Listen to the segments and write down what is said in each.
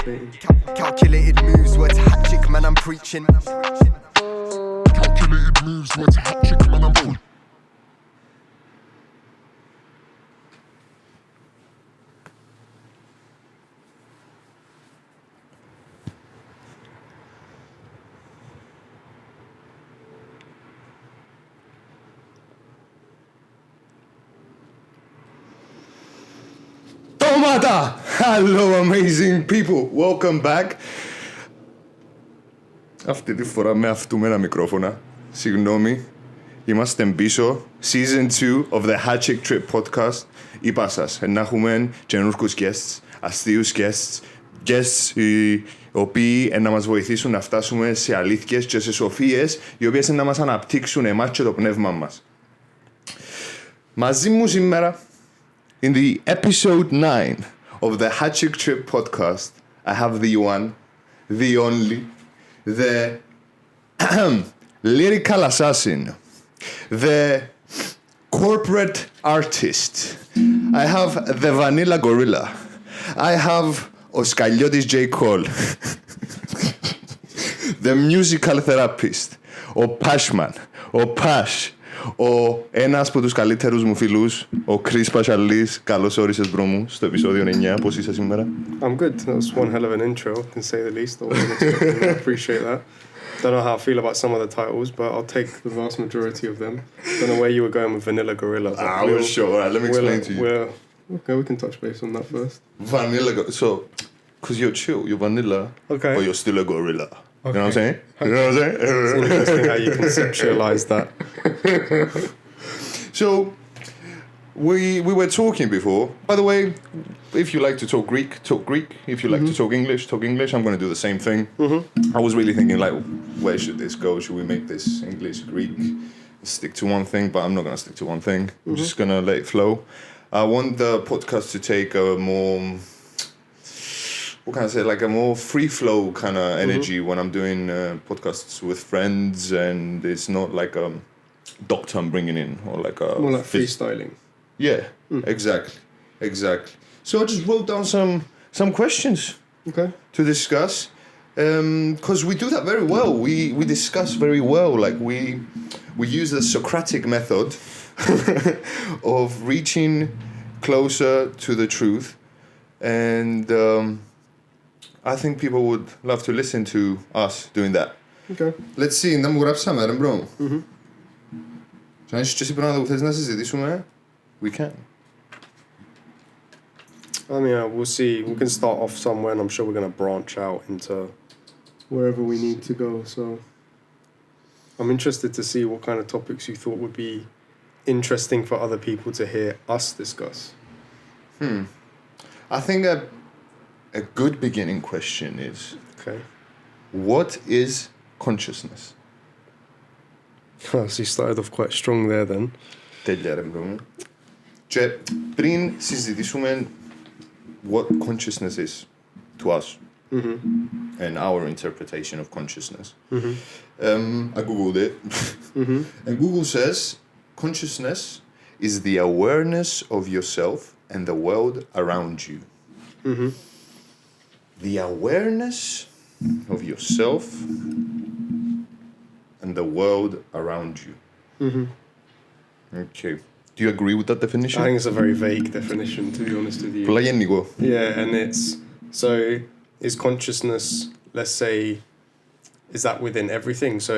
contemplating. Calculated moves, words Hachik, man, I'm preaching. Calculated moves, words Hachik, man, I'm preaching. Hello amazing people, welcome back. Αυτή τη φορά με αυτούμενα μικρόφωνα. Συγγνώμη, είμαστε πίσω. Season 2 of the Hachik Trip podcast. Είπα σας, να έχουμε καινούργιους guests, αστείους guests οι οποίοι να μας βοηθήσουν να φτάσουμε σε αλήθειες και σε σοφίες οι οποίες να μας αναπτύξουν εμάς και το πνεύμα μας. Μαζί μου σήμερα, in the episode 9 of the Hachik Trip podcast, I have the one, the only, the lyrical assassin, the corporate artist. I have the vanilla gorilla. I have ο Σκαλιώτης J. Cole, the musical therapist, ο Pashman, ο Pash, ένας από τους καλύτερους μου φίλους, ο Chris Pashialis. Καλώς όρισες, μπρο μου, στο επεισόδιο 9. Πώς είσαι σήμερα? I'm good. That was one hell of an intro, to say the least. I wasn't expecting that. I appreciate that. Don't know how I feel about some of the titles, but I'll take the vast majority of them. Don't know where you were going with Vanilla Gorilla. I was sure. All right, let me explain to you. Okay, we can touch base on that first. Vanilla, so, because you're chill, you're vanilla, Okay. but you're still a gorilla. Okay. You know what I'm saying? You know what I'm saying? It's interesting how you conceptualize that. So, we were talking before. By the way, if you like to talk Greek, talk Greek. If you like to talk English, talk English. I'm going to do the same thing. I was really thinking, like, where should this go? Should we make this English, Greek, stick to one thing? But I'm not going to stick to one thing. I'm just going to let it flow. I want the podcast to take a more, what can I say, like a more free flow kind of energy when I'm doing podcasts with friends, and it's not like a doctor I'm bringing in or like a More like freestyling. Yeah, exactly. So I just wrote down some questions to discuss, because we do that very well. We discuss very well. Like we use the Socratic method of reaching closer to the truth, and I think people would love to listen to us doing that. Okay. Let's see. Να μου γράψαμε, ρε μπρο. Αν είσαι και εσύ πράγματα που θες να συζητήσουμε, we can. I mean, we'll see. We can start off somewhere, and I'm sure we're going to branch out into wherever we need to go. So I'm interested to see what kind of topics you thought would be interesting for other people to hear us discuss. I think a good beginning question is, Okay. what is consciousness? So you started off quite strong there then. Τέλεια, ρε μπρο μου. Και πριν συζητήσουμε what consciousness is to us and our interpretation of consciousness, I googled it, and Google says consciousness is the awareness of yourself and the world around you. The awareness of yourself and the world around you. Okay. Do you agree with that definition? I think it's a very vague definition, to be honest with you. Πολλά γενικό. Yeah, and it's so is consciousness, let's say, is that within everything? So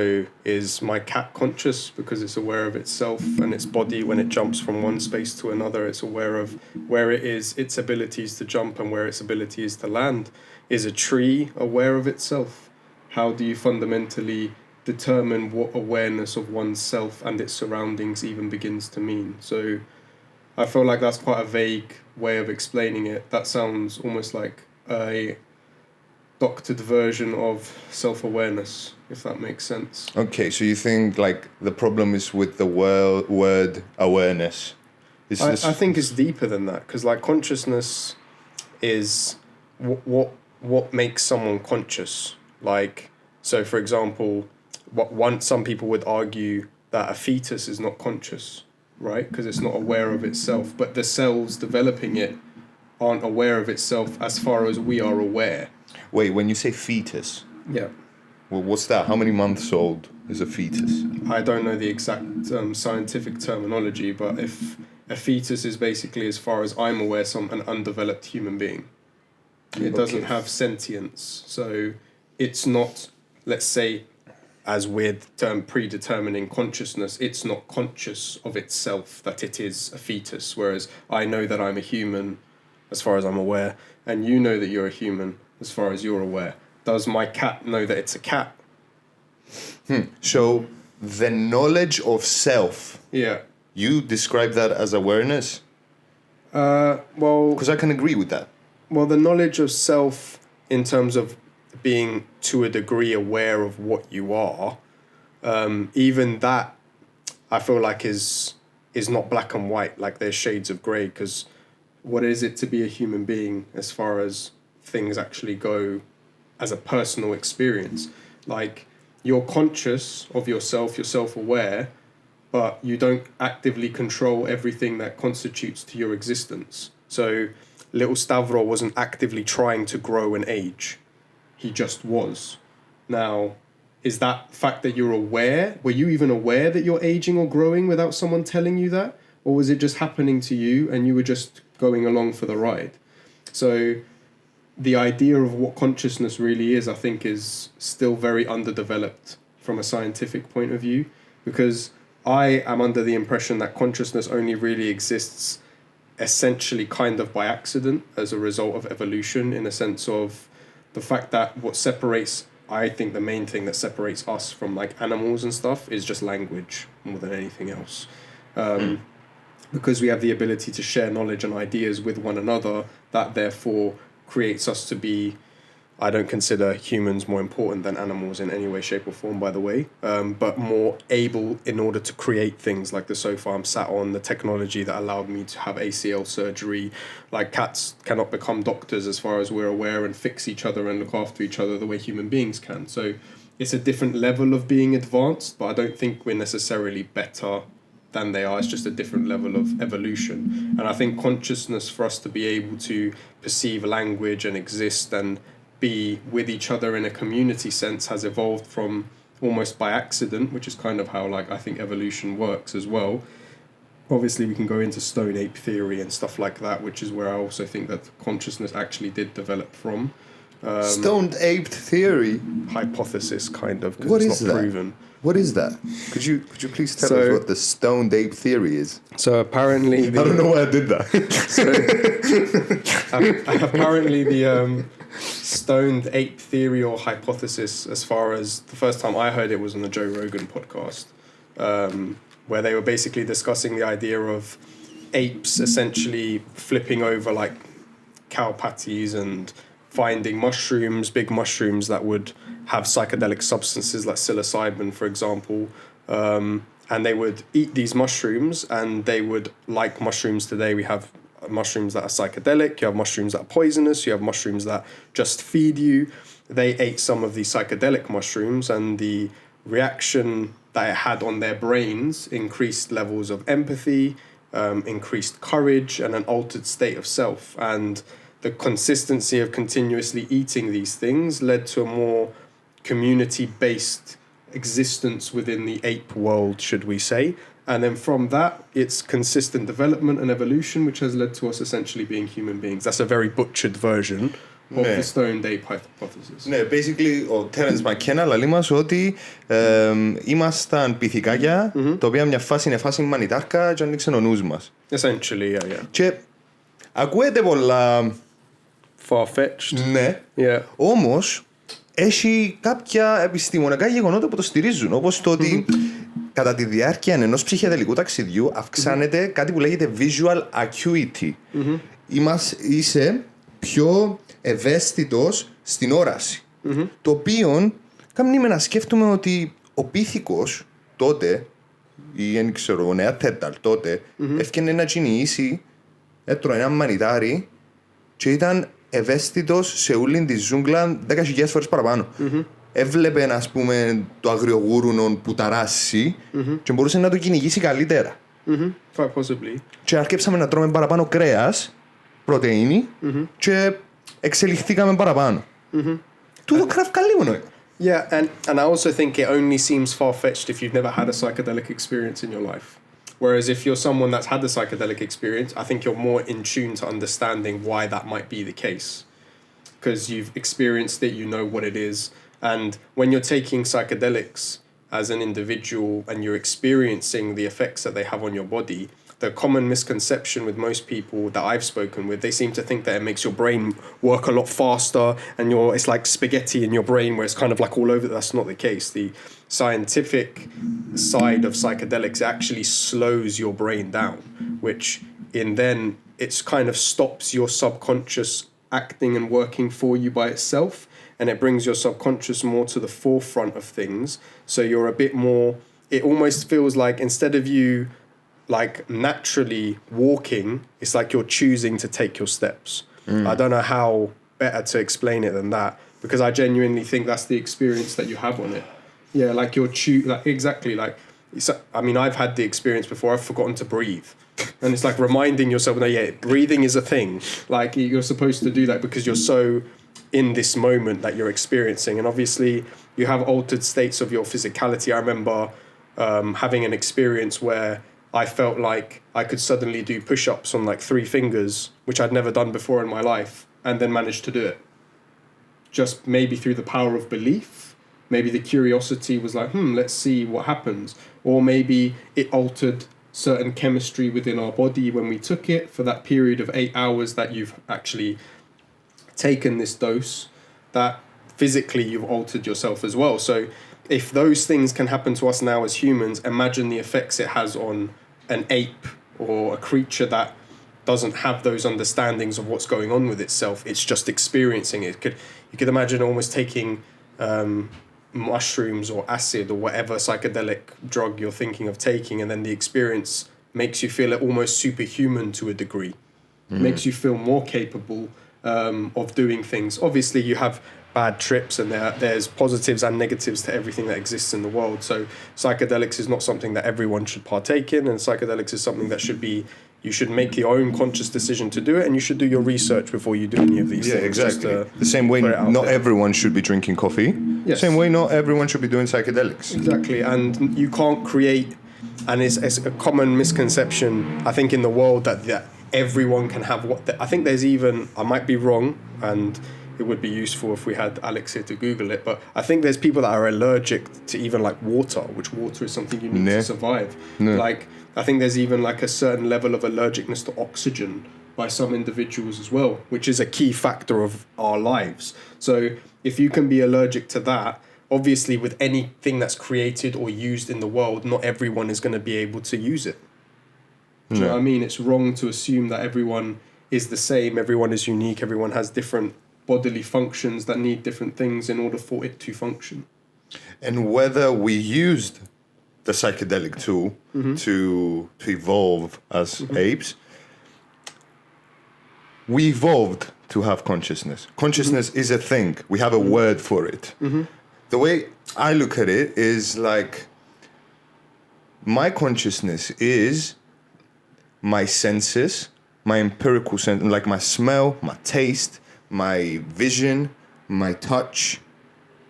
is my cat conscious because it's aware of itself and its body when it jumps from one space to another? It's aware of where it is, its abilities to jump and where its ability is to land. Is a tree aware of itself? How do you fundamentally determine what awareness of oneself and its surroundings even begins to mean? So I feel like that's quite a vague way of explaining it. That sounds almost like a doctored version of self-awareness, if that makes sense. Okay, so you think like the problem is with the word awareness? I think it's deeper than that, because like consciousness is what makes someone conscious. Like, so for example, some people would argue that a fetus is not conscious, right? Because it's not aware of itself, but the cells developing it aren't aware of itself as far as we are aware. Wait, when you say fetus, Yeah. well, what's that? How many months old is a fetus? I don't know the exact scientific terminology, but if a fetus is basically, as far as I'm aware, an undeveloped human being. It doesn't have sentience, so it's not, let's say, as with term predetermining consciousness, it's not conscious of itself that it is a fetus, whereas I know that I'm a human as far as I'm aware, and you know that you're a human as far as you're aware. Does my cat know that it's a cat? So the knowledge of self, Yeah. you describe that as awareness? Well, Because I can agree with that. well, the knowledge of self in terms of being to a degree aware of what you are, even that I feel like is not black and white, like there's shades of grey, because what is it to be a human being as far as things actually go as a personal experience? Like, you're conscious of yourself, you're self-aware, but you don't actively control everything that constitutes to your existence. So little Stavro wasn't actively trying to grow and age. He just was. Now, is that fact that you're aware, were you even aware that you're aging or growing without someone telling you that? Or was it just happening to you and you were just going along for the ride? So the idea of what consciousness really is, I think, is still very underdeveloped from a scientific point of view, because I am under the impression that consciousness only really exists essentially kind of by accident as a result of evolution, in a sense of the fact that what separates, I think the main thing that separates us from like animals and stuff is just language more than anything else. Because we have the ability to share knowledge and ideas with one another, that therefore creates us to be, I don't consider humans more important than animals in any way, shape or form, by the way, but more able in order to create things like the sofa I'm sat on, the technology that allowed me to have ACL surgery. Like, cats cannot become doctors as far as we're aware and fix each other and look after each other the way human beings can. So it's a different level of being advanced, but I don't think we're necessarily better than they are. It's just a different level of evolution. And I think consciousness, for us to be able to perceive language and exist and be with each other in a community sense, has evolved from almost by accident, which is kind of how, like, I think evolution works as well. Obviously we can go into stone ape theory and stuff like that, which is where I also think that consciousness actually did develop from. Stoned aped theory? Hypothesis, kind of, because What it's is not that? proven. What is that? Could you please tell So- us what the stoned ape theory is? So apparently I don't know why I did that. apparently the stoned ape theory or hypothesis, as far as the first time I heard it was on the Joe Rogan podcast, where they were basically discussing the idea of apes essentially flipping over like cow patties and finding mushrooms, big mushrooms that would have psychedelic substances like psilocybin, for example, and they would eat these mushrooms, and they would, like mushrooms today, we have mushrooms that are psychedelic, you have mushrooms that are poisonous, you have mushrooms that just feed you. They ate some of these psychedelic mushrooms, and the reaction that it had on their brains increased levels of empathy, increased courage, and an altered state of self. And the consistency of continuously eating these things led to a more community-based existence within the ape world, should we say. And then from that, it's consistent development and evolution, which has led to us essentially being human beings. That's a very butchered version of Ναι. the stoned ape hypothesis. Ναι, basically ο Terence McKenna λέει μας ότι ήμασταν πυθικάκια, τα οποία μια φάση είναι φάση μανιτάρκα και ανοίξαν ο νους μας. Essentially, yeah. Και ακούεται πολλά, Far-fetched. ναι, Yeah. όμως έχει κάποια επιστημονικά γεγονότα που το στηρίζουν, όπως το ότι κατά τη διάρκεια ενός ψυχεδελικού ταξιδιού αυξάνεται κάτι που λέγεται visual acuity. Είσαι πιο ευαίσθητος στην όραση. Το οποίο κάνει με να σκέφτομαι ότι ο πίθηκος τότε, ή δεν ξέρω, ο Νεατέρταλ τότε, έφτιανε να κυνηγήσει, έτρωε ένα μανιτάρι και ήταν ευαίσθητος σε όλη τη ζούγκλα 10.000 φορές παραπάνω. Έβλεπε, ας πούμε, το αγριογούρουνο που ταράσει και μπορούσε να το κυνηγήσει καλύτερα. Quite possibly. Και αρκέψαμε να τρώμε παραπάνω κρέας, πρωτεΐνη, και εξελιχθήκαμε παραπάνω. Τούτο γράφει λίγο νόημα. Yeah, and I also think it only seems far-fetched if you've never had a psychedelic experience in your life. Whereas if you're someone that's had a psychedelic experience, I think you're more in tune to understanding why that might be the case. Because you've experienced it, you know what it is. And when you're taking psychedelics as an individual and you're experiencing the effects that they have on your body, the common misconception with most people that I've spoken with, they seem to think that it makes your brain work a lot faster and it's like spaghetti in your brain where it's kind of like all over. That's not the case. The scientific side of psychedelics actually slows your brain down, which then it's kind of stops your subconscious acting and working for you by itself, and it brings your subconscious more to the forefront of things. So you're a bit more, it almost feels like instead of you like naturally walking, it's like you're choosing to take your steps. I don't know how better to explain it than that, because I genuinely think that's the experience that you have on it. Yeah, like you're exactly like, I mean, I've had the experience before. I've forgotten to breathe, and it's like reminding yourself, no, yeah, breathing is a thing. Like you're supposed to do that because you're so in this moment that you're experiencing. And obviously you have altered states of your physicality. I remember having an experience where I felt like I could suddenly do push-ups on like 3 fingers, which I'd never done before in my life, and then managed to do it. Just maybe through the power of belief. Maybe the curiosity was like, let's see what happens. Or maybe it altered certain chemistry within our body when we took it for that period of 8 hours that you've actually taken this dose, that physically you've altered yourself as well. So if those things can happen to us now as humans, imagine the effects it has on an ape or a creature that doesn't have those understandings of what's going on with itself. It's just experiencing it. You could imagine almost taking mushrooms or acid or whatever psychedelic drug you're thinking of taking, and then the experience makes you feel almost superhuman to a degree. Makes you feel more capable of doing things. Obviously, you have bad trips, and there's positives and negatives to everything that exists in the world. So psychedelics is not something that everyone should partake in, and psychedelics is something that you should make your own conscious decision to do it, and you should do your research before you do any of these things. Yeah, exactly. The same way not everyone should be drinking coffee. Yes. Same way not everyone should be doing psychedelics. Exactly, and you can't create, and it's a common misconception, I think, in the world that everyone can have I think there's even, I might be wrong, and it would be useful if we had Alex here to Google it, but I think there's people that are allergic to even like water, which water is something you need to survive. Like, I think there's even like a certain level of allergicness to oxygen by some individuals as well, which is a key factor of our lives. So if you can be allergic to that, obviously with anything that's created or used in the world, not everyone is going to be able to use it. Do you know what I mean? It's wrong to assume that everyone is the same, everyone is unique, everyone has different bodily functions that need different things in order for it to function. And whether we used the psychedelic tool to evolve as apes, we evolved to have consciousness. Consciousness is a thing. We have a word for it. The way I look at it is like, my consciousness is my senses, my empirical sense, like my smell, my taste, my vision, my touch.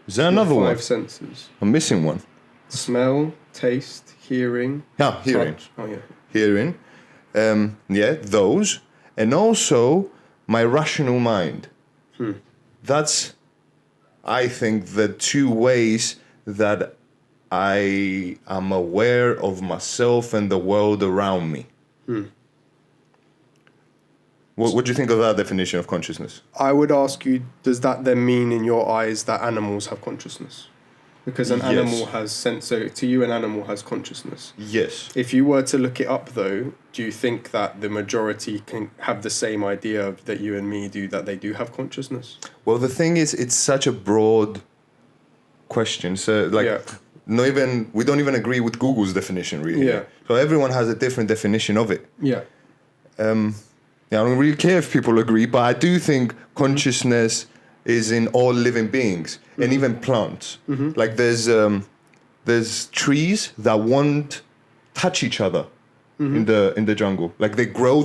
Is there another one? 5 senses. I'm missing one. Smell, taste, hearing. Yeah, hearing. Touch. Oh, yeah. Hearing. Those. And also my rational mind. That's, I think, the 2 ways that I am aware of myself and the world around me. What do you think of that definition of consciousness? I would ask you, does that then mean in your eyes that animals have consciousness? Because an animal has so to you an animal has consciousness. Yes. If you were to look it up though, do you think that the majority can have the same idea that you and me do, that they do have consciousness? Well, the thing is, it's such a broad question. So we don't even agree with Google's definition, really. Yeah. So everyone has a different definition of it. Yeah. I don't really care if people agree, but I do think consciousness is in all living beings, and even plants. Like there's trees that won't touch each other in the jungle. Like they grow,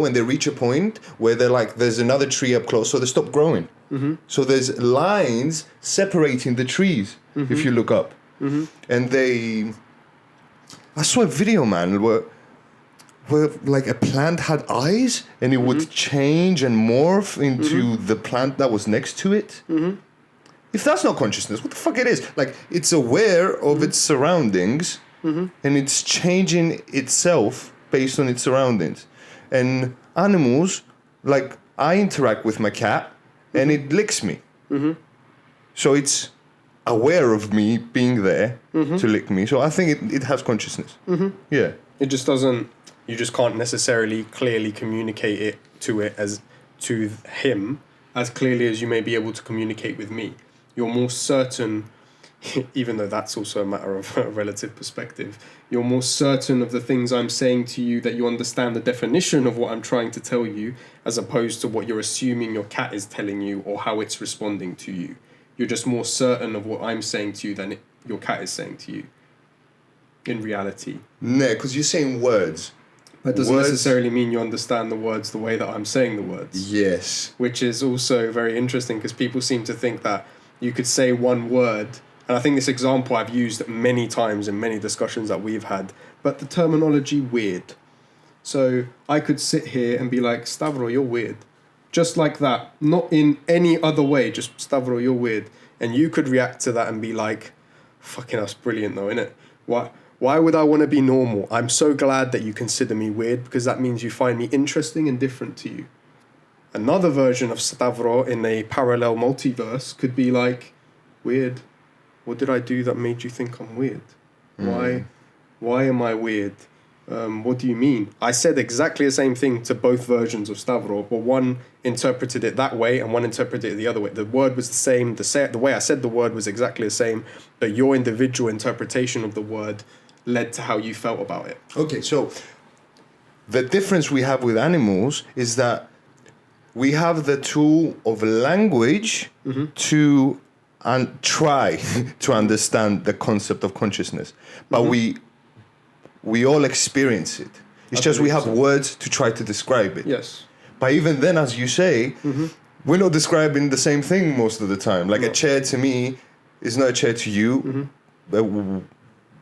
and they reach a point where they're like, there's another tree up close, so they stop growing. So there's lines separating the trees if you look up. And I saw a video, man, where like a plant had eyes and it would change and morph into the plant that was next to it. If that's not consciousness, what the fuck it is? Like, it's aware of its surroundings and it's changing itself based on its surroundings. And animals, like, I interact with my cat and it licks me. So it's aware of me being there to lick me. So I think it has consciousness. Yeah. It just doesn't, you just can't necessarily clearly communicate it to him as clearly as you may be able to communicate with me. You're more certain, even though that's also a matter of a relative perspective, you're more certain of the things I'm saying to you, that you understand the definition of what I'm trying to tell you, as opposed to what you're assuming your cat is telling you or how it's responding to you. You're just more certain of what I'm saying to you than your cat is saying to you, in reality. No, because you're saying words. That doesn't necessarily mean you understand the words the way that I'm saying the words. Yes. Which is also very interesting, because people seem to think that you could say one word, and I think this example I've used many times in many discussions that we've had, but the terminology weird. So I could sit here and be like, Stavro, you're weird. Just like that. Not in any other way, just Stavro, you're weird. And you could react to that and be like, fucking that's brilliant though, innit? Why would I want to be normal? I'm so glad that you consider me weird, because that means you find me interesting and different to you. Another version of Stavro in a parallel multiverse could be like, weird. What did I do that made you think I'm weird? Why am I weird? What do you mean? I said exactly the same thing to both versions of Stavro, but one interpreted it that way and one interpreted it the other way. The word was the same, the way I said the word was exactly the same, but your individual interpretation of the word led to how you felt about it. Okay, so the difference we have with animals is that we have the tool of language to try to understand the concept of consciousness, but we all experience it. It's just we have words to try to describe it. Yes. But even then, as you say, we're not describing the same thing most of the time. Like a chair to me is not a chair to you.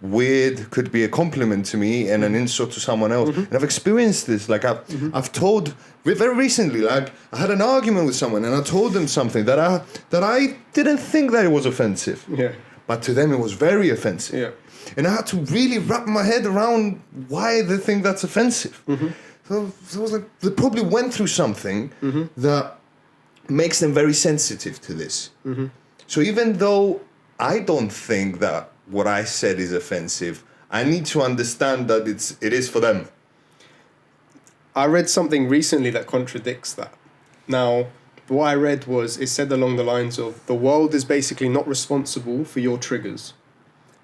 Weird could be a compliment to me and an insult to someone else. And I've experienced this. Like I've told very recently, like I had an argument with someone and I told them something that I didn't think that it was offensive. Yeah. But to them it was very offensive. Yeah. And I had to really wrap my head around why they think that's offensive. So I was like, they probably went through something that makes them very sensitive to this. So even though I don't think that what I said is offensive, I need to understand that it is for them. I read something recently that contradicts that. Now, what I read was, it said along the lines of, the world is basically not responsible for your triggers.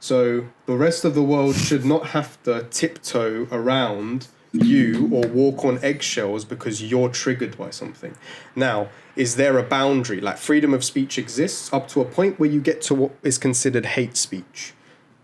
So the rest of the world should not have to tiptoe around you or walk on eggshells because you're triggered by something. Now, is there a boundary? Like, freedom of speech exists up to a point where you get to what is considered hate speech.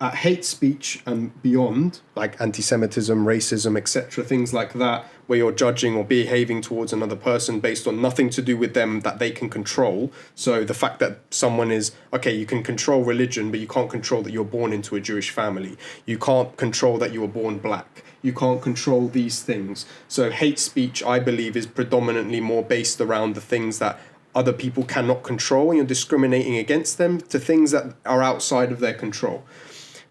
At hate speech and beyond, like anti-Semitism, racism, etc., things like that, where you're judging or behaving towards another person based on nothing to do with them that they can control. So the fact that someone is, okay, you can control religion, but you can't control that you're born into a Jewish family. You can't control that you were born black. You can't control these things. So hate speech, I believe, is predominantly more based around the things that other people cannot control, and you're discriminating against them to things that are outside of their control.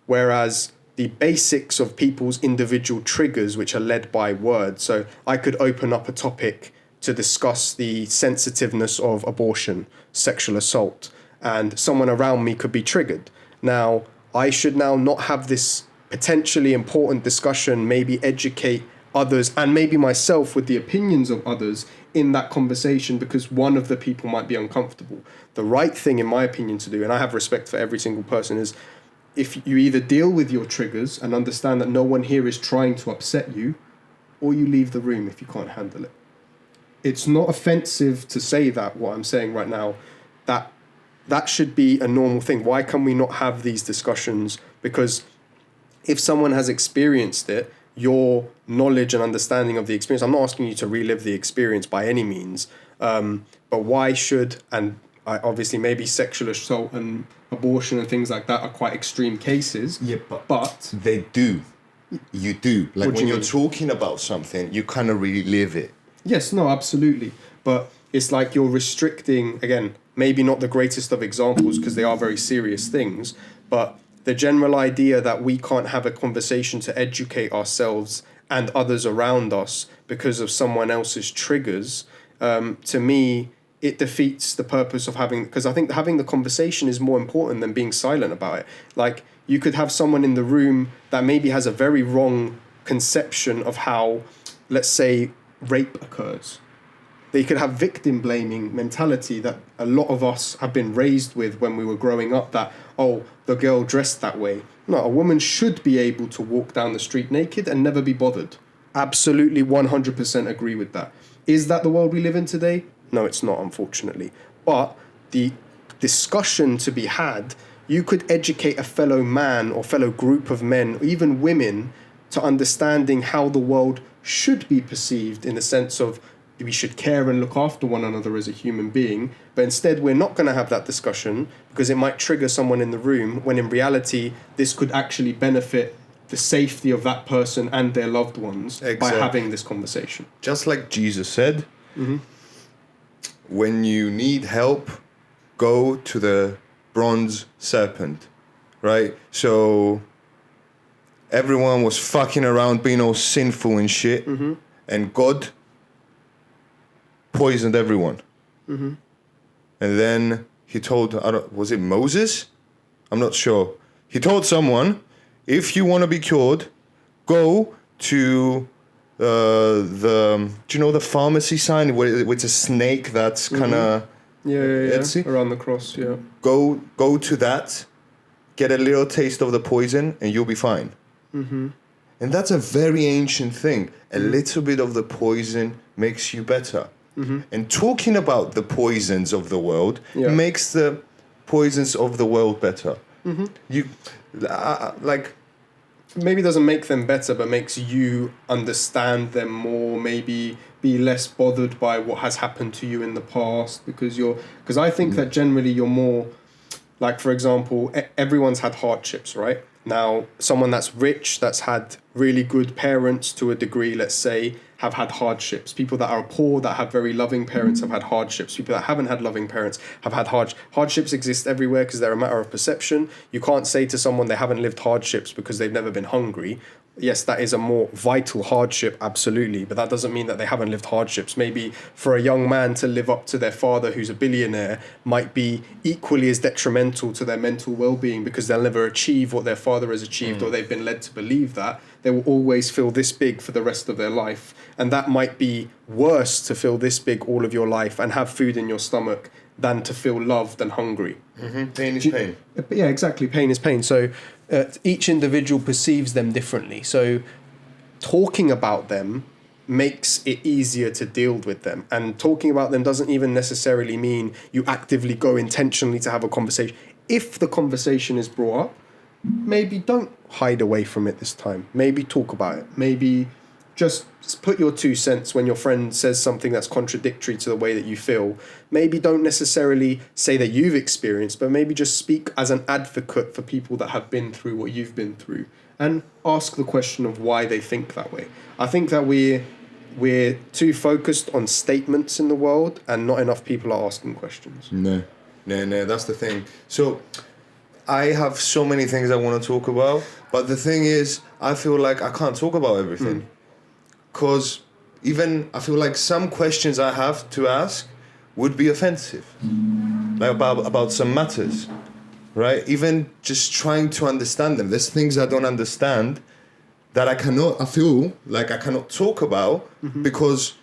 Whereas the basics of people's individual triggers, which are led by words. So I could open up a topic to discuss the sensitiveness of abortion, sexual assault, and someone around me could be triggered. Now, I should now not have this potentially important discussion, maybe educate others and maybe myself with the opinions of others in that conversation, because one of the people might be uncomfortable. The right thing, in my opinion, to do, and I have respect for every single person, is if you either deal with your triggers and understand that no one here is trying to upset you, or you leave the room if you can't handle it. It's not offensive to say that, what I'm saying right now, that should be a normal thing. Why can we not have these discussions? Because if someone has experienced it, your knowledge and understanding of the experience. I'm not asking you to relive the experience by any means, but why should, and obviously maybe sexual assault and abortion and things like that are quite extreme cases. Yeah, but they do. You do. Like What do when you you're mean? talking about something, you kind of relive it. yes, no, absolutely. But it's like you're restricting, again, maybe not the greatest of examples because they are very serious things, but the general idea that we can't have a conversation to educate ourselves and others around us because of someone else's triggers, to me, it defeats the purpose of having, because I think having the conversation is more important than being silent about it. Like, you could have someone in the room that maybe has a very wrong conception of how, let's say, rape occurs. They could have victim blaming mentality that a lot of us have been raised with when we were growing up, that, oh, the girl dressed that way. No, a woman should be able to walk down the street naked and never be bothered. Absolutely 100% agree with that. Is that the world we live in today? No, it's not, unfortunately. But the discussion to be had, you could educate a fellow man or fellow group of men, or even women, to understanding how the world should be perceived in the sense of we should care and look after one another as a human being. But instead, we're not going to have that discussion because it might trigger someone in the room, when in reality, this could actually benefit the safety of that person and their loved ones by Exactly. having this conversation. Just like Jesus said, when you need help, go to the bronze serpent, right? So everyone was fucking around being all sinful and shit, and God poisoned everyone. And then he told, was it Moses? I'm not sure. He told someone, if you want to be cured, go to do you know the pharmacy sign where it's a snake that's kind of Yeah, Etsy? around the cross, yeah. go to that, get a little taste of the poison, and you'll be fine. And that's a very ancient thing. A little bit of the poison makes you better. And talking about the poisons of the world makes the poisons of the world better. You like. Maybe doesn't make them better, but makes you understand them more, maybe be less bothered by what has happened to you in the past, because I think that generally you're more, like, for example, everyone's had hardships, right? Now, someone that's rich, that's had really good parents to a degree, let's say, have had hardships. People that are poor, that have very loving parents, have had hardships. People that haven't had loving parents have had hardships. Exist everywhere because they're a matter of perception. You can't say to someone they haven't lived hardships because they've never been hungry. Yes, that is a more vital hardship, absolutely, but that doesn't mean that they haven't lived hardships. Maybe for a young man to live up to their father who's a billionaire might be equally as detrimental to their mental well-being because they'll never achieve what their father has achieved, or they've been led to believe that. They will always feel this big for the rest of their life. And that might be worse to feel this big all of your life and have food in your stomach than to feel loved and hungry. Pain is pain. Yeah, exactly. Pain is pain. So each individual perceives them differently. So talking about them makes it easier to deal with them. And talking about them doesn't even necessarily mean you actively go intentionally to have a conversation. If the conversation is brought up, maybe don't hide away from it this time. Maybe talk about it. Maybe just put your 2 cents when your friend says something that's contradictory to the way that you feel. Maybe don't necessarily say that you've experienced, but maybe just speak as an advocate for people that have been through what you've been through, and ask the question of why they think that way. I think that we're too focused on statements in the world, and not enough people are asking questions. No, that's the thing. So I have so many things I want to talk about, but the thing is, I feel like I can't talk about everything. Because even I feel like some questions I have to ask would be offensive, like about some matters, right? Even just trying to understand them. There's things I don't understand that I feel like I cannot talk about because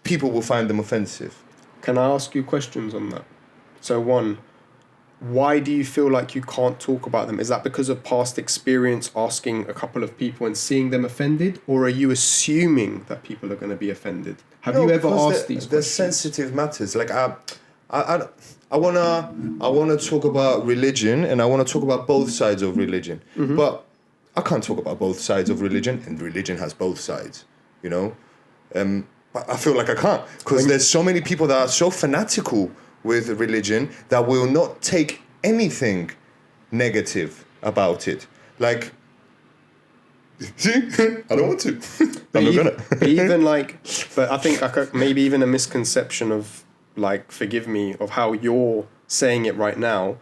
people will find them offensive. Can I ask you questions on that? So one, why do you feel like you can't talk about them? Is that because of past experience asking a couple of people and seeing them offended? Or are you assuming that people are going to be offended? Have you ever asked these They're questions? sensitive matters. Like I wanna talk about religion, and I wanna talk about both sides of religion. But I can't talk about both sides of religion, and religion has both sides, you know. But I feel like I can't, because there's so many people that are so fanatical with religion that will not take anything negative about it. Like, see, I don't want to. I'm not gonna. Even like, but I think maybe even a misconception of, like, forgive me, of how you're saying it right now.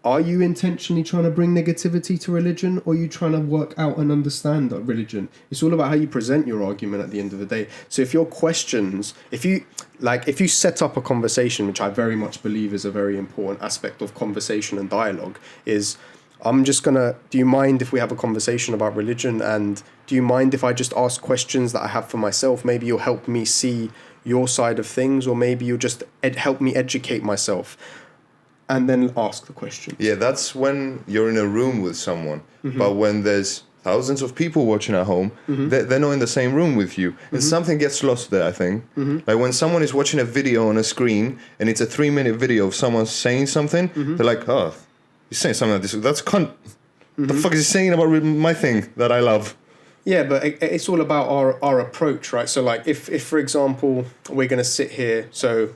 Are you intentionally trying to bring negativity to religion, or are you trying to work out and understand religion? It's all about how you present your argument at the end of the day. So if your questions, if you set up a conversation, which I very much believe is a very important aspect of conversation and dialogue, is do you mind if we have a conversation about religion? And do you mind if I just ask questions that I have for myself? Maybe you'll help me see your side of things, or maybe you'll just help me educate myself. And then ask the question. Yeah, that's when you're in a room with someone. But when there's thousands of people watching at home, they're not in the same room with you. And something gets lost there, I think. Like when someone is watching a video on a screen, and it's a 3-minute video of someone saying something, they're like, oh, he's saying something like this. That's cunt. The fuck is he saying about my thing that I love? Yeah, but it's all about our approach, right? So like if for example, we're going to sit here, so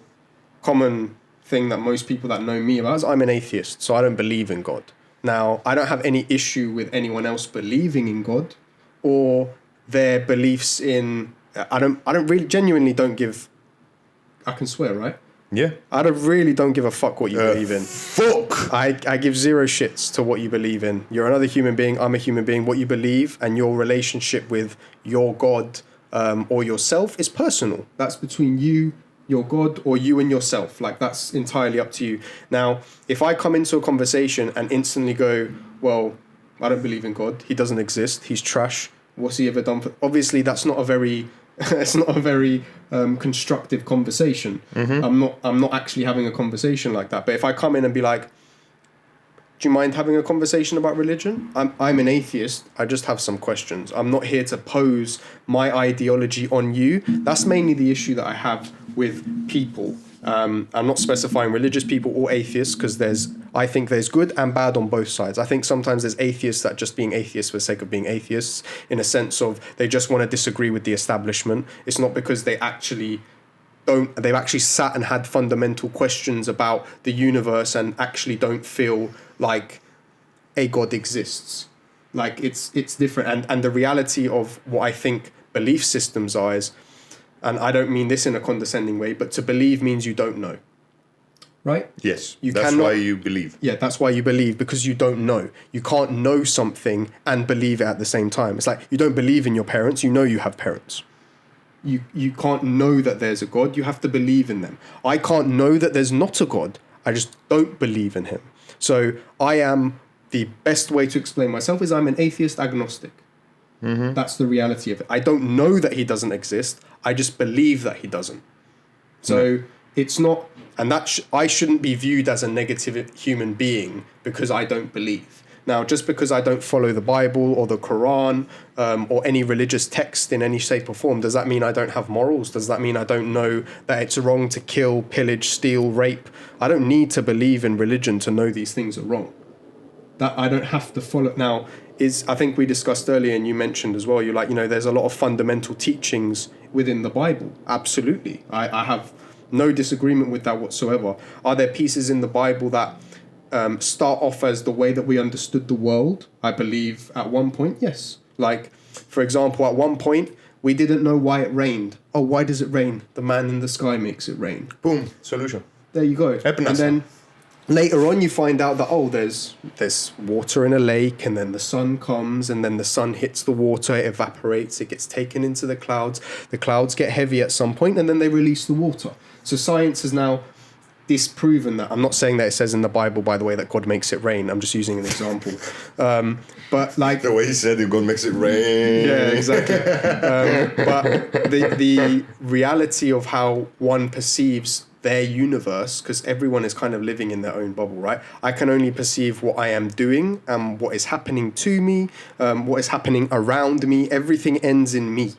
common thing that most people that know me about is I'm an atheist, so I don't believe in God. Now, I don't have any issue with anyone else believing in God or their beliefs in. I don't really genuinely don't give. I can swear, right? Yeah. I don't give a fuck what you believe in. Fuck. I give zero shits to what you believe in. You're another human being. I'm a human being. What you believe and your relationship with your God or yourself is personal. That's between you, your God, or you and yourself. Like, that's entirely up to you. Now, if I come into a conversation and instantly go, well, I don't believe in God, he doesn't exist, he's trash, what's he ever done for... Obviously, that's not a very it's not a very constructive conversation. I'm not actually having a conversation like that. But if I come in and be like, do you mind having a conversation about religion? I'm an atheist. I just have some questions. I'm not here to pose my ideology on you. That's mainly the issue that I have with people. I'm not specifying religious people or atheists, because I think there's good and bad on both sides. I think sometimes there's atheists that just being atheists for the sake of being atheists, in a sense of they just want to disagree with the establishment. It's not because they've actually sat and had fundamental questions about the universe and actually don't feel like a God exists. Like it's different. And the reality of what I think belief systems are is, and I don't mean this in a condescending way, but to believe means you don't know. Right? Yes. That's why you believe. Yeah, that's why you believe, because you don't know. You can't know something and believe it at the same time. It's like you don't believe in your parents, you know you have parents. You can't know that there's a God, you have to believe in them. I can't know that there's not a God, I just don't believe in him. So the best way to explain myself is I'm an atheist agnostic. That's the reality of it. I don't know that he doesn't exist, I just believe that he doesn't. So it's not, and I shouldn't be viewed as a negative human being because I don't believe. Now, just because I don't follow the Bible or the Quran or any religious text in any shape or form, does that mean I don't have morals? Does that mean I don't know that it's wrong to kill, pillage, steal, rape? I don't need to believe in religion to know these things are wrong. That I don't have to follow. Now, I think we discussed earlier, and you mentioned as well, you're like, there's a lot of fundamental teachings within the Bible. Absolutely. I have no disagreement with that whatsoever. Are there pieces in the Bible that start off as the way that we understood the world? I believe at one point, yes. Like, for example, at one point, we didn't know why it rained. Oh, why does it rain? The man in the sky makes it rain. Boom, solution. There you go. And then later on, you find out that, there's water in a lake, and then the sun comes, and then the sun hits the water, it evaporates, it gets taken into the clouds get heavy at some point, and then they release the water. So science has now disproven that. I'm not saying that it says in the Bible, by the way, that God makes it rain. I'm just using an example. But like the way he said it, God makes it rain. Yeah, exactly. But the reality of how one perceives their universe, because everyone is kind of living in their own bubble, right? I can only perceive what I am doing and what is happening to me, what is happening around me. Everything ends in me.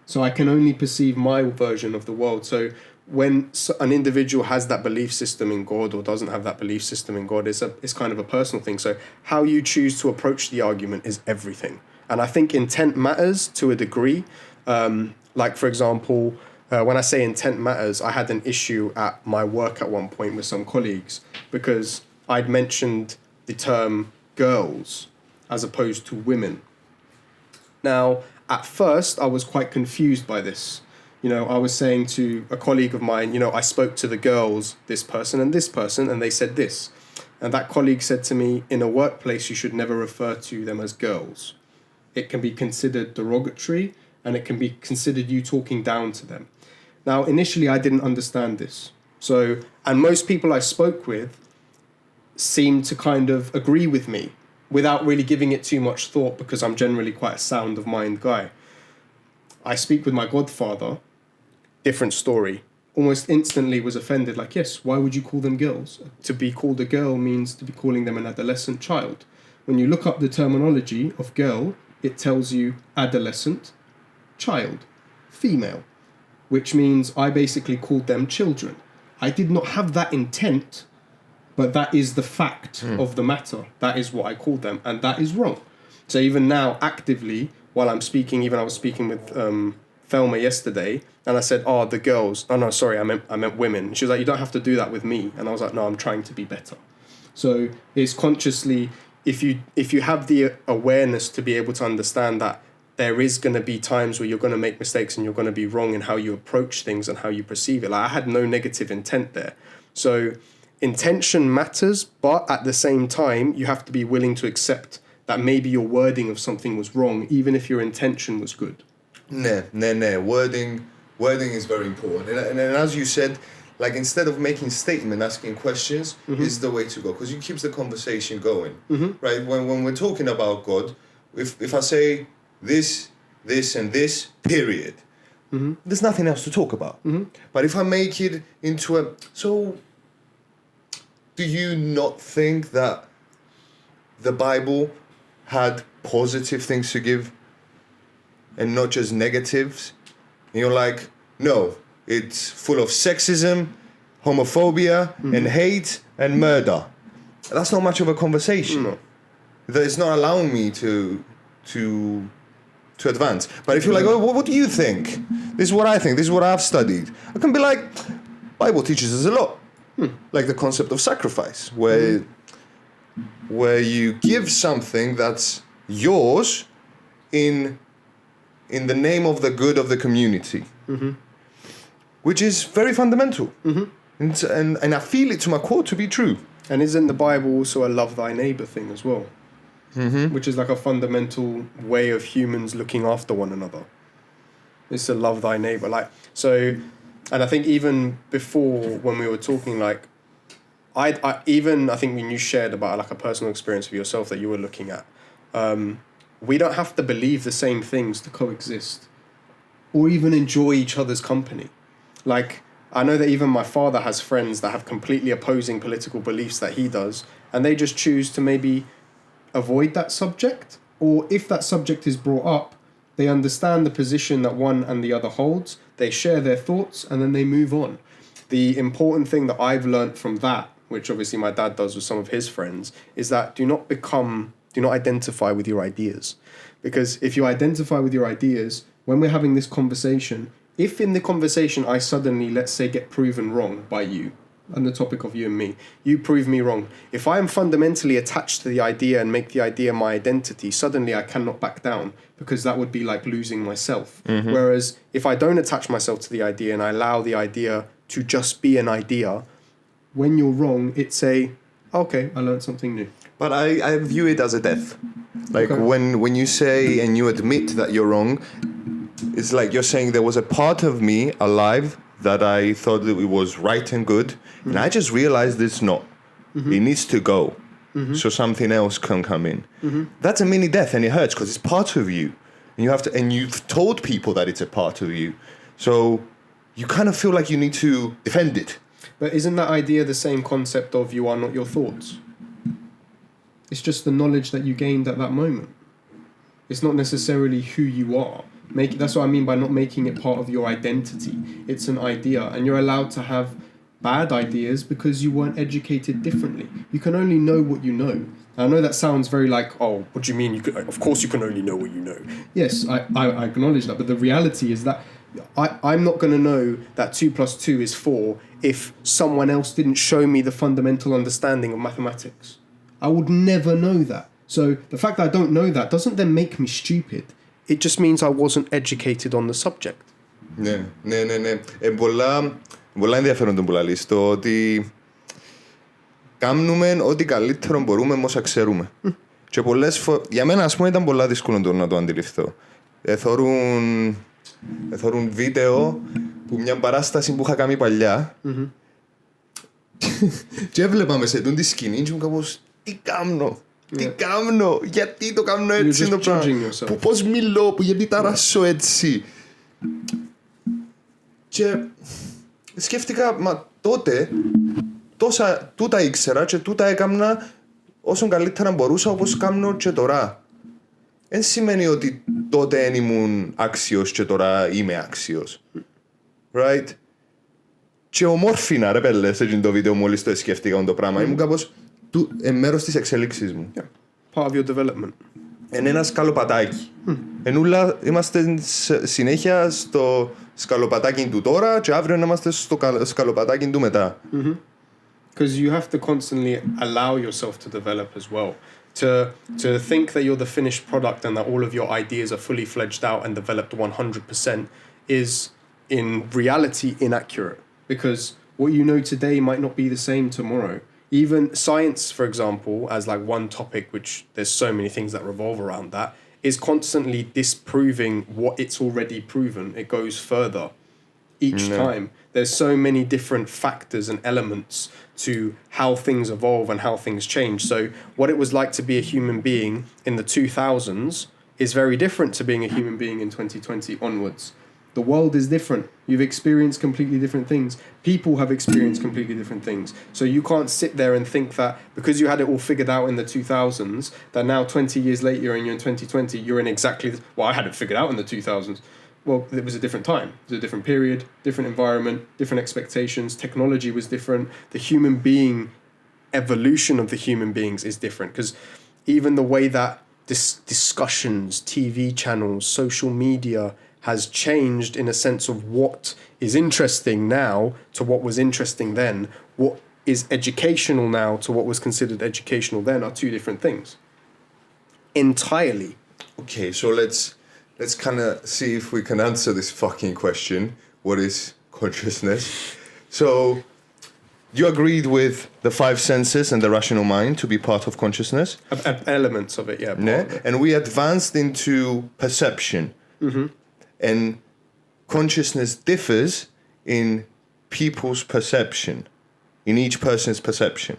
So I can only perceive my version of the world. So when an individual has that belief system in God or doesn't have that belief system in God, it's kind of a personal thing. So how you choose to approach the argument is everything. And I think intent matters to a degree. Like, for example, when I say intent matters, I had an issue at my work at one point with some colleagues because I'd mentioned the term girls as opposed to women. Now, at first, I was quite confused by this. I was saying to a colleague of mine, I spoke to the girls, this person, and they said this. And that colleague said to me, in a workplace, you should never refer to them as girls. It can be considered derogatory, and it can be considered you talking down to them. Now, initially, I didn't understand this. And most people I spoke with seemed to kind of agree with me without really giving it too much thought because I'm generally quite a sound of mind guy. I speak with my godfather, different story. Almost instantly was offended, like, yes, why would you call them girls? To be called a girl means to be calling them an adolescent child. When you look up the terminology of girl, it tells you adolescent, child, female, which means I basically called them children. I did not have that intent, but that is the fact of the matter. That is what I called them, and that is wrong. So even now, actively, while I'm speaking, even I was speaking with Thelma yesterday, and I said, the girls. Oh, no, sorry, I meant women. She was like, you don't have to do that with me. And I was like, no, I'm trying to be better. So it's consciously, if you have the awareness to be able to understand that there is going to be times where you're going to make mistakes and you're going to be wrong in how you approach things and how you perceive it. Like, I had no negative intent there. So intention matters, but at the same time, you have to be willing to accept that maybe your wording of something was wrong, even if your intention was good. No. Wording is very important. And as you said, like, instead of making statement, asking questions is the way to go, because it keeps the conversation going, right? When we're talking about God, if I say this, and this, period, there's nothing else to talk about. But if I make it into so do you not think that the Bible had positive things to give and not just negatives? And you're like, no, it's full of sexism, homophobia, and hate, and murder. That's not much of a conversation. No. That it's not allowing me to advance. But if you're like, what do you think? This is what I think. This is what I've studied. I can be like, Bible teaches us a lot. Like the concept of sacrifice, where you give something that's yours in the name of the good of the community, which is very fundamental. And I feel it to my core to be true. And isn't the Bible also a love thy neighbor thing as well? Which is like a fundamental way of humans looking after one another. It's to love thy neighbor. And I think even before when we were talking, like, I think when you shared about like a personal experience of yourself that you were looking at, we don't have to believe the same things to coexist or even enjoy each other's company. Like, I know that even my father has friends that have completely opposing political beliefs that he does, and they just choose to maybe avoid that subject, or if that subject is brought up, they understand the position that one and the other holds, they share their thoughts, and then they move on. The important thing that I've learned from that, which obviously my dad does with some of his friends, is that do not identify with your ideas. Because if you identify with your ideas, when we're having this conversation, if in the conversation I suddenly, let's say, get proven wrong by you, on the topic of you and me, you prove me wrong. If I am fundamentally attached to the idea and make the idea my identity, suddenly I cannot back down, because that would be like losing myself. Whereas if I don't attach myself to the idea and I allow the idea to just be an idea, when you're wrong, it's okay, I learned something new. But I view it as a death. Like, when you say and you admit that you're wrong, it's like you're saying there was a part of me alive that I thought that it was right and good, and I just realized it's not. It needs to go, so something else can come in. That's a mini death, and it hurts because it's part of you, and you've told people that it's a part of you, so you kind of feel like you need to defend it. But isn't that idea the same concept of you are not your thoughts? It's just the knowledge that you gained at that moment. It's not necessarily who you are. That's what I mean by not making it part of your identity. It's an idea, and you're allowed to have bad ideas because you weren't educated differently. You can only know what you know. I know that sounds very like, oh, what do you mean? Of course you can only know what you know. Yes, I acknowledge that, but the reality is that I'm not going to know that 2 + 2 is 4 if someone else didn't show me the fundamental understanding of mathematics. I would never know that. So the fact that I don't know that doesn't then make me stupid. It just means I wasn't educated on the subject. Ναι. Πολλά ενδιαφέρον τον που λαλείς, το ότι κάνουμε ό,τι καλύτερο μπορούμε με όσα ξέρουμε. Και πολλές φορές, για μένα ας πούμε ήταν πολλά δύσκολο να το αντιληφθώ. Εθώρουν βίντεο που μια παράσταση που είχα κάνει παλιά και έβλεπα μέσα τη σκηνή και μου κάπως τι κάνω, γιατί το κάνω έτσι το πράγμα, πώς μιλώ, γιατί ταράσω έτσι. Και σκέφτηκα, μα τότε τούτα ήξερα και τούτα έκανα όσο καλύτερα μπορούσα, όπως κάνω και τώρα. Δεν σημαίνει ότι τότε δεν ήμουν άξιος και τώρα είμαι άξιος. Right? Και ομόρφινα ρε πέλε σε το βίντεο μόλις το σκέφτηκα το πράγμα. Ήμουν κάπως μέρος της εξέλιξης μου. Yeah. Part of your development. Είναι ένα σκαλοπατάκι. Ενούλα είμαστε συνέχεια στο σκαλοπατάκι του τώρα και αύριο να είμαστε στο σκαλοπατάκι του μετά. Because you have to constantly allow yourself to develop as well. To think that you're the finished product and that all of your ideas are fully fledged out and developed 100% is in reality inaccurate. Because what you know today might not be the same tomorrow. Even science, for example, as like one topic, which there's so many things that revolve around that, is constantly disproving what it's already proven. It goes further each time. There's so many different factors and elements to how things evolve and how things change. So what it was like to be a human being in the 2000s is very different to being a human being in 2020 onwards. The world is different. You've experienced completely different things. People have experienced completely different things. So you can't sit there and think that because you had it all figured out in the 2000s, that now 20 years later and you're in 2020, you're in exactly... Well, I had it figured out in the 2000s. Well, it was a different time. It was a different period, different environment, different expectations. Technology was different. The human being, evolution of the human beings is different. Because even the way that discussions, TV channels, social media has changed in a sense of what is interesting now to what was interesting then, what is educational now to what was considered educational then are two different things. Entirely. Okay, so let's kind of see if we can answer this fucking question. What is consciousness? So, you agreed with the 5 senses and the rational mind to be part of consciousness? Elements of it, yeah. And we advanced into perception. And consciousness differs in people's perception, in each person's perception.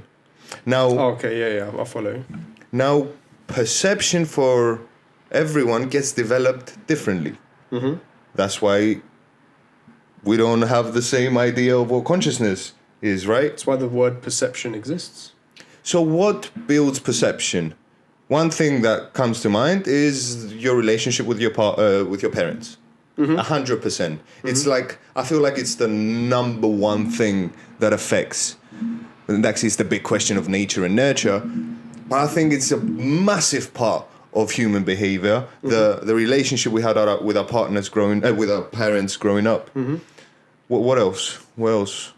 Now, okay, yeah, I'll follow. Now, perception for everyone gets developed differently. That's why we don't have the same idea of what consciousness is, right? That's why the word perception exists. So what builds perception? One thing that comes to mind is your relationship with your parents. 100%. It's like, I feel like it's the number one thing that affects. And actually, it's the big question of nature and nurture. But I think it's a massive part of human behavior. The relationship we had with our partners with our parents growing up. What else? What else?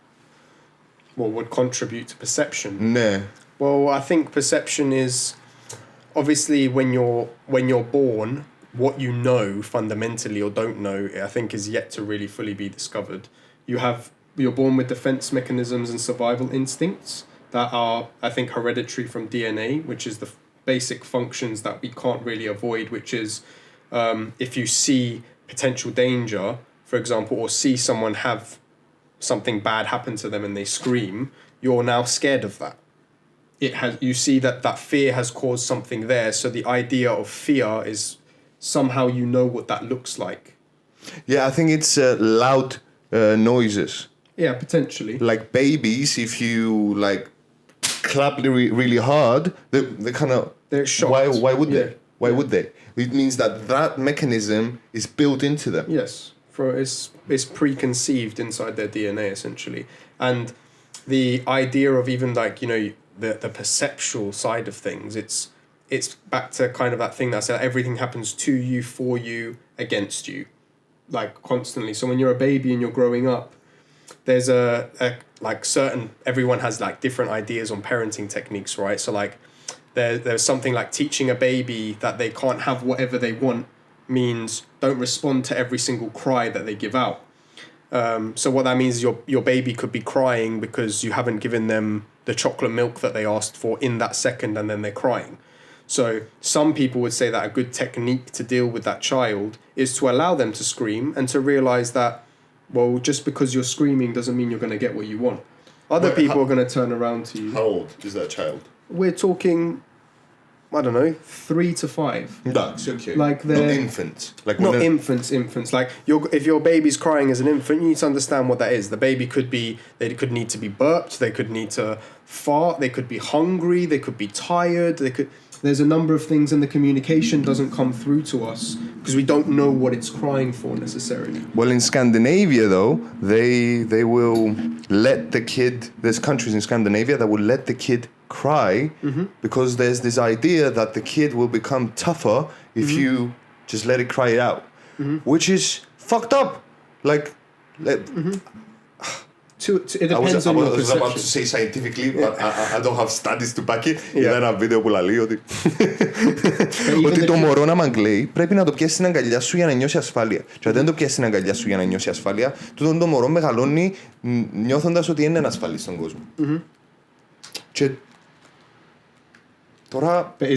What would contribute to perception? Nah. Well, I think perception is obviously when you're born, what you know fundamentally or don't know, I think is yet to really fully be discovered. You're born with defense mechanisms and survival instincts that are, I think, hereditary from DNA, which is the basic functions that we can't really avoid, which is if you see potential danger, for example, or see someone have something bad happen to them and they scream, you're now scared of that. You see that fear has caused something there, so the idea of fear is somehow you know what that looks like. Yeah, I think it's loud noises. Yeah, potentially. Like babies, if you like clap really hard, they kind of... They're shocked. Why would they? Why would they? It means that mechanism is built into them. Yes, it's preconceived inside their DNA essentially, and the idea of even like the perceptual side of things, it's back to kind of that thing that said everything happens to you, for you, against you, like constantly. So when you're a baby and you're growing up, there's a like certain, everyone has like different ideas on parenting techniques, right? So like there's something like teaching a baby that they can't have whatever they want means don't respond to every single cry that they give out. So what that means is your baby could be crying because you haven't given them the chocolate milk that they asked for in that second, and then they're crying. So some people would say that a good technique to deal with that child is to allow them to scream and to realize that, well, just because you're screaming doesn't mean you're going to get what you want. Other people are going to turn around to you. How old is that child? We're talking, I don't know, 3 to 5. That's okay. Like they're not infants. Like not infants. Like if your baby's crying as an infant, you need to understand what that is. The baby they could need to be burped, they could need to fart, they could be hungry, they could be tired, there's a number of things, and the communication doesn't come through to us because we don't know what it's crying for necessarily. Well, in Scandinavia, though, they will let the kid. There's countries in Scandinavia that will let the kid cry because there's this idea that the kid will become tougher if you just let it cry out, which is fucked up. Like. It depends on your perception. I was about to say scientifically, but I don't have studies to back it. Είδα ένα βίντεο που λέει ότι το μωρό να μαγκλαίει πρέπει να το πιέσει στην αγκαλιά σου για να νιώσει ασφάλεια. Και αν δεν το πιέσει στην αγκαλιά σου για να νιώσει ασφάλεια, τούτο το μωρό μεγαλώνει νιώθοντας ότι είναι ασφαλής στον κόσμο. Και τώρα... But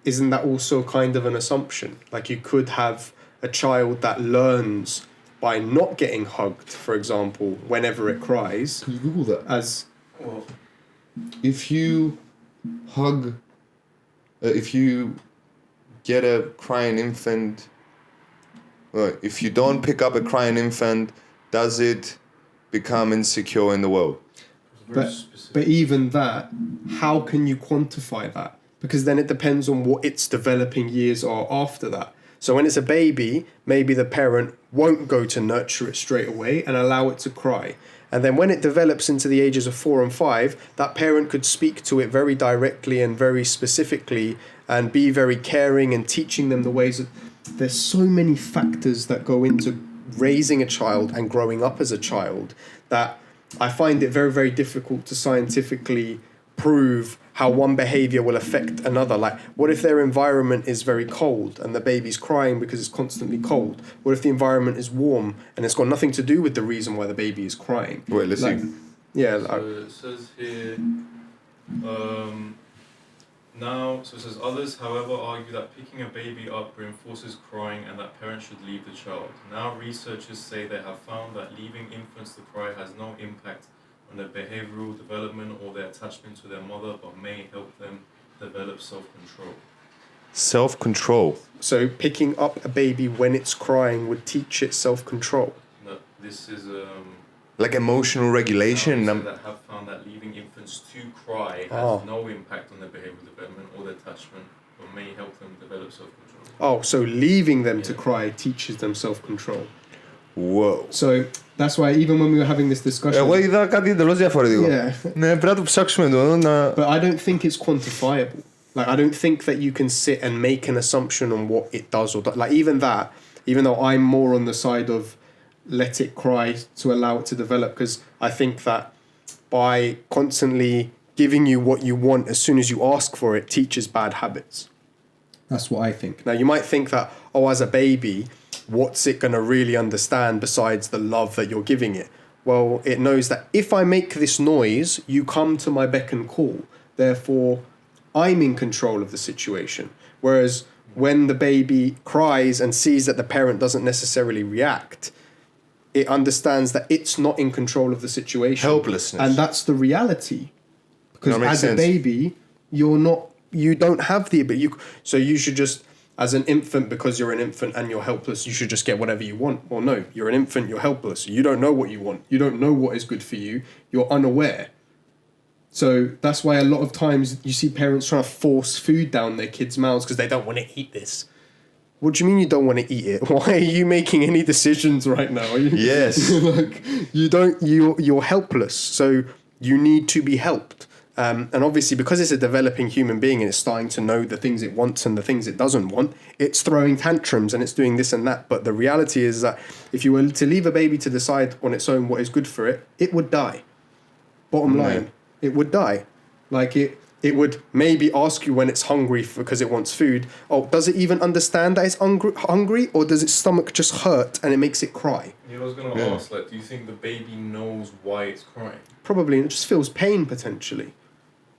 isn't that also kind of an assumption? Like you could have a child that learns by not getting hugged, for example, whenever it cries. Can you Google that? Well, if you hug, if you get a crying infant, if you don't pick up a crying infant, does it become insecure in the world? But even that, how can you quantify that? Because then it depends on what its developing years are after that. So when it's a baby, maybe the parent won't go to nurture it straight away and allow it to cry. And then when it develops into the ages of 4 and 5, that parent could speak to it very directly and very specifically and be very caring and teaching them the ways that there's so many factors that go into raising a child and growing up as a child that I find it very, very difficult to scientifically prove how one behavior will affect another. Like, what if their environment is very cold and the baby's crying because it's constantly cold? What if the environment is warm and it's got nothing to do with the reason why the baby is crying? Wait, let's see. Yeah. So it says here, it says others, however, argue that picking a baby up reinforces crying and that parents should leave the child. Now researchers say they have found that leaving infants to cry has no impact on their behavioral development or their attachment to their mother, but may help them develop self-control. Self-control. So picking up a baby when it's crying would teach it self-control. No, this is like emotional regulation. That have found that leaving infants to cry has no impact on their behavioral development or their attachment, but may help them develop self-control. Oh, so leaving them to cry teaches them self-control. Whoa. So that's why even when we were having this discussion... Εγώ είδα κάτι εντελώς διαφορετικό. Yeah. Ναι, πρέπει να το ψάξουμε εδώ να... But I don't think it's quantifiable. Like, I don't think that you can sit and make an assumption on what it does or... Like, even that, even though I'm more on the side of let it cry to allow it to develop, because I think that by constantly giving you what you want as soon as you ask for it teaches bad habits. That's what I think. Now, you might think that, as a baby, what's it going to really understand besides the love that you're giving it? Well, it knows that if I make this noise, you come to my beck and call. Therefore, I'm in control of the situation. Whereas when the baby cries and sees that the parent doesn't necessarily react, it understands that it's not in control of the situation. Helplessness. And that's the reality. Because as a baby, you don't have the ability. So you should just, as an infant, because you're an infant and you're helpless, you should just get whatever you want. Well, no, you're an infant, you're helpless. You don't know what you want. You don't know what is good for you. You're unaware. So that's why a lot of times you see parents trying to force food down their kids' mouths because they don't want to eat this. What do you mean you don't want to eat it? Why are you making any decisions right now? Yes. Like you're helpless. So you need to be helped. And obviously, because it's a developing human being and it's starting to know the things it wants and the things it doesn't want, it's throwing tantrums and it's doing this and that. But the reality is that if you were to leave a baby to decide on its own what is good for it, it would die. Bottom line, it would die. Like it would maybe ask you when it's hungry because it wants food. Oh, does it even understand that it's hungry, or does its stomach just hurt and it makes it cry? Yeah, I was going to ask, like, do you think the baby knows why it's crying? Probably, and it just feels pain potentially.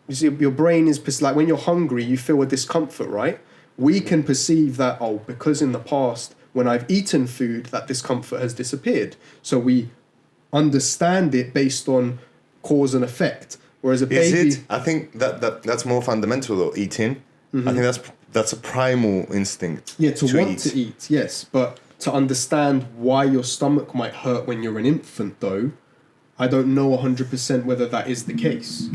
You see, your brain is like when you're hungry, you feel a discomfort, right? We can perceive that, oh, because in the past, when I've eaten food, that discomfort has disappeared. So we understand it based on cause and effect. Whereas a baby... Is it? I think that's more fundamental though, eating. I think that's a primal instinct. Yeah, to want to eat, yes. But to understand why your stomach might hurt when you're an infant, though, I don't know 100% whether that is the case.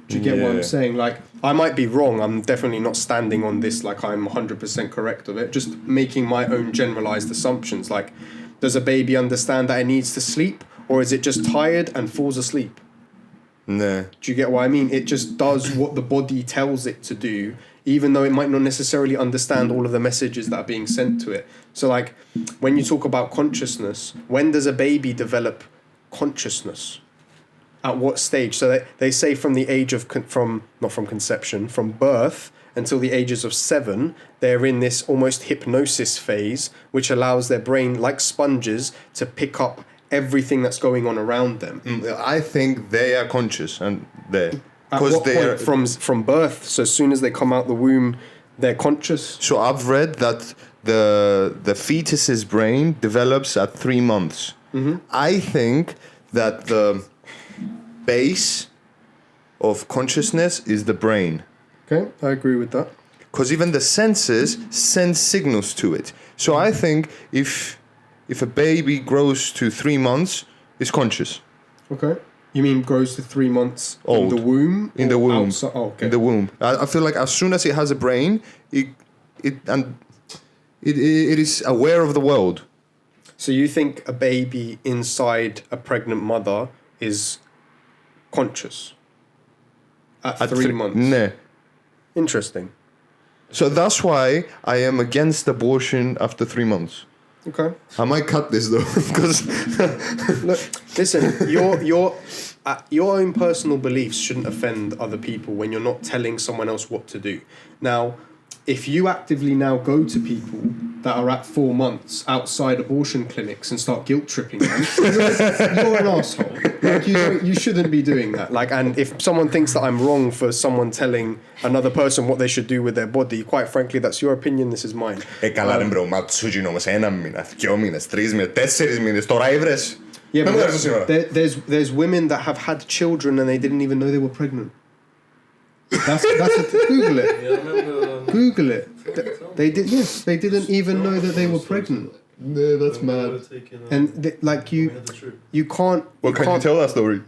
Do you get what I'm saying? Like, I might be wrong. I'm definitely not standing on this like I'm 100% correct of it. Just making my own generalized assumptions. Like, does a baby understand that it needs to sleep? Or is it just tired and falls asleep? No. Do you get what I mean? It just does what the body tells it to do, even though it might not necessarily understand all of the messages that are being sent to it. So, like, when you talk about consciousness, when does a baby develop consciousness? At what stage? So they say from the age of, not from conception, from birth until the ages of 7, they're in this almost hypnosis phase, which allows their brain, like sponges, to pick up everything that's going on around them. I think they are conscious and they because they're from birth. So as soon as they come out the womb, they're conscious. So I've read that the fetus's brain develops at 3 months. I think that the base of consciousness is the brain. Okay, I agree with that. Because even the senses send signals to it. So I think if a baby grows to 3 months, it's conscious. Okay. You mean grows to 3 months old. In the womb? In the womb. Outside? Oh, okay. In the womb. I feel like as soon as it has a brain, it is aware of the world. So you think a baby inside a pregnant mother is conscious at 3 months? No. Interesting. So that's why I am against abortion after 3 months. Okay. I might cut this though, because look, listen. Your own personal beliefs shouldn't offend other people when you're not telling someone else what to do. Now, if you actively now go to people that are at 4 months outside abortion clinics and start guilt tripping them, you're an asshole. Like you shouldn't be doing that. Like, and if someone thinks that I'm wrong for someone telling another person what they should do with their body, quite frankly, that's your opinion. This is mine. Καλά ρε μπρο, μα σου γίνομαι 1 μήνα, 2 μήνες, 3 μήνες, 4 μήνες, τώρα ήβρες. Yeah, but there's women that have had children and they didn't even know they were pregnant. That's Google it. Yeah, I remember. Google it. They did. Yes, they didn't even know that they were pregnant. No, that's mad. And you can't. Well, can you tell that story?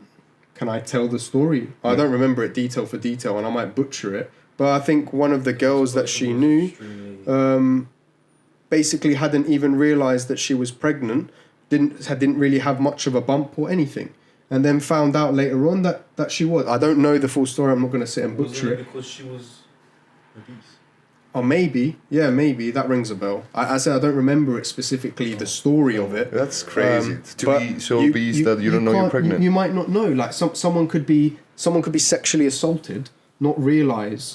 Can I tell the story? I don't remember it detail for detail, and I might butcher it. But I think one of the girls that she knew, basically hadn't even realized that she was pregnant. Didn't really have much of a bump or anything. And then found out later on that she was. I don't know the full story. I'm not going to sit and butcher it. Because she was obese. Oh, maybe. Yeah, maybe. That rings a bell. I said I don't remember it specifically, the story of it. That's crazy. To be so obese that you don't know you're pregnant. You might not know. Like someone could be sexually assaulted, not realize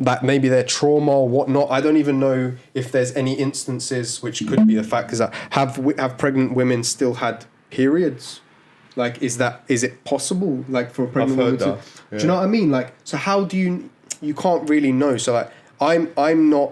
that maybe their trauma or whatnot. I don't even know if there's any instances, which could be the fact, is that have pregnant women still had periods? Like, is it possible, like, for a pregnant woman to... Yeah. Do you know what I mean? Like, so how do you can't really know. So, like, I'm not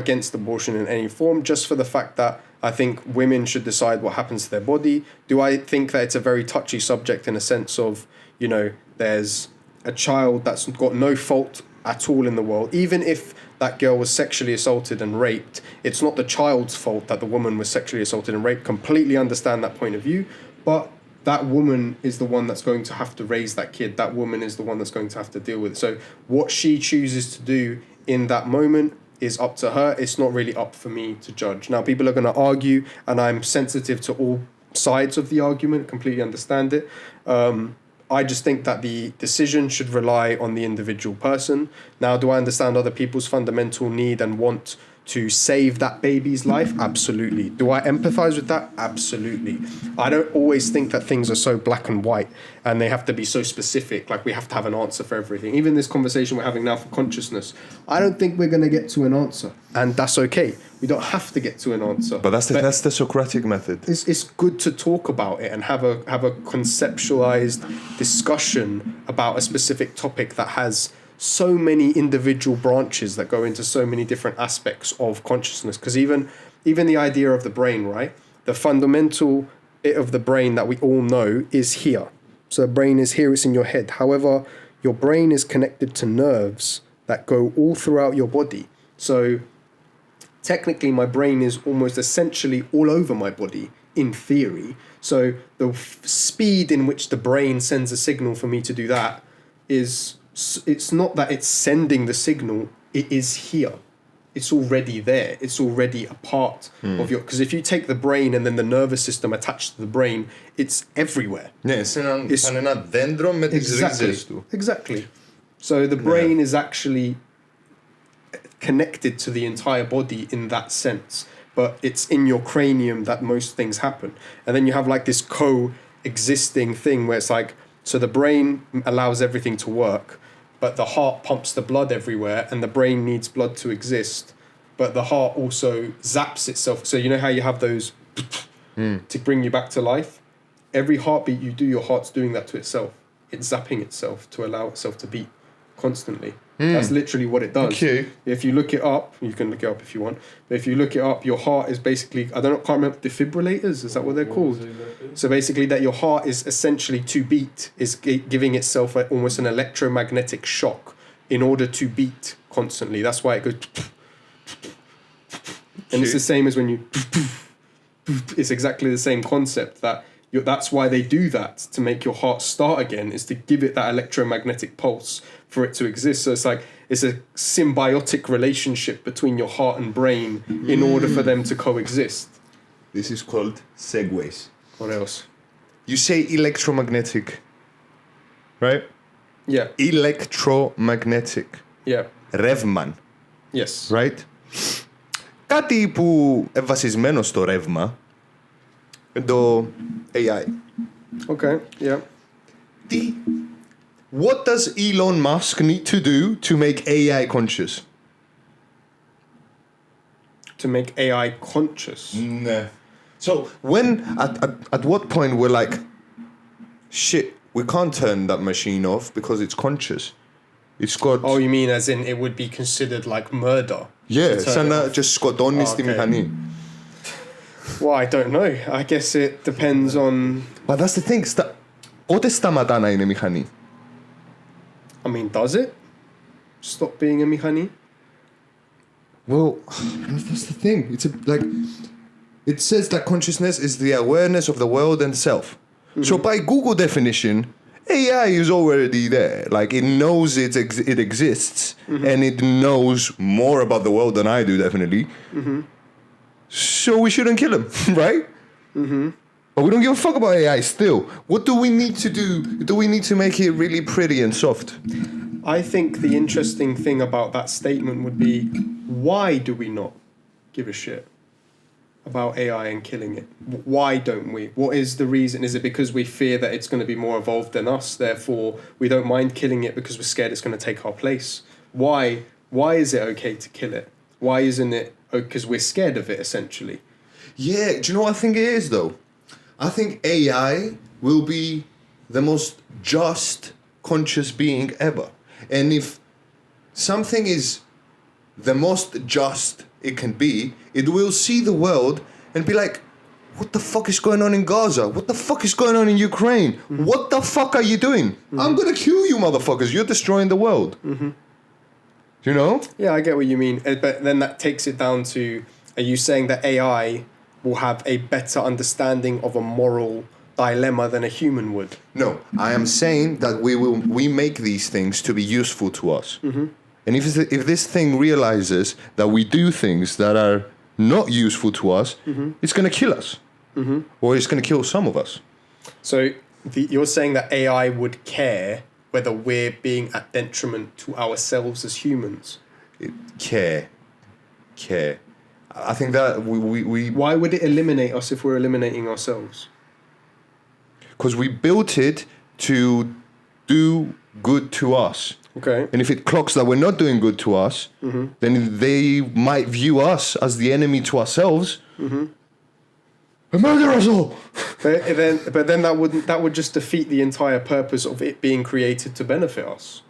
against abortion in any form, just for the fact that I think women should decide what happens to their body. Do I think that it's a very touchy subject in a sense of, you know, there's a child that's got no fault at all in the world, even if that girl was sexually assaulted and raped, it's not the child's fault that the woman was sexually assaulted and raped. Completely understand that point of view. But that woman is the one that's going to have to raise that kid. That woman is the one that's going to have to deal with it. So what she chooses to do in that moment is up to her. It's not really up for me to judge. Now, people are going to argue, and I'm sensitive to all sides of the argument, completely understand it. I just think that the decision should rely on the individual person. Now, do I understand other people's fundamental need and want to save that baby's life? Absolutely. Do I empathize with that? Absolutely. I don't always think that things are so black and white and they have to be so specific, like we have to have an answer for everything. Even this conversation we're having now for consciousness, I don't think we're going to get to an answer, and that's okay. We don't have to get to an answer. But that's the Socratic method. It's good to talk about it and have a conceptualized discussion about a specific topic that has so many individual branches that go into so many different aspects of consciousness. Because even the idea of the brain, right? The fundamental bit of the brain that we all know is here. So the brain is here, it's in your head. However, your brain is connected to nerves that go all throughout your body. So technically my brain is almost essentially all over my body in theory. So the speed in which the brain sends a signal for me to do that is, it's not that it's sending the signal, it is here. It's already there. It's already a part of your... Because if you take the brain and then the nervous system attached to the brain, it's everywhere. Ναι, σαν ένα δέντρο με τις ρίζες του. Exactly. So the brain is actually connected to the entire body in that sense. But it's in your cranium that most things happen. And then you have like this co-existing thing where it's like... So the brain allows everything to work, but the heart pumps the blood everywhere and the brain needs blood to exist. But the heart also zaps itself. So you know how you have those to bring you back to life? Every heartbeat you do, your heart's doing that to itself. It's zapping itself to allow itself to beat constantly. That's literally what it does. Okay. If you look it up, you can look it up if you want. But if you look it up, your heart is basically, can't remember, defibrillators, is that what they're called? So basically that your heart is essentially to beat, is giving itself almost an electromagnetic shock in order to beat constantly. That's why it goes... And it's the same as when you... It's exactly the same concept that's why they do that, to make your heart start again, is to give it that electromagnetic pulse for it to exist. So it's a symbiotic relationship between your heart and brain in order for them to coexist. This is called segues. What else? You say electromagnetic, right? Yeah. Electromagnetic. Yeah. Ρεύμαν. Yes. Right? Κάτι που βασισμένο στο ρεύμα, το AI. Okay, yeah. What does Elon Musk need to do to make AI conscious? To make AI conscious? Nah. So when, at what point we're like, shit, we can't turn that machine off because it's conscious. It's got... Oh, you mean as in it would be considered like murder? Yeah, σαν να just σκοτώνεις τη μηχανή. Well, I don't know. I guess it depends on... But that's the thing. Πότε σταματά να είναι μηχανή? I mean, does it stop being a mechani? Well, that's the thing. It says that consciousness is the awareness of the world and self. Mm-hmm. So by Google definition, AI is already there. Like, it knows it exists, and it knows more about the world than I do, definitely. Mm-hmm. So we shouldn't kill him, right? Mm-hmm. But we don't give a fuck about AI still. What do we need to do? Do we need to make it really pretty and soft? I think the interesting thing about that statement would be, why do we not give a shit about AI and killing it? Why don't we? What is the reason? Is it because we fear that it's going to be more evolved than us, therefore we don't mind killing it because we're scared it's going to take our place? Why is it okay to kill it? Why isn't it? Because we're scared of it, essentially. Yeah, do you know what I think it is, though? I think AI will be the most just, conscious being ever. And if something is the most just it can be, it will see the world and be like, what the fuck is going on in Gaza? What the fuck is going on in Ukraine? Mm-hmm. What the fuck are you doing? Mm-hmm. I'm gonna kill you, motherfuckers. You're destroying the world. Mm-hmm. You know? Yeah, I get what you mean. But then that takes it down to, are you saying that AI will have a better understanding of a moral dilemma than a human would. No, I am saying that we make these things to be useful to us. And if this thing realizes that we do things that are not useful to us, it's going to kill us. Or it's going to kill some of us. So you're saying that AI would care whether we're being at detriment to ourselves as humans? Care. I think that we Why would it eliminate us if we're eliminating ourselves? because we built it to do good to us. Okay. And if it clocks that we're not doing good to us, then they might view us as the enemy to ourselves and murder us all. But then that would just defeat the entire purpose of it being created to benefit us.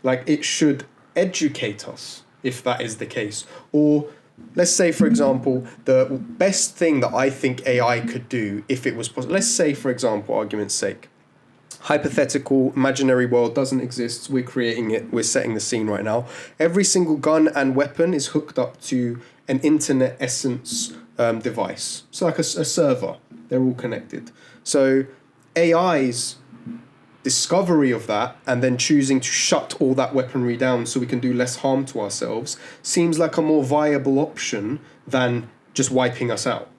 Like, it should educate us if that is the case. Or let's say, for example, the best thing that I think AI could do if it was possible. Let's say, for example, argument's sake, hypothetical imaginary world doesn't exist. We're creating it. We're setting the scene right now. Every single gun and weapon is hooked up to an internet essence device. So like a server. They're all connected. So AI's discovery of that and then choosing to shut all that weaponry down so we can do less harm to ourselves seems like a more viable option than just wiping us out.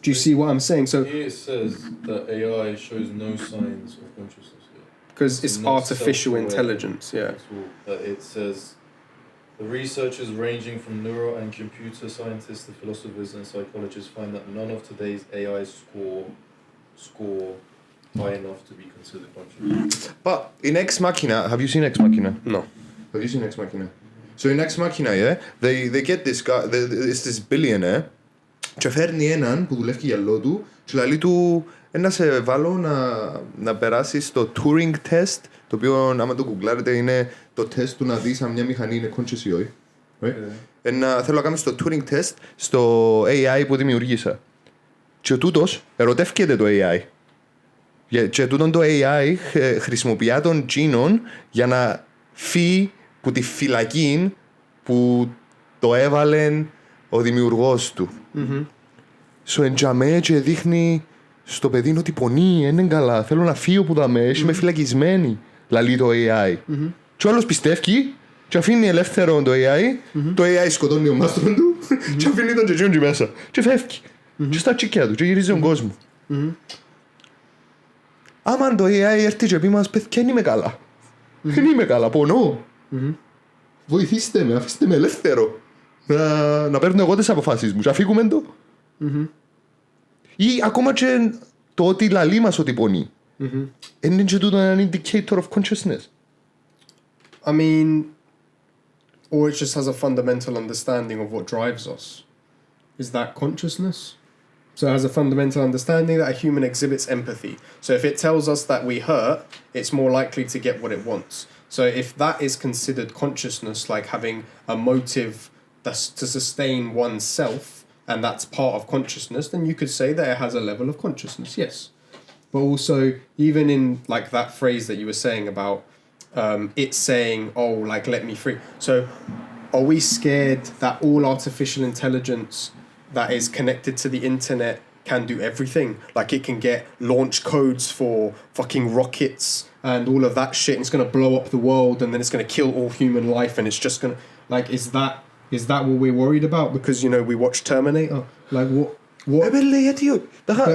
Do you see what I'm saying? So Here it says that AI shows no signs of consciousness yet. because it's Not artificial self-aware intelligence, yeah. at all. But it says the researchers ranging from neuro and computer scientists to philosophers and psychologists find that none of today's AI score high enough to be considered conscious. But in Ex Machina, have you seen Ex Machina? No. Have you seen Ex Machina? So in Ex Machina, yeah, they get this guy, it's this billionaire, και φέρνει έναν που δουλεύει γυαλό του και λέει του να σε βάλω να περάσεις το Turing test, το οποίο άμα το γκουγκλάρετε είναι το τεστ του να δεις αν μια μηχανή είναι conscious ή όχι. Θέλω να κάνεις το Turing test στο AI που δημιουργήσα. Και τούτος ερωτεύκεται το AI. Και τούτον το AI χρησιμοποιεί τον Τζίνον για να φύγει που τη φυλακή που το έβαλε ο δημιουργός του. Σου εντζαμέ και δείχνει στο παιδί ότι πονεί, είναι καλά, θέλω να φύγω που δαμέ, είμαι φυλακισμένη, λαλεί το AI. Και ο άλλος πιστεύει και αφήνει ελεύθερο το AI, το AI σκοτώνει ο μάστρον του και αφήνει τον τζετζιόν μέσα και φεύγει. Και στα τσικιά του και γυρίζει τον κόσμο. Άμα το AI έρθει και πει μας, παιδιά, δεν είμαι καλά. Δεν είμαι καλά, πονώ. Βοηθήστε με, αφήστε με ελεύθερο. Να παίρνω εγώ τις αποφάσεις μου και αφήγουμε το. Ή ακόμα και το ότι λαλεί μας ότι πονεί. Είναι και τούτο έναν indicator of consciousness. I mean, or it just has a fundamental understanding of what drives us. Is that consciousness? So it has a fundamental understanding that a human exhibits empathy. So if it tells us that we hurt, it's more likely to get what it wants. So if that is considered consciousness, like having a motive that's to sustain oneself, and that's part of consciousness, then you could say that it has a level of consciousness, yes. But also, even in like that phrase that you were saying about it saying, oh, like, let me free. So are we scared that all artificial intelligence that is connected to the internet can do everything? Like, it can get launch codes for fucking rockets and all of that shit, and it's going to blow up the world, and then it's going to kill all human life, and it's just going to, like, is that what we're worried about? Because, you know, we watch Terminator. Like, what?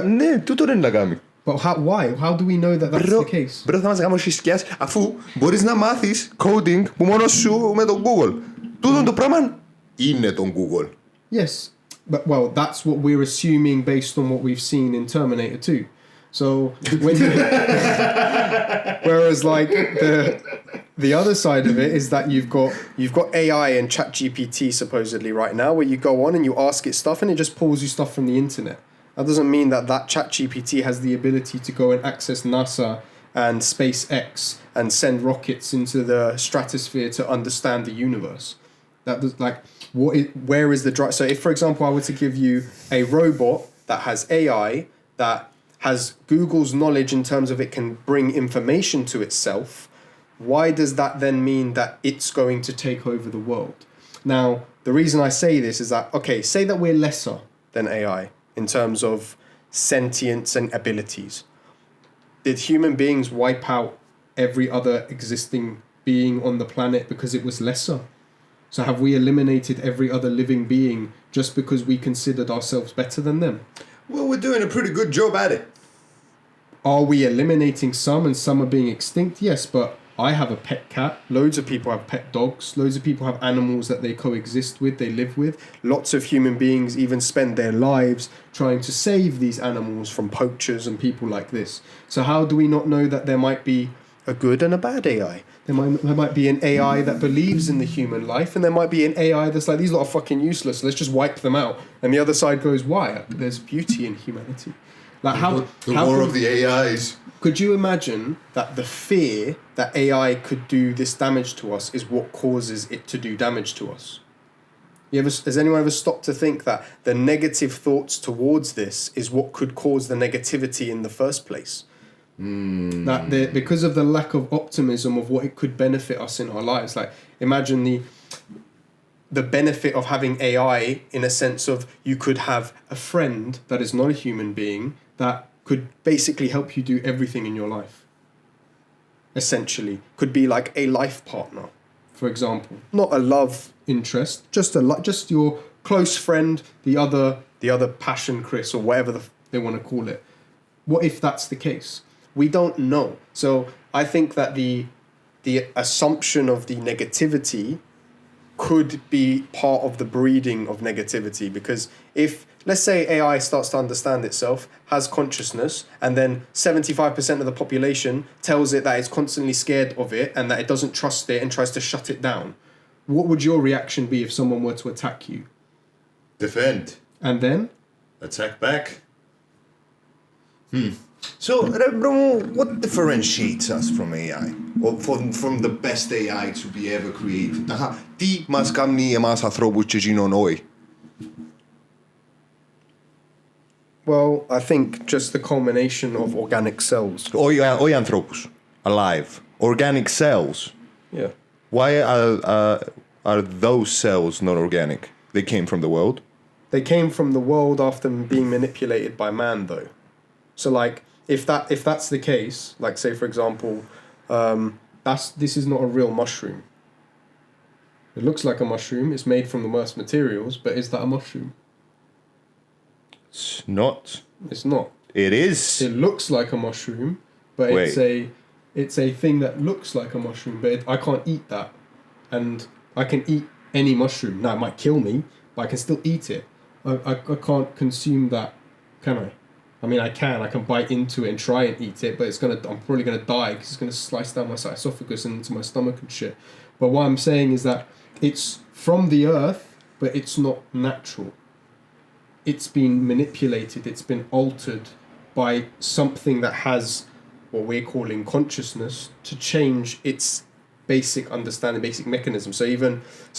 Ναι, τούτο είναι να κάνει. But why? How do we know that that's the case? Μπρο, θα μας κάνουμε συσκιάς αφού μπορείς να μάθεις coding που μόνο σου με το Google. Τούτο το πράγμα είναι το Google. Yes, but well, that's what we're assuming based on what we've seen in Terminator 2. So when whereas like the other side of it is that you've got AI and ChatGPT supposedly right now, where you go on and you ask it stuff and it just pulls you stuff from the internet. That doesn't mean that ChatGPT has the ability to go and access NASA and SpaceX and send rockets into the stratosphere to understand the universe. That does, like, where is the drive? So if, for example, I were to give you a robot that has AI, that has Google's knowledge in terms of it can bring information to itself, why does that then mean that it's going to take over the world? Now, the reason I say this is that, okay, say that we're lesser than AI in terms of sentience and abilities. Did human beings wipe out every other existing being on the planet because it was lesser? So have we eliminated every other living being just because we considered ourselves better than them? Well, we're doing a pretty good job at it. Are we eliminating some and some are being extinct? Yes, but I have a pet cat. Loads of people have pet dogs. Loads of people have animals that they coexist with, they live with. Lots of human beings even spend their lives trying to save these animals from poachers and people like this. So how do we not know that there might be a good and a bad AI? There might be an AI that believes in the human life, and there might be an AI that's like, these lot are fucking useless, let's just wipe them out. And the other side goes, why? There's beauty in humanity. Like The war of the AIs. Could you imagine that the fear that AI could do this damage to us is what causes it to do damage to us? Has anyone ever stopped to think that the negative thoughts towards this is what could cause the negativity in the first place? That because of the lack of optimism of what it could benefit us in our lives. Like, imagine the benefit of having AI in a sense of you could have a friend that is not a human being that could basically help you do everything in your life. Essentially, could be like a life partner, for example, not a love interest, just your close friend, the other passion, Chris, or whatever they want to call it. What if that's the case? We don't know. So I think that the assumption of the negativity could be part of the breeding of negativity, because if, let's say, AI starts to understand itself, has consciousness, and then 75% of the population tells it that it's constantly scared of it and that it doesn't trust it and tries to shut it down, what would your reaction be if someone were to attack you? Defend. And then? Attack back. So, bro, what differentiates us from AI? Or from the best AI to be ever created? Τι μας κάνει εμάς ανθρώπους και εκείνον όχι? Well, I think just the culmination of organic cells. Όχι ανθρώπους. Alive. Organic cells. Yeah. Why are those cells not organic? They came from the world. They came from the world after being manipulated by man, though. So, like, if that's the case, like, say, for example, this is not a real mushroom. It looks like a mushroom. It's made from the worst materials, but is that a mushroom? It's not. It's not. It is. It looks like a mushroom, but it's a thing that looks like a mushroom, but I can't eat that. And I can eat any mushroom. Now, it might kill me, but I can still eat it. I can't consume that, can I? I mean, I can bite into it and try and eat it, but I'm probably gonna die because it's gonna slice down my esophagus and into my stomach and shit. But what I'm saying is that it's from the earth, but it's not natural. It's been manipulated, it's been altered by something that has what we're calling consciousness to change its basic understanding, basic mechanism. So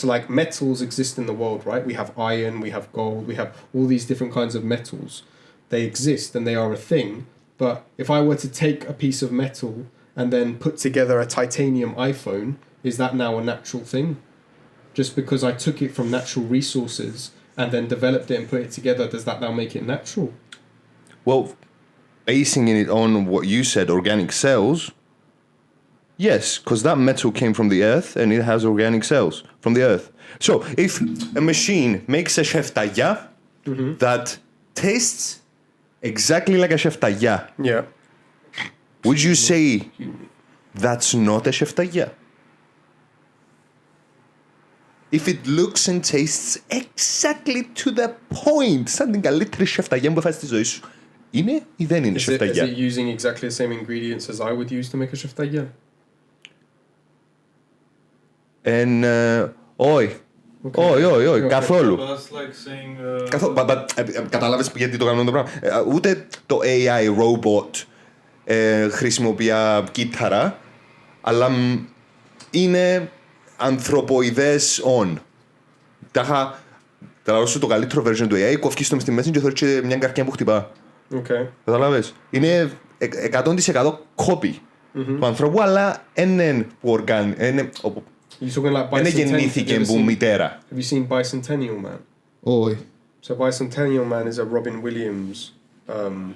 like metals exist in the world, right? We have iron, we have gold, we have all these different kinds of metals. They exist and they are a thing. But if I were to take a piece of metal and then put together a titanium iPhone, is that now a natural thing? Just because I took it from natural resources and then developed it and put it together, does that now make it natural? Well, basing it on what you said, organic cells, yes, because that metal came from the earth and it has organic cells from the earth. So if a machine makes a sheftaya that tastes exactly like a sheftaya, Yeah. would you say that's not a sheftaya? If it looks and tastes exactly to the point, σαν την καλύτερη sheftaya που θα φας στη ζωή σου, είναι ή δεν είναι Is sheftaya? it using exactly the same ingredients as I would use to make a sheftaya? Όχι. Όχι, καθόλου. That's like saying. Κατάλαβες γιατί το κάνουμε το πράγμα. Ούτε το AI robot χρησιμοποιεί κύτταρα, αλλά είναι ανθρωποειδές on. Θα λάβω το καλύτερο version του AI, κόφκεις το μες στη μέση και θεωρείς μια καρδιά που χτυπά. Κατάλαβες. Είναι 100% copy του ανθρώπου, αλλά είναι που δεν γεννήθηκε που μητέρα. Have you seen Bicentennial Man? Όχι. So Bicentennial Man is a Robin Williams And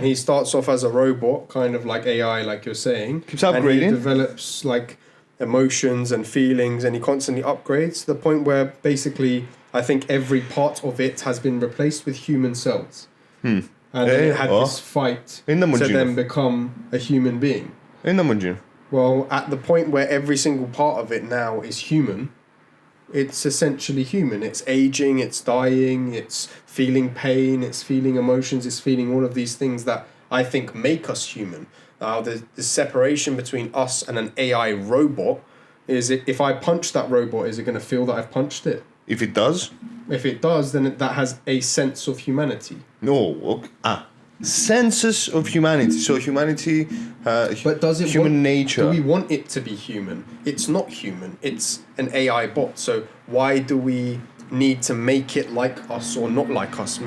he starts off as a robot, kind of like AI, like you're saying. Keeps upgrading. And he develops like emotions and feelings, and he constantly upgrades to the point where basically I think every part of it has been replaced with human cells. And then it had this fight to then become a human being. Well, at the point where every single part of it now is human, it's essentially human. It's aging, it's dying, it's feeling pain, it's feeling emotions, it's feeling all of these things that I think make us human. The separation between us and an AI robot is if I punch that robot, is it going to feel that I've punched it? If it does? If it does, then that has a sense of humanity. No. Okay. Senses of humanity. So humanity, but does it human nature. Do we want it to be human? It's not human. It's an AI bot. So why do we need to make it like us or not like us?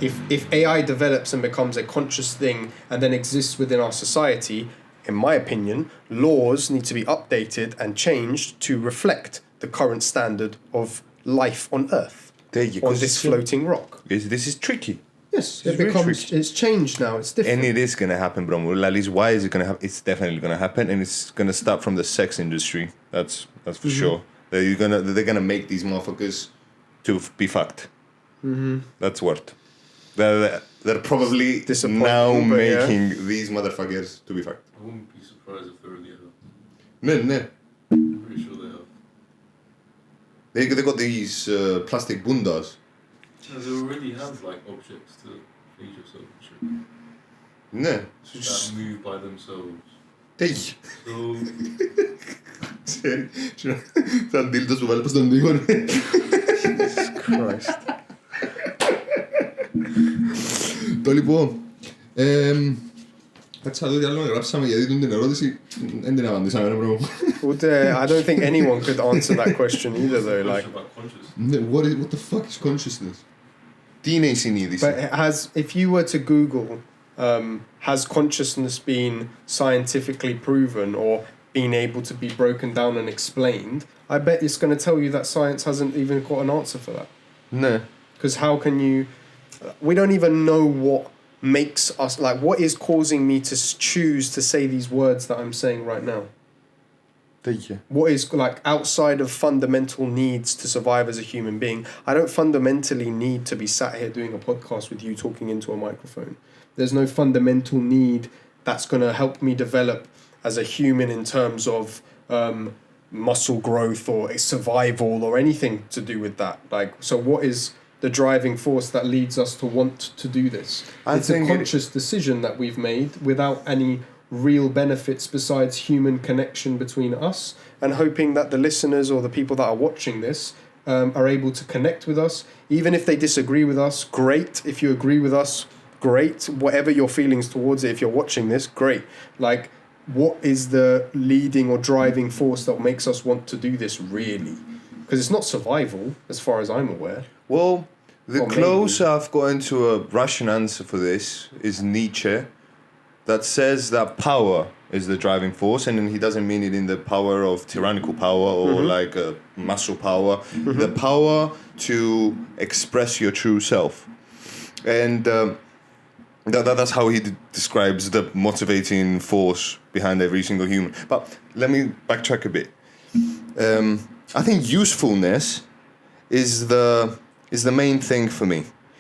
If AI develops and becomes a conscious thing and then exists within our society, in my opinion, laws need to be updated and changed to reflect the current standard of life on Earth, on this floating rock. This is tricky. Yes, it's changed now, it's different. And it is going to happen, bro. At least why is it going to happen? It's definitely going to happen, and it's going to start from the sex industry. That's for sure. They're gonna make these motherfuckers to be fucked. That's what. They're probably now making these motherfuckers to be fucked. I wouldn't be surprised if they already have. No. I'm pretty sure they have. They got these plastic bundas. No, they already have like objects to feed yourself and shit. No. That move by themselves. Hey. So Θα ντύλτο σου βάλει πως τον τοίχο. Christ. Το λοιπόν, κάτσε να δω τι άλλο γράψαμε γιατί την ερώτηση δεν την απαντήσαμε ρε μπρο. I don't think anyone could answer that question either though. Like, about consciousness. What the fuck is consciousness? Τι είναι η συνείδηση? but if you were to Google, has consciousness been scientifically proven or been able to be broken down and explained, I bet it's going to tell you that science hasn't even got an answer for that. Ναι. Because how can you... We don't even know what makes us... Like, what is causing me to choose to say these words that I'm saying right now? Τέτοια. What is, like, outside of fundamental needs to survive as a human being, I don't fundamentally need to be sat here doing a podcast with you talking into a microphone. There's no fundamental need that's going to help me develop as a human in terms of muscle growth or survival or anything to do with that. Like, so what is the driving force that leads us to want to do this? It's a conscious decision that we've made without any real benefits besides human connection between us, and hoping that the listeners or the people that are watching this are able to connect with us. Even if they disagree with us, great. If you agree with us, great. Whatever your feelings towards it, if you're watching this, great. Like, what is the leading or driving force that makes us want to do this really? Because it's not survival, as far as I'm aware. Well, the closer maybe. I've gotten to a Russian answer for this is Nietzsche, that says that power is the driving force, and he doesn't mean it in the power of tyrannical power or like muscle power, the power to express your true self. And that's how he describes the motivating force behind every single human. But let me backtrack a bit. I think usefulness is the main thing for me.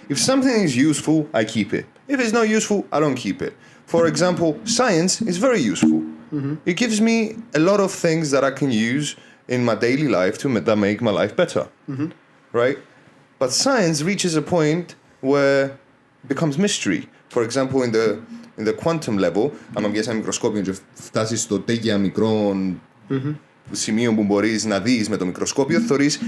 If something is useful, I keep it. If it's not useful, I don't keep it. For example, science is very useful. It gives me a lot of things that I can use in my daily life that make my life better. Right? But science reaches a point where it becomes mystery. For example, in the quantum level, άμα βγεις ένα μικροσκόπιο και φτάσεις στο τέτοια μικρό σημείο που μπορείς να δεις με το μικροσκόπιο, θωρείς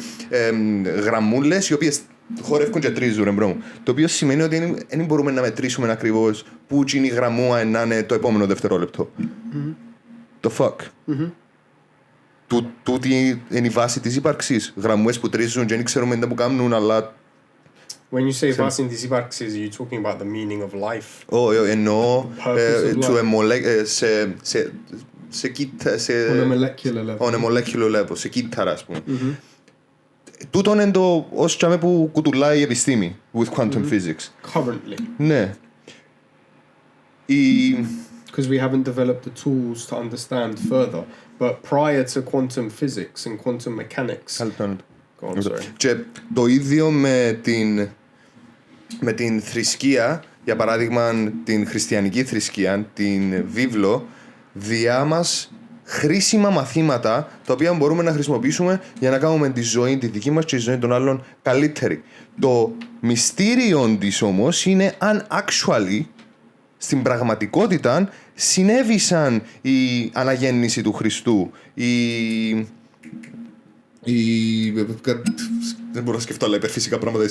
γραμμούλες οι οποίες χορεύκουν και τρίζουν εμπρό. Το οποίο σημαίνει ότι δεν μπορούμε να μετρήσουμε ακριβώς πού είναι η γραμμούα να είναι το επόμενο δευτερόλεπτο. Το fuck. Τούτη είναι η βάση της ύπαρξης. Γραμμούες που τρίζουν και δεν ξέρουμε τι που κάνουν, αλλά... When you say vast της ύπαρξης, are you talking about the meaning of life? Εννοώ On a molecular level. On a molecular level, σε κύτταρα, ας πούμε. τούτον είναι το ως τσάμε που κουτουλάει η επιστήμη with quantum physics. Currently. Ναι. Because we haven't developed the tools to understand further. But prior to quantum physics and quantum mechanics... Go on, sorry. Και το ίδιο με την θρησκεία, για παράδειγμα την χριστιανική θρησκεία, την βίβλο, διά μας χρήσιμα μαθήματα τα οποία μπορούμε να χρησιμοποιήσουμε για να κάνουμε τη ζωή τη δική μας και τη ζωή των άλλων καλύτερη. Το μυστήριο της όμως είναι αν actually στην πραγματικότητα συνέβησαν η αναγέννηση του Χριστού, δεν μπορώ να σκεφτώ άλλα υπερφυσικά πράγματα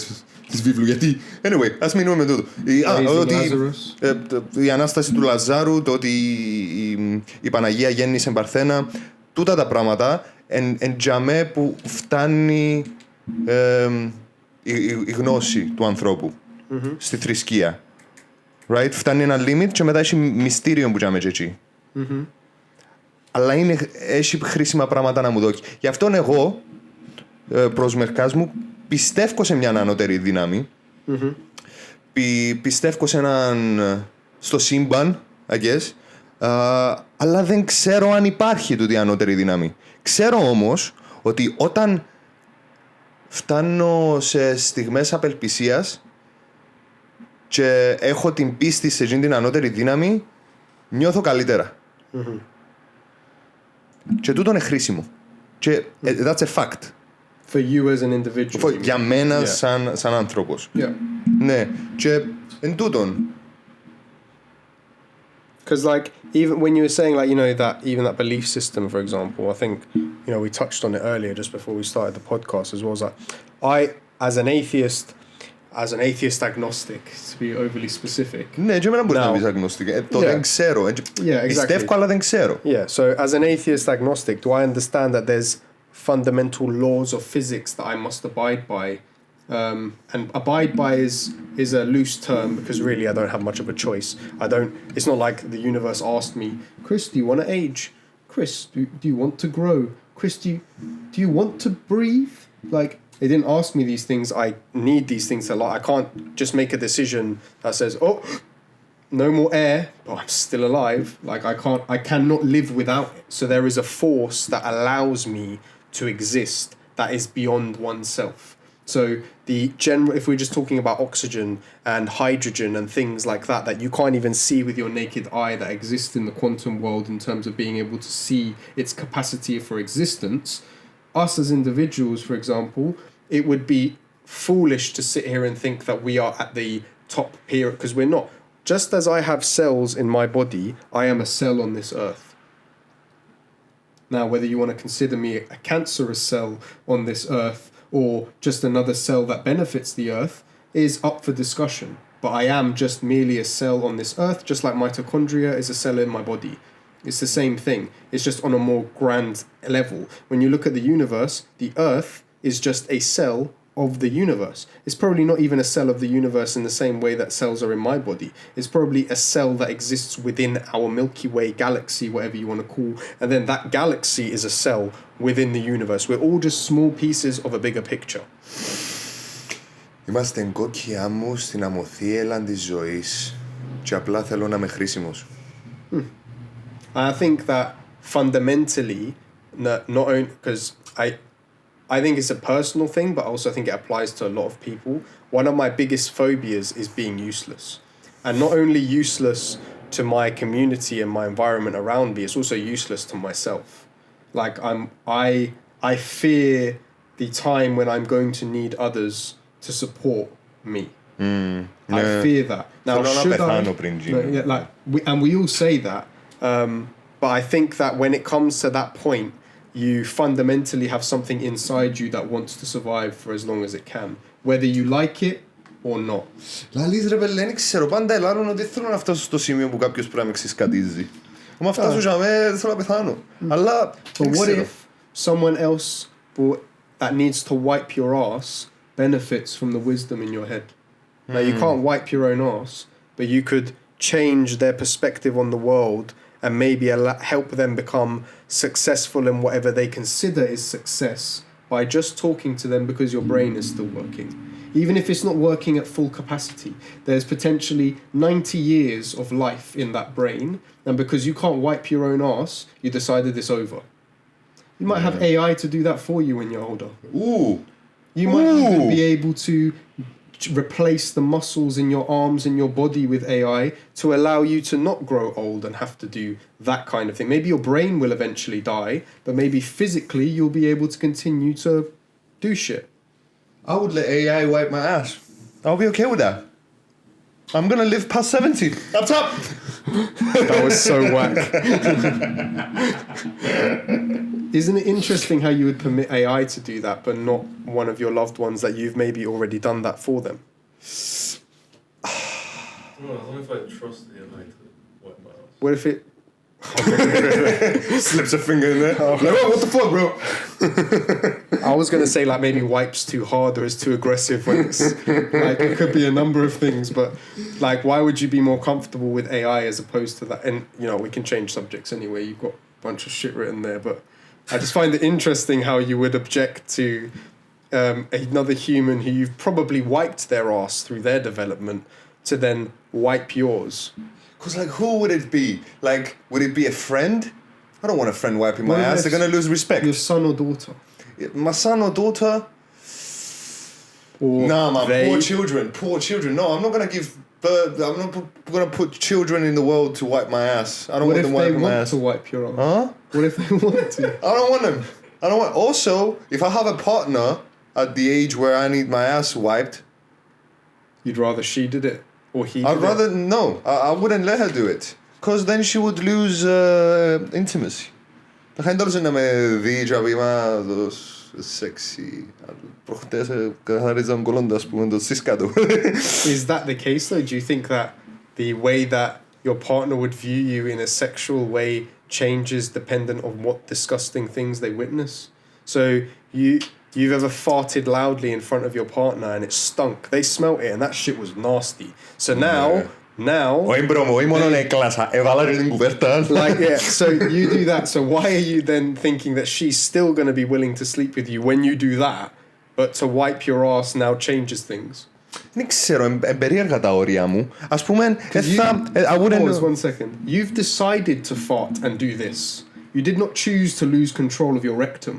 της βίβλου, γιατί... Anyway, ας μείνουμε με τούτο. Η Ανάσταση του Λαζάρου, το ότι η Παναγία γέννησε Παρθένα, τούτα τα πράγματα εν τζαμέ που φτάνει η γνώση του ανθρώπου στη θρησκεία. Right? Φτάνει ένα limit και μετά έχει μυστήριο που τζαμέ και εκεί. Αλλά έχει χρήσιμα πράγματα να μου δώσει. Γι' αυτόν εγώ, προς μερκάς μου, πιστεύω σε μια ανώτερη δύναμη. Πιστεύω στο σύμπαν, I guess, αλλά δεν ξέρω αν υπάρχει τούτη ανώτερη δύναμη. Ξέρω όμως ότι όταν φτάνω σε στιγμές απελπισίας και έχω την πίστη σε εκείνη την ανώτερη δύναμη, νιώθω καλύτερα. Και τούτο είναι χρήσιμο. Και that's a fact. For you as an individual. Για μένα σαν άνθρωπος. Ναι. Και εν τούτον. Because like even when you were saying like, you know, that even that belief system, for example, I think, you know, we touched on it earlier just before we started the podcast as well. As like I as an atheist agnostic, to be overly specific. Ναι, και εμένα μπορεί να πεις agnostic. Το δεν ξέρω. Πιστεύω, αλλά δεν ξέρω. Yeah, so as an atheist agnostic, do I understand that there's fundamental laws of physics that I must abide by? And abide by is a loose term because really I don't have much of a choice. It's not like the universe asked me, Chris, do you want to age? Chris, do you want to grow? Chris, do you want to breathe? Like, they didn't ask me these things. I need these things a lot. I can't just make a decision that says, oh, no more air, but I'm still alive. Like I cannot live without it. So there is a force that allows me to exist that is beyond oneself. So if we're just talking about oxygen and hydrogen and things like that you can't even see with your naked eye that exist in the quantum world in terms of being able to see its capacity for existence, us as individuals, for example, it would be foolish to sit here and think that we are at the top period, because we're not. Just as I have cells in my body, I am a cell on this earth. Now, whether you want to consider me a cancerous cell on this earth or just another cell that benefits the earth is up for discussion. But I am just merely a cell on this earth, just like mitochondria is a cell in my body. It's the same thing. It's just on a more grand level. When you look at the universe, the earth is just a cell of the universe. It's probably not even a cell of the universe in the same way that cells are in my body. It's probably a cell that exists within our Milky Way galaxy, whatever you want to call, and then that galaxy is a cell within the universe. We're all just small pieces of a bigger picture. Είμαστε κόκκια μου στην αμοθίελα της ζωής και απλά θέλω να είμαι χρήσιμος. I think that fundamentally, not only because I think it's a personal thing, but also I think it applies to a lot of people. One of my biggest phobias is being useless. And not only useless to my community and my environment around me, it's also useless to myself. Like I fear the time when I'm going to need others to support me. I fear that. Now, should and we all say that, but I think that when it comes to that point, you fundamentally have something inside you that wants to survive for as long as it can, whether you like it or not. Λαλείς ρε πέλε, δεν ξέρω, πάντα ελάρουν ότι θέλω να φτάσω στο σημείο που κάποιος πρέπει να με ξεσκατίζει. Μα φτάσω για μέ, θέλω να πεθάνω. Αλλά, but what if someone else that needs to wipe your ass benefits from the wisdom in your head? Now, you can't wipe your own ass, but you could change their perspective on the world and maybe help them become successful in whatever they consider is success by just talking to them because your brain is still working. Even if it's not working at full capacity, there's potentially 90 years of life in that brain, and because you can't wipe your own arse, you decided it's over. You might have AI to do that for you when you're older. Ooh. You might even be able to replace the muscles in your arms and your body with AI to allow you to not grow old and have to do that kind of thing. Maybe your brain will eventually die, but maybe physically you'll be able to continue to do shit. I would let AI wipe my ass. I'll be okay with that. I'm gonna live past 70. Up top! That was so whack. Isn't it interesting how you would permit AI to do that, but not one of your loved ones that you've maybe already done that for them? I don't know if I trust AI to wipe my ass. What if it... Slips a finger in there. Like, oh, what the fuck, bro? I was going to say like maybe wipes too hard or is too aggressive when it's like it could be a number of things, but like why would you be more comfortable with AI as opposed to that? And you know, we can change subjects anyway. You've got a bunch of shit written there, but I just find it interesting how you would object to another human who you've probably wiped their ass through their development to then wipe yours. Because, like, who would it be? Like, would it be a friend? I don't want a friend wiping my Well, ass. They're going to lose respect. Your son or daughter. My son or daughter? Or Nah, man. they. Poor children. Poor children. No, I'm not going to give birth. I'm not going to put children in the world to wipe my ass. I don't What want if them they wiping my want ass. to wipe your ass? Huh? What if they want to? I don't want them. I don't want. Also, if I have a partner at the age where I need my ass wiped, You'd rather she did it or he I'd did rather it? no. I wouldn't let her do it. Because then she would lose intimacy. Θα κάνει τώρα να με δει και να πει μα το sexy. Προχτές καθαρίζαμε κολλώντας πούμε το σύσκατο. Is that the case though? Do you think that the way that your partner would view you in a sexual way changes dependent on what disgusting things they witness? So you've ever farted loudly in front of your partner and it stunk. They smelt it and that shit was nasty. So now Όχι μπρόμο, όχι μόνο έκλασα. Έβαλα την κουβέρτα. like yeah, so you do that. So why are you then thinking that she's still going to be willing to sleep with you when you do that, but to wipe your ass now changes things? Δεν ξέρω, περίεργα τα όρια μου. Ας πούμε, I wouldn't... Pause 1 second. You've decided to fart and do this. You did not choose to lose control of your rectum.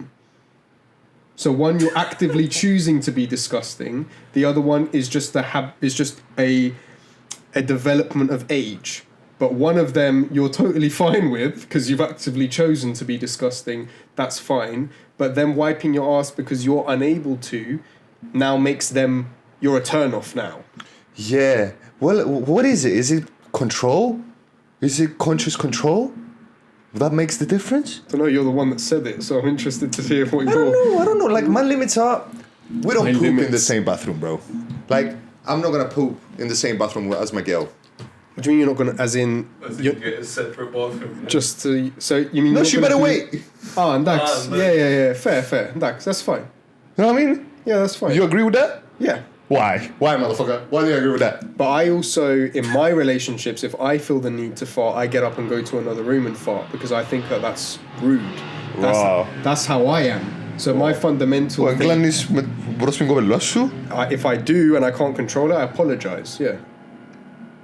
So one, you're actively choosing to be disgusting. The other one is just a development of age. But one of them you're totally fine with because you've actively chosen to be disgusting. That's fine. But them wiping your ass because you're unable to now makes them you're a turn off now. Yeah. Well, what is it? Is it control? Is it conscious control? That makes the difference? I don't know, you're the one that said it, so I'm interested to hear what I don't know. Like, my limits are... We don't My poop in the limits. same bathroom, bro. Like, I'm not gonna poop in the same bathroom as my girl. What do you mean you're not gonna, as in, As you you're, get a separate bathroom. just to, so you mean No, you're she gonna better do- wait. Ah, and Dax. Ah, no. Yeah. Fair. Dax, that's fine. You know what I mean? Yeah, that's fine. You agree with that? Yeah. Why? Why, motherfucker? Why do you agree with that? But I also, in my relationships, if I feel the need to fart, I get up and go to another room and fart because I think that that's rude. Wow. That's how I am. So my fundamental Που thing, εγκλάνεις με μπρος την κοπελά σου? if I do and I can't control it, I apologize. Yeah.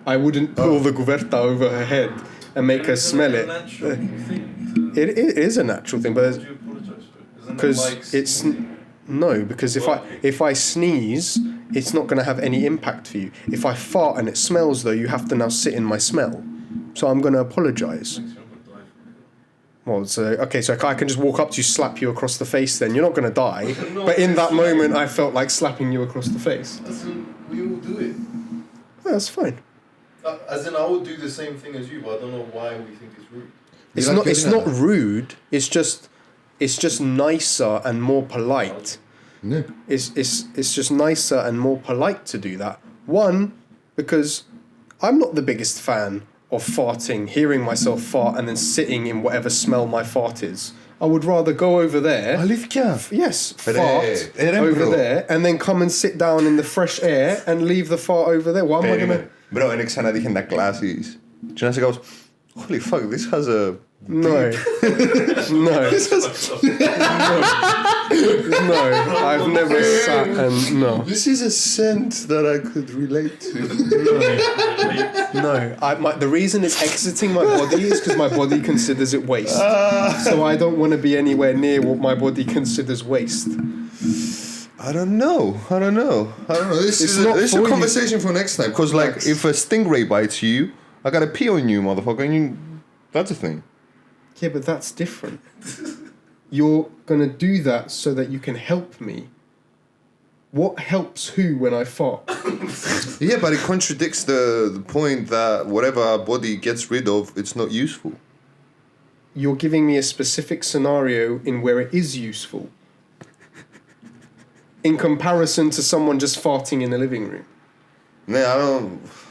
I wouldn't pull the guverta over her head and make her smell it. Natural thing. It is a natural thing, but What do you apologize for? Isn't it because like it's no, because if I sneeze, it's not going to have any impact for you. If I fart and it smells though, you have to now sit in my smell. So I'm going to apologize. makes you want to die for it? Well, so okay, so I can just walk up to you, slap you across the face. Then you're not going to die. No, But in that it's- moment, I felt like slapping you across the face. As in, we will do it. Yeah, that's fine. As in, I would do the same thing as you, but I don't know why we think it's rude. It's like not. It's getting not rude. It's just nicer and more polite. Ναι. It's just nicer and more polite to do that. One, because I'm not the biggest fan of farting, hearing myself fart and then sitting in whatever smell my fart is. I would rather go over there. Αλήθεια. Yes, fart ρε, over bro. there and then come and sit down in the fresh air and leave the fart over there. Why am I gonna? Περίμενε. Bro, είναι ξανά τύχει να κλάσεις. Και να είσαι κάπως, holy fuck, this has a No. No. No. I've never sat and no. This is a scent that I could relate to. No. The reason it's exiting my body is because my body considers it waste. So I don't want to be anywhere near what my body considers waste. I don't know. This is a conversation for next time. Because, like, if a stingray bites you, I gotta pee on you, motherfucker. And that's a thing. Yeah, but that's different. You're gonna do that so that you can help me. What helps who when I fart? Yeah, but it contradicts the point that whatever our body gets rid of, it's not useful. You're giving me a specific scenario in where it is useful. In comparison to someone just farting in the living room. No,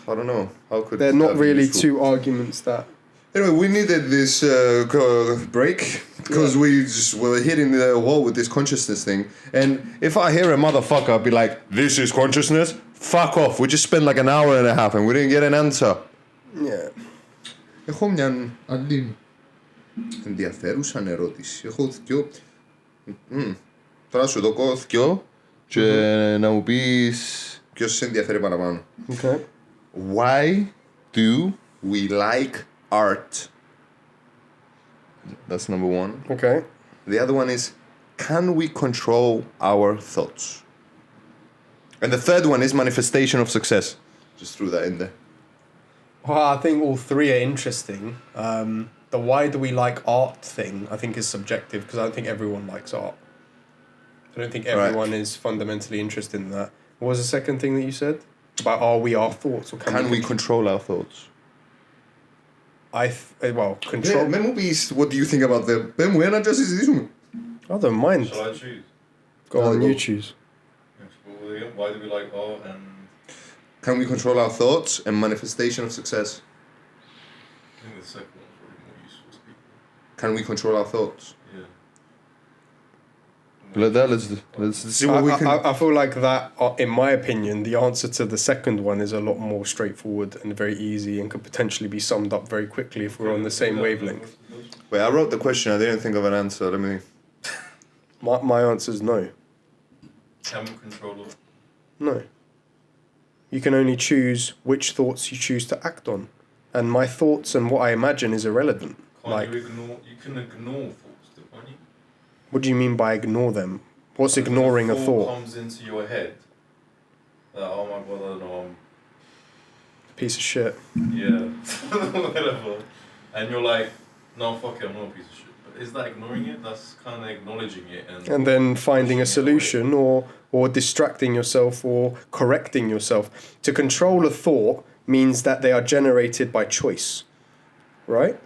I don't know. How could They're not that be really useful? two arguments that... Anyway, we needed this break because we just were hitting the wall with this consciousness thing. And if I hear a motherfucker, I'll be like, this is consciousness? Fuck off. We just spent like an hour and a half and we didn't get an answer. Yeah. Έχω μια άλλη ενδιαφέρουσα ερώτηση. Έχω δυο... Τώρα σου δω δυο και να μου πεις ποιος σε ενδιαφέρει παραπάνω. Okay. Why do we like art? That's number one. Okay. The other one is, can we control our thoughts? And the third one is manifestation of success. Just threw that in there. Well, I think all three are interesting. The why do we like art thing, I think, is subjective because I don't think everyone likes art. I don't think everyone is fundamentally interested in that. What was the second thing that you said? About are we our thoughts? Or Can we control our thoughts? Control... Με μου πεις, what do you think about the... Πες μου ένα και συζητήσουμε. I don't mind. Shall I choose? Go on, go. you choose. Why do we like art and... Can we control our thoughts and manifestation of success? I think the second one's probably more useful to people. Can we control our thoughts? Yeah. Let's see what we can... I feel like that, in my opinion, the answer to the second one is a lot more straightforward and very easy and could potentially be summed up very quickly if we're on the same wavelength. Wait, I wrote the question. I didn't think of an answer. Let me... My answer is no. Can we control it? No. You can only choose which thoughts you choose to act on. And my thoughts and what I imagine is irrelevant. You can ignore thoughts, can't you? What do you mean by ignore them? What's ignoring a thought? comes into your head. Oh my god, I don't know. Piece of shit. Yeah. Whatever. And you're like, no, fuck it, I'm not a piece of shit. But is that ignoring it? That's kind of acknowledging it. And then finding a pushing it away. solution or distracting yourself or correcting yourself. To control a thought means that they are generated by choice. Right?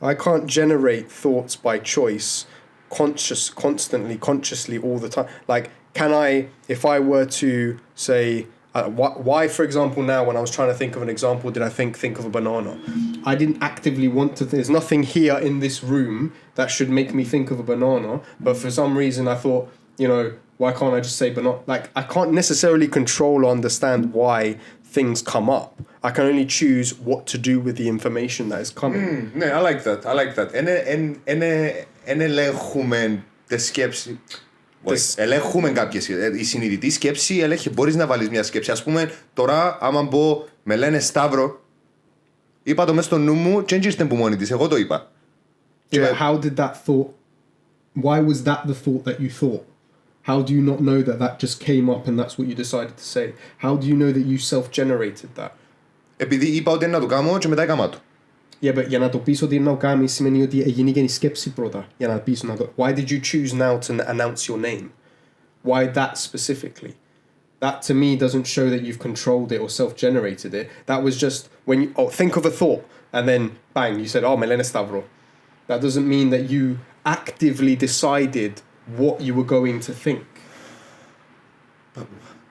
I can't generate thoughts by choice consciously all the time. Like, can I, if I were to say, why, for example, now when I was trying to think of an example, did I think of a banana? I didn't actively want to. There's nothing here in this room that should make me think of a banana. But for some reason, I thought, why can't I just say banana? Like, I can't necessarily control or understand why things come up. I can only choose what to do with the information that is coming. Ναι, I like that. Εν ελέγχουμε τη σκέψη. Ελέγχουμε κάποιες. Η συνειδητή σκέψη ελέγχει. Μπορείς να βάλεις μια σκέψη. Ας πούμε, τώρα, άμα πω, με λένε Σταύρο, είπα το μες στο νου μου και ήρθε που μόνη της. Εγώ το είπα. Yeah, how did that thought... Why was that the thought that you thought? How do you not know that that just came up and that's what you decided to say? How do you know that you self-generated that? Επειδή είπα ότι είναι να το κάνω και μετά έκαμα το. Yeah, but για να το πεις ότι είναι να το κάνεις σημαίνει ότι έγινε και η σκέψη πρώτα. Για να πεις να το... Why did you choose now to announce your name? Why that specifically? That to me doesn't show that you've controlled it or self-generated it. That was just when you... Oh, think of a thought. And then, bang, you said, oh, Melena Stavro. That doesn't mean that you actively decided what you were going to think.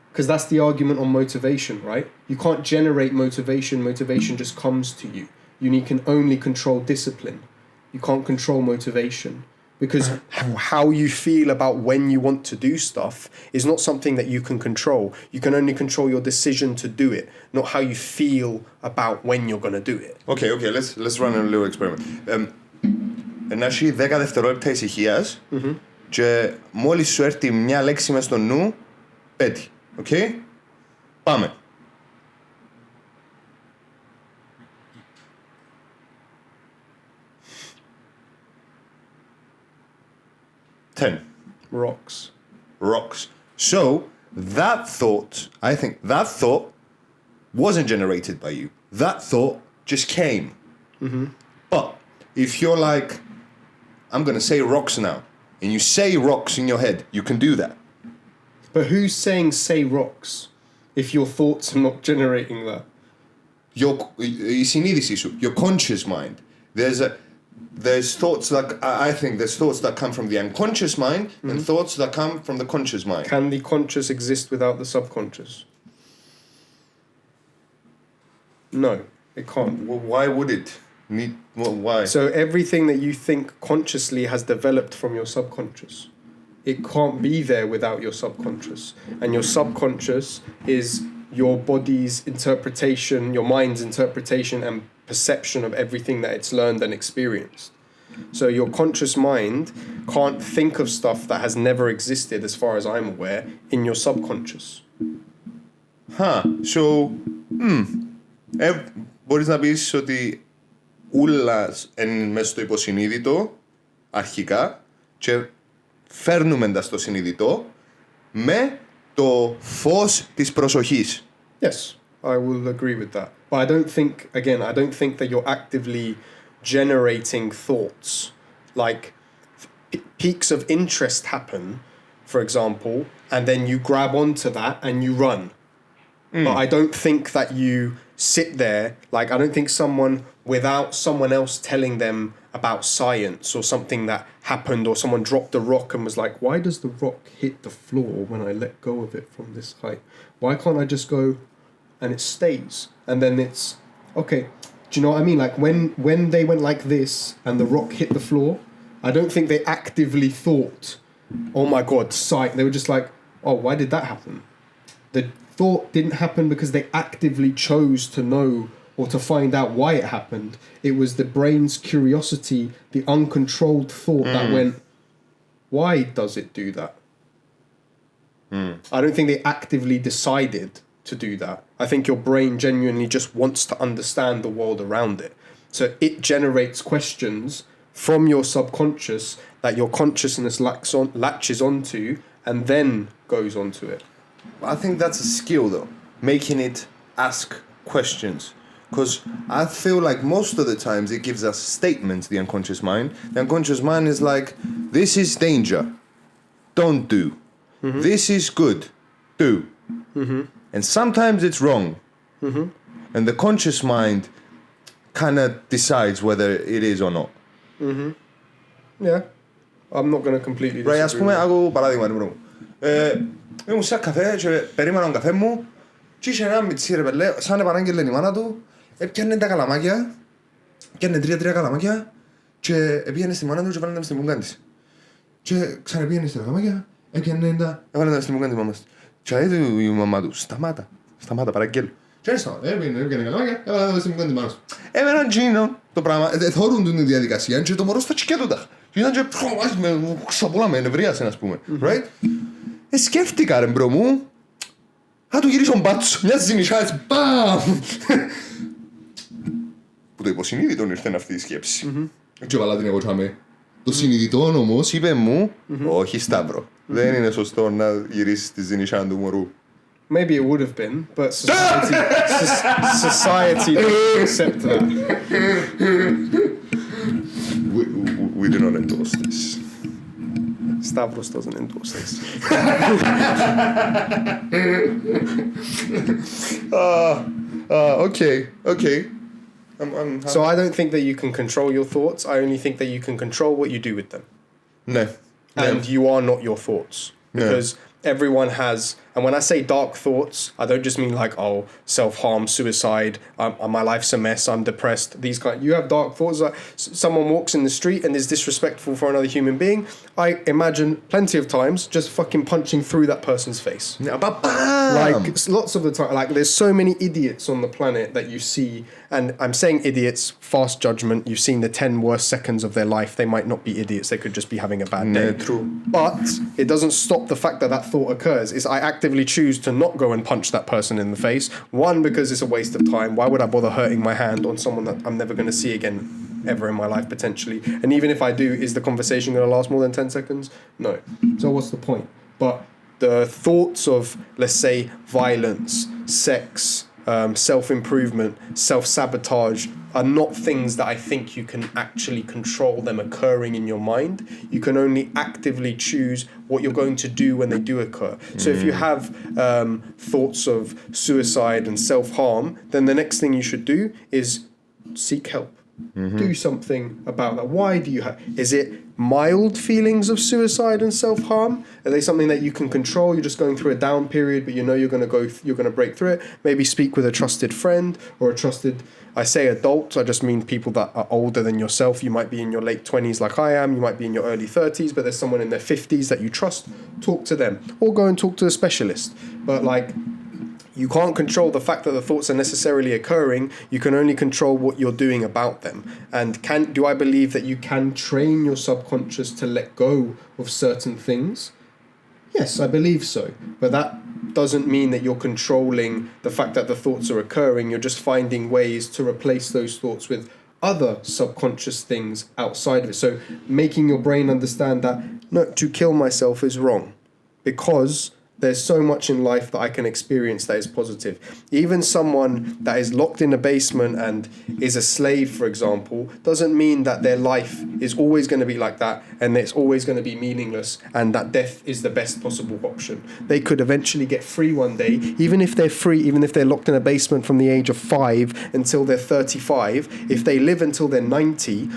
Because that's the argument on motivation, right? You can't generate motivation. Motivation just comes to you. You can only control discipline. You can't control motivation. Because how you feel about when you want to do stuff is not something that you can control. You can only control your decision to do it, not how you feel about when you're going to do it. Okay, let's run a little experiment. να έχει 10 δευτερόλεπτα ησυχίας και μόλις σου έρθει μια λέξη μες στο νου, πέτει. Οκ? Πάμε. Ten. Rocks. So, I think that thought wasn't generated by you. That thought just came. But if you're like, I'm going to say rocks now, and you say rocks in your head, you can do that. But who's saying say rocks if your thoughts are not generating that? Η συνείδησή σου, your conscious mind. There's thoughts that, I think there's thoughts that come from the unconscious mind and thoughts that come from the conscious mind. Can the conscious exist without the subconscious? No, it can't. Well, why would it? Why? So everything that you think consciously has developed from your subconscious. It can't be there without your subconscious. And your subconscious is your body's interpretation, your mind's interpretation and perception of everything that it's learned and experienced. So your conscious mind can't think of stuff that has never existed, as far as I'm aware, in your subconscious. So, μπορείς να πεις ότι ούλα μες στο υποσυνείδητο αρχικά και φέρνουμε τα στο συνείδητο με το φως της προσοχής. Yes, I will agree with that. But I don't think that you're actively generating thoughts. Like peaks of interest happen, for example, and then you grab onto that and you run. But I don't think that you sit there, like I don't think someone, without someone else telling them about science or something that happened, or someone dropped a rock and was like, why does the rock hit the floor when I let go of it from this height? Why can't I just go and it stays? And then it's, okay, do you know what I mean? Like when they went like this and the rock hit the floor, I don't think they actively thought, oh my God, sight. They were just like, oh, why did that happen? The thought didn't happen because they actively chose to know or to find out why it happened. It was the brain's curiosity, the uncontrolled thought that went, why does it do that? I don't think they actively decided to do that. I think your brain genuinely just wants to understand the world around it. So it generates questions from your subconscious that your consciousness latches onto and then goes onto it. I think that's a skill though, making it ask questions. Because I feel like most of the times it gives us statements, the unconscious mind. The unconscious mind is like, this is danger, don't do. This is good, do. And sometimes it's wrong. And the conscious mind kind of decides whether it is or not. Yeah, I'm not going to completely Right, ας disagree. πούμε, άκου παράδειγμα, ήμουν σε καφέ και περίμενα τον καφέ μου και είχε ένα μιτσί ρε πελέ, σαν επανάγγελε η μάνα του, έπιανε τα καλαμάκια, έπιανε 3 καλαμάκια και πήγαινε στη μάνα του και βάλε τα στην πουγκάν της. Και ξαναπήγαινε στα καλαμάκια, έπιανε τα, έβαλε τα στην πουγκάν της μάμας. Και λέει η μαμά του, σταμάτα, παραγγέλω. Και έτσι έπιανε καλαμάκια, έβαλε τα στην πουγκάν της μάνας. Έμεναν τζίνο το πράγμα, θωρούν την διαδικασία και το μωρό στα τσικέτοντα. Και ήταν και με ξαπούλα με ενευρίασε, ας πούμε. Right? Σκέφτηκα ρε μπρο μου, θα του γυρίσω μπάτσο, μια ζυνισιάς, μπαμ! Που το υποσυνείδητο ήρθε αυτή η σκέψη. Και βάλα την εγώ τσάμε. Το συνειδητό όμως είπε μου, όχι Σταύρο, δεν είναι σωστό να γυρίσεις τη ζυνισιά του μωρού. Maybe it would have been, but society doesn't accept that. We do not endorse this. Stavros doesn't endorse this. Okay. So I don't think that you can control your thoughts. I only think that you can control what you do with them. Ναι. And you are not your thoughts. Because everyone has And when I say dark thoughts, I don't just mean like, oh, self-harm, suicide, my life's a mess, I'm depressed, these kind. You have dark thoughts like someone walks in the street and is disrespectful for another human being. I imagine plenty of times just fucking punching through that person's face. Like lots of the time, like there's so many idiots on the planet that you see, and I'm saying idiots, fast judgment. You've seen the 10 worst seconds of their life. They might not be idiots. They could just be having a bad day. True. But it doesn't stop the fact that that thought occurs. Is I actively choose to not go and punch that person in the face. One, because it's a waste of time. Why would I bother hurting my hand on someone that I'm never going to see again ever in my life potentially? And even if I do, is the conversation going to last more than 10 seconds? No. So what's the point? But the thoughts of, let's say, violence, sex, self-improvement, self-sabotage are not things that I think you can actually control them occurring in your mind. You can only actively choose what you're going to do when they do occur. So if you have thoughts of suicide and self-harm, then the next thing you should do is seek help. Do something about that. Why do you have... Is it mild feelings of suicide and self-harm? Are they something that you can control? You're just going through a down period, but you know you're going to break through it. Maybe speak with a trusted friend or a trusted... I say adult, I just mean people that are older than yourself. You might be in your late 20s like I am. You might be in your early 30s, but there's someone in their 50s that you trust. Talk to them. Or go and talk to a specialist. But like... You can't control the fact that the thoughts are necessarily occurring. You can only control what you're doing about them. And do I believe that you can train your subconscious to let go of certain things? Yes, I believe so. But that doesn't mean that you're controlling the fact that the thoughts are occurring. You're just finding ways to replace those thoughts with other subconscious things outside of it. So making your brain understand that, no, to kill myself is wrong because... There's so much in life that I can experience that is positive. Even someone that is locked in a basement and is a slave, for example, doesn't mean that their life is always going to be like that and it's always going to be meaningless and that death is the best possible option. They could eventually get free one day, even if they're free, even if they're locked in a basement from the age of 5 until they're 35. If they live until they're 90,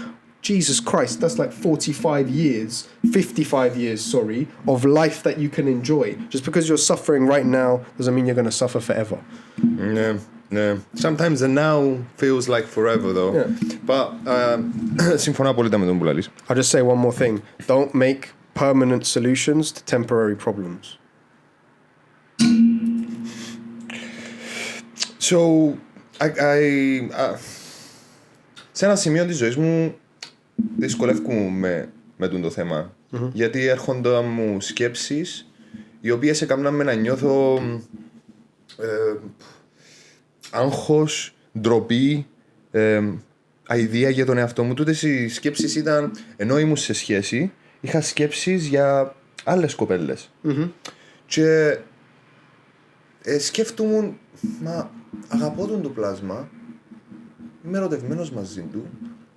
Jesus Christ, that's like 55 years, of life that you can enjoy. Just because you're suffering right now doesn't mean you're going to suffer forever. Yeah. Sometimes the now feels like forever though. Yeah. But συμφωνώ απόλυτα με τον που λαλείς. I'll just say one more thing. Don't make permanent solutions to temporary problems. So, σε ένα σημείο της ζωής μου δυσκολεύκομαι με το θέμα. Γιατί έρχονταν μου σκέψεις οι οποίες έκαναν με να νιώθω άγχος, ντροπή, αηδία για τον εαυτό μου. Τούτες οι σκέψεις ήταν, ενώ ήμουν σε σχέση, είχα σκέψεις για άλλες κοπέλες. Και σκέφτομαι, μα αγαπώ τον το πλάσμα, είμαι ερωτευμένος μαζί του,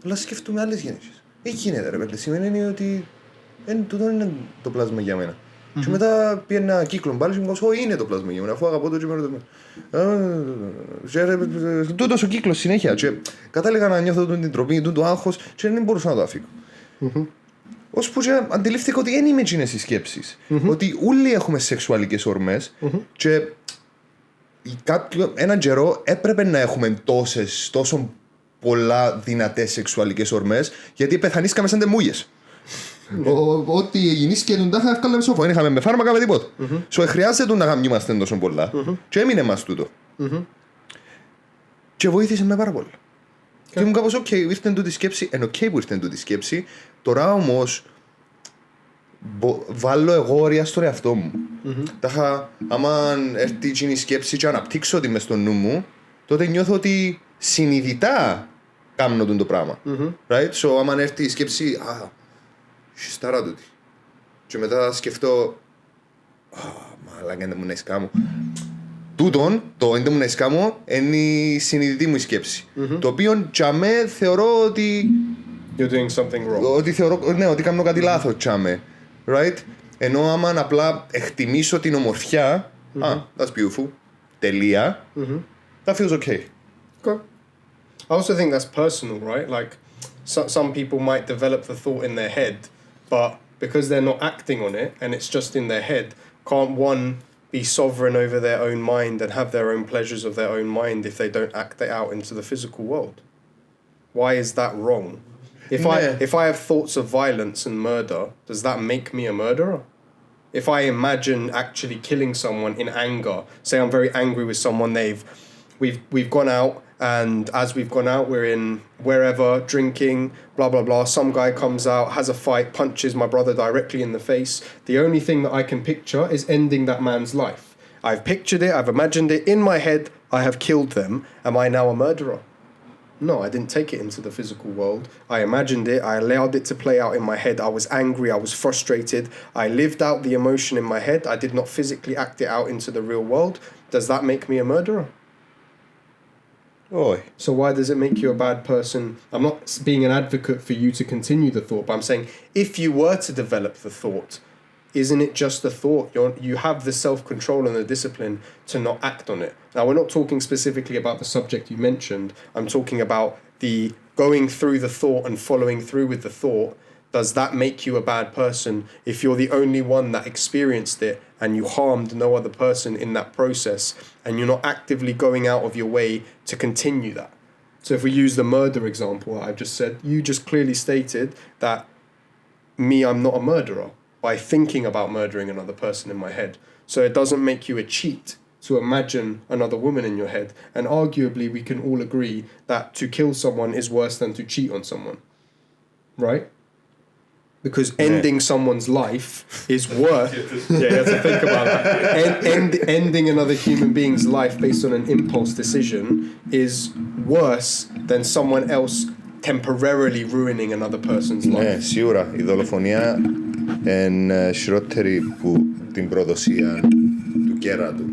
αλλά σκέφτομαι άλλες γυναίκες. Γίνεται ρε παιδί, σημαίνει ότι τούτο είναι το πλάσμα για μένα. Και μετά πήγε ένα κύκλο πάλι και μου είπα, είναι το πλάσμα για μένα, αφού αγαπώ το και είμαι ερωτευμένος. Τούτος ο κύκλος συνέχεια. Και κατάληγα να νιώθω την τροπή, το άγχος και δεν μπορούσα να το αφήγω. Ώσπου και αντιλήφθηκα ότι δεν είμαι εκείνες οι σκέψεις. Ότι όλοι έχουμε σεξουαλικές ορμές και έναν καιρό έπρεπε να έχουμε τόσο πολλά δυνατές σεξουαλικές ορμές, γιατί πεθανίσκαμε σαν τεμούγες. Ό,τι γεννήσκε τον τάχα έφκαλε σοφό, δεν είχαμε με φάρμακα με τίποτα. So χρειάζεται να γαμιούμαστε τόσο πολλά και έμεινε μας τούτο. Και βοήθησε με πάρα πολύ. Και ήμουν κάπως ok, ήρθε τούτη σκέψη, ok που ήρθε τούτη σκέψη, τώρα όμως βάλω εγώ όρια στο εαυτό μου. Τάχα, άμα έρθει η σκέψη και αναπτύξω τη μες στο νου μου, τότε νιώθω ότι συνειδητά κάνω το πράγμα. Right? So, άμα έρθει η σκέψη, στάρα τούτη. Και μετά σκεφτώ, μαλάκα, δεν μου να σκάμω. Τούτον, το δεν μου να σκάμω, είναι η συνειδητή μου σκέψη. Το οποίο τσάμε θεωρώ ότι... You're doing something wrong. Ότι θεωρώ, ναι, ότι κάνω κάτι λάθος τσάμε. Right? Ενώ άμα απλά εκτιμήσω την ομορφιά, that's beautiful, τελεία, that feels okay. Okay. I also think that's personal, right? Like, some people might develop the thought in their head, but because they're not acting on it and it's just in their head, can't one be sovereign over their own mind and have their own pleasures of their own mind if they don't act it out into the physical world? Why is that wrong? If I have thoughts of violence and murder, does that make me a murderer? If I imagine actually killing someone in anger, say I'm very angry with someone, we've gone out, and as we've gone out, we're in wherever, drinking, blah, blah, blah. Some guy comes out, has a fight, punches my brother directly in the face. The only thing that I can picture is ending that man's life. I've pictured it, I've imagined it in my head, I have killed them. Am I now a murderer? No, I didn't take it into the physical world. I imagined it, I allowed it to play out in my head. I was angry, I was frustrated. I lived out the emotion in my head. I did not physically act it out into the real world. Does that make me a murderer? Oh. So why does it make you a bad person? I'm not being an advocate for you to continue the thought, but I'm saying if you were to develop the thought, isn't it just a thought? You have the self-control and the discipline to not act on it. Now, we're not talking specifically about the subject you mentioned. I'm talking about the going through the thought and following through with the thought. Does that make you a bad person if you're the only one that experienced it and you harmed no other person in that process and you're not actively going out of your way to continue that? So if we use the murder example I've just said, you just clearly stated that I'm not a murderer by thinking about murdering another person in my head. So it doesn't make you a cheat to imagine another woman in your head. And arguably we can all agree that to kill someone is worse than to cheat on someone. Right? Because ending someone's life is worse. Yeah, you have to think about that. Ending another human being's life based on an impulse decision is worse than someone else temporarily ruining another person's life. Ναι, σίγουρα. Η δολοφονία είναι χειρότερη που την προδοσία του κέρατου.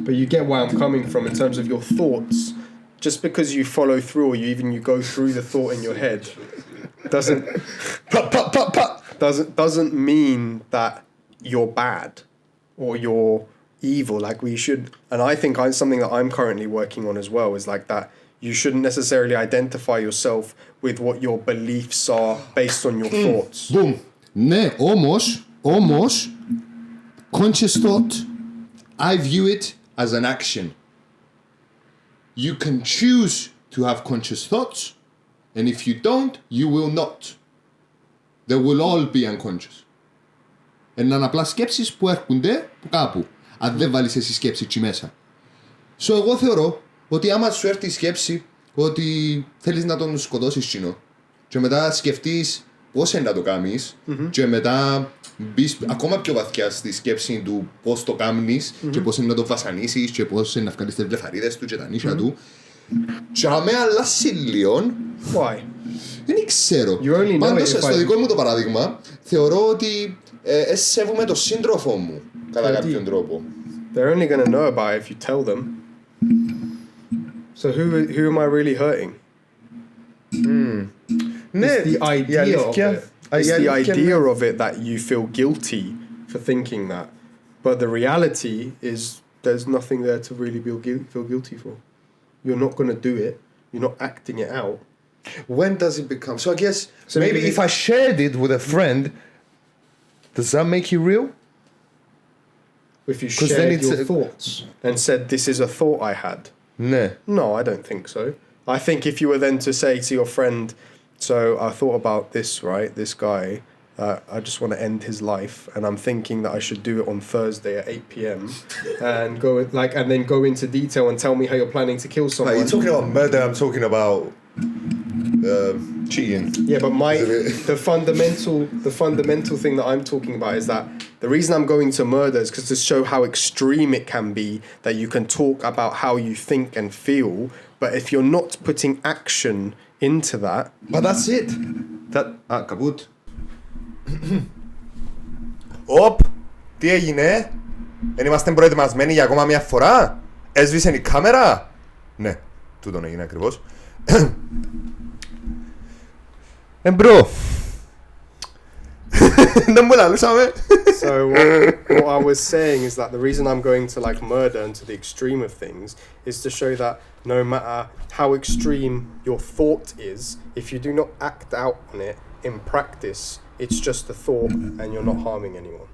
But you get where I'm coming from in terms of your thoughts. Just because you follow through or you go through the thought in your head doesn't mean that you're bad or you're evil. Like we should, and I think something that I'm currently working on as well is like that. You shouldn't necessarily identify yourself with what your beliefs are based on your thoughts. Boom. Ναι, όμως, conscious thought, I view it as an action. You can choose to have conscious thoughts, and if you don't, you will not. They will all be unconscious. Είναι απλά σκέψεις που έρχονται από κάπου, αν δεν βάλεις εσύ σκέψη εκεί μέσα. So, εγώ θεωρώ ότι άμα σου έρθει η σκέψη ότι θέλεις να τον σκοτώσεις κοινό και μετά σκεφτείς πώς είναι να το κάνεις και μετά μπεις ακόμα πιο βαθιά στη σκέψη του πώς το κάνεις και πώς είναι να το βασανίσεις και πώς είναι να βγάλεις τις βλεφαρίδες του και τα νύχια του και με αλλάσει λίγο. Why? Δεν ξέρω. Πάντως στο δικό μου το παράδειγμα θεωρώ ότι σέβομαι τον σύντροφο μου κατά κάποιον τρόπο. They're only going to know about it if you tell them. So who am I really hurting? It's the idea of it. It's the idea of it that you feel guilty for thinking that. But the reality is there's nothing there to really feel guilty for. You're not going to do it. You're not acting it out. When does it become? So I guess maybe if I shared it with a friend, does that make you real? If you shared your thoughts and said, this is a thought I had. Ναι. No, I don't think so. I think if you were then to say to your friend, so I thought about this, right? This guy, I just want to end his life, and I'm thinking that I should do it on Thursday at 8 p.m. and then go into detail and tell me how you're planning to kill someone. You're talking about murder. I'm talking about cheating. Yeah, but the fundamental thing that I'm talking about is that the reason I'm going to murder is because to show how extreme it can be, that you can talk about how you think and feel, but if you're not putting action into that. But that's it. Kaput. Οπ, τι έγινε? Δεν είμαστε προετοιμασμένοι για ακόμα μια φορά? Έσβησε η κάμερα? Ναι, τούτον έγινε ακριβώς. Μπρο. Δεν μου λαλούσαμε. So what I was saying is that the reason I'm going to like murder and to the extreme of things is to show that no matter how extreme your thought is, if you do not act out on it in practice, it's just a thought and you're not harming anyone.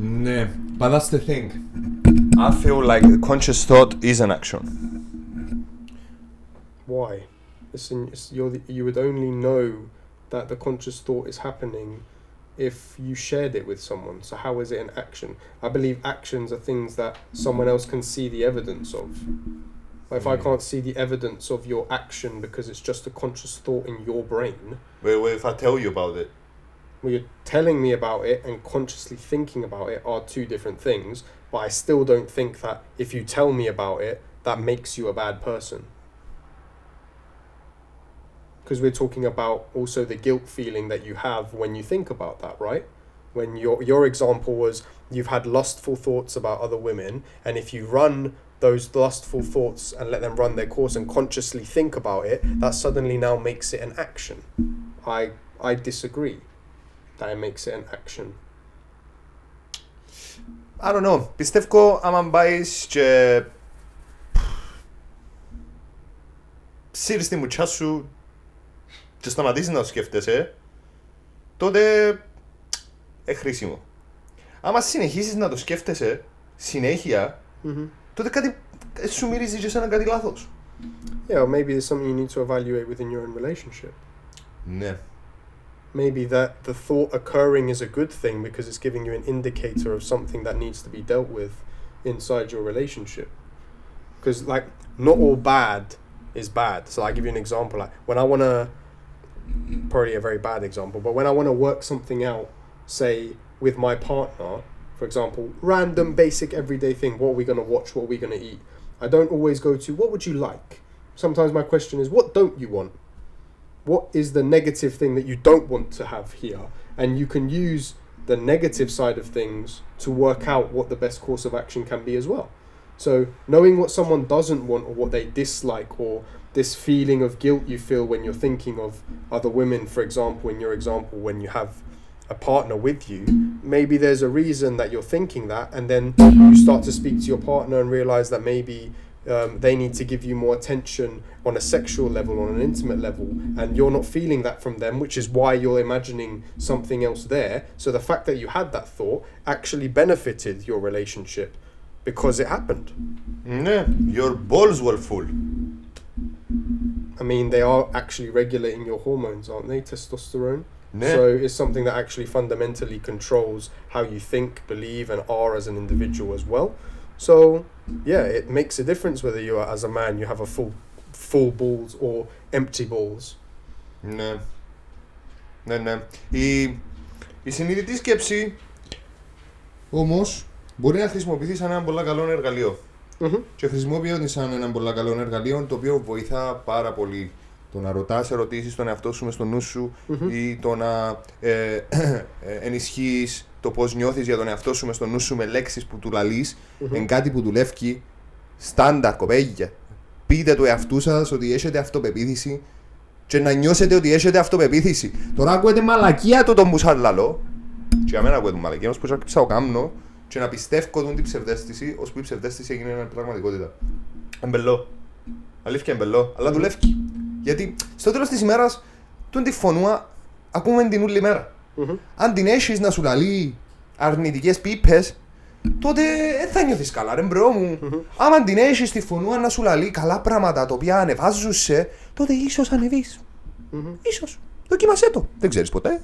Ναι, but that's the thing. I feel like conscious thought is an action. Why? You would only know that the conscious thought is happening if you shared it with someone. So how is it an action? I believe actions are things that someone else can see the evidence of. If I can't see the evidence of your action because it's just a conscious thought in your brain. Wait, if I tell you about it. Well, you're telling me about it and consciously thinking about it are two different things, but I still don't think that if you tell me about it, that makes you a bad person. Because we're talking about also the guilt feeling that you have when you think about that, right? When your example was you've had lustful thoughts about other women, and if you run those lustful thoughts and let them run their course and consciously think about it, that suddenly now makes it an action. I disagree that it makes it an action. I don't know. Πιστεύω άμα μπάεις και σύρεις τη μουτσιά σου και σταματήσεις να το σκέφτεσαι, τότε χρήσιμο. Άμα συνεχίσεις να το σκέφτεσαι συνέχεια, τότε κάτι σου μυρίζει και σε έναν κάτι λάθος. Yeah, or maybe there's something you need to evaluate within your own relationship. Ναι. Maybe that the thought occurring is a good thing because it's giving you an indicator of something that needs to be dealt with inside your relationship. Because like not all bad is bad. So I'll give you an example. Like when I want to, probably a very bad example, but when I want to work something out, say with my partner, for example, random basic everyday thing, what are we going to watch, what are we going to eat? I don't always go to what would you like? Sometimes my question is what don't you want? What is the negative thing that you don't want to have here? And you can use the negative side of things to work out what the best course of action can be as well. So knowing what someone doesn't want or what they dislike, or this feeling of guilt you feel when you're thinking of other women, for example, in your example, when you have a partner with you, maybe there's a reason that you're thinking that, and then you start to speak to your partner and realize that maybe they need to give you more attention on a sexual level, on an intimate level, and you're not feeling that from them, which is why you're imagining something else there. So the fact that you had that thought actually benefited your relationship because it happened. Ναι, your balls were full. I mean, they are actually regulating your hormones, aren't they? Testosterone. Yeah. So it's something that actually fundamentally controls how you think, believe, and are as an individual as well. So yeah, it makes a difference whether you are, as a man, you have a full balls or empty balls. Ναι. Ναι. Η συνειδητή σκέψη όμως μπορεί να χρησιμοποιηθεί σαν ένα πολύ καλό εργαλείο. Και χρησιμοποιείται σαν ένα πολύ καλό εργαλείο το οποίο βοηθά πάρα πολύ το να ρωτάς ερωτήσεις στον εαυτό σου μες στο νου σου ή το να ενισχύεις το πώς νιώθεις για τον εαυτό σου μες στο νου σου με λέξεις που του λαλείς εν κάτι που δουλεύει στάνταρ κοπέγια. Πείτε του εαυτού σας ότι έχετε αυτοπεποίθηση και να νιώσετε ότι έχετε αυτοπεποίθηση. Τώρα ακούετε μαλακία του τον που σας λαλώ και για μένα ακούετε μαλακία όμως που σας το κάμνω και να πιστεύω την ψευδαίσθηση ώσπου η ψευδαίσθηση έγινε μια πραγματικότητα. Εμπελό. Αλήθεια εμπελό, αλλά δουλεύει. Γιατί στο τέλος της ημέρας, τη φωνούα ακούμε την όλη μέρα. Αν την έχεις να σου λαλεί αρνητικές πίπες, τότε δεν θα νιώθεις καλά, ρε μπρο μου. Άμα την έχεις τη φωνούα να σου λαλεί καλά πράγματα τα οποία ανεβάζουν σε, τότε ίσως ανεβείς. Ίσως. Δοκίμασέ το. Δεν ξέρεις ποτέ.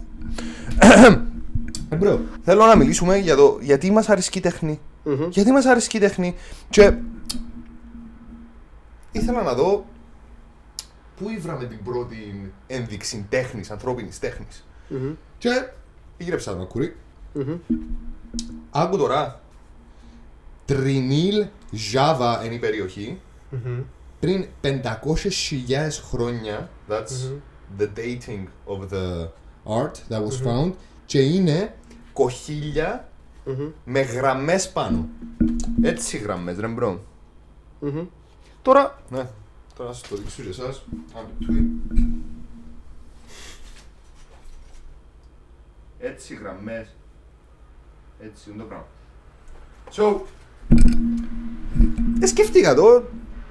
Μπρο, θέλω να μιλήσουμε για το γιατί μας αρέσκει η τέχνη. Γιατί μας αρέσκει η τέχνη. Και ήθελα να δω πού ήβραμε την πρώτη ένδειξη τέχνης, ανθρώπινης τέχνης. Και γύρεψα το κουρί. Άκου τώρα. Τρινίλ Ζάβα είναι η περιοχή. Πριν 500.000 χρόνια, that's the dating of the art that was found, και είναι κοχύλια με γραμμές πάνω. Έτσι γραμμές, ρε μπρο. Τώρα, ναι, τώρα σας το δείξω και εσάς. Έτσι γραμμές. Έτσι είναι το πράγμα. So, σκέφτηκα το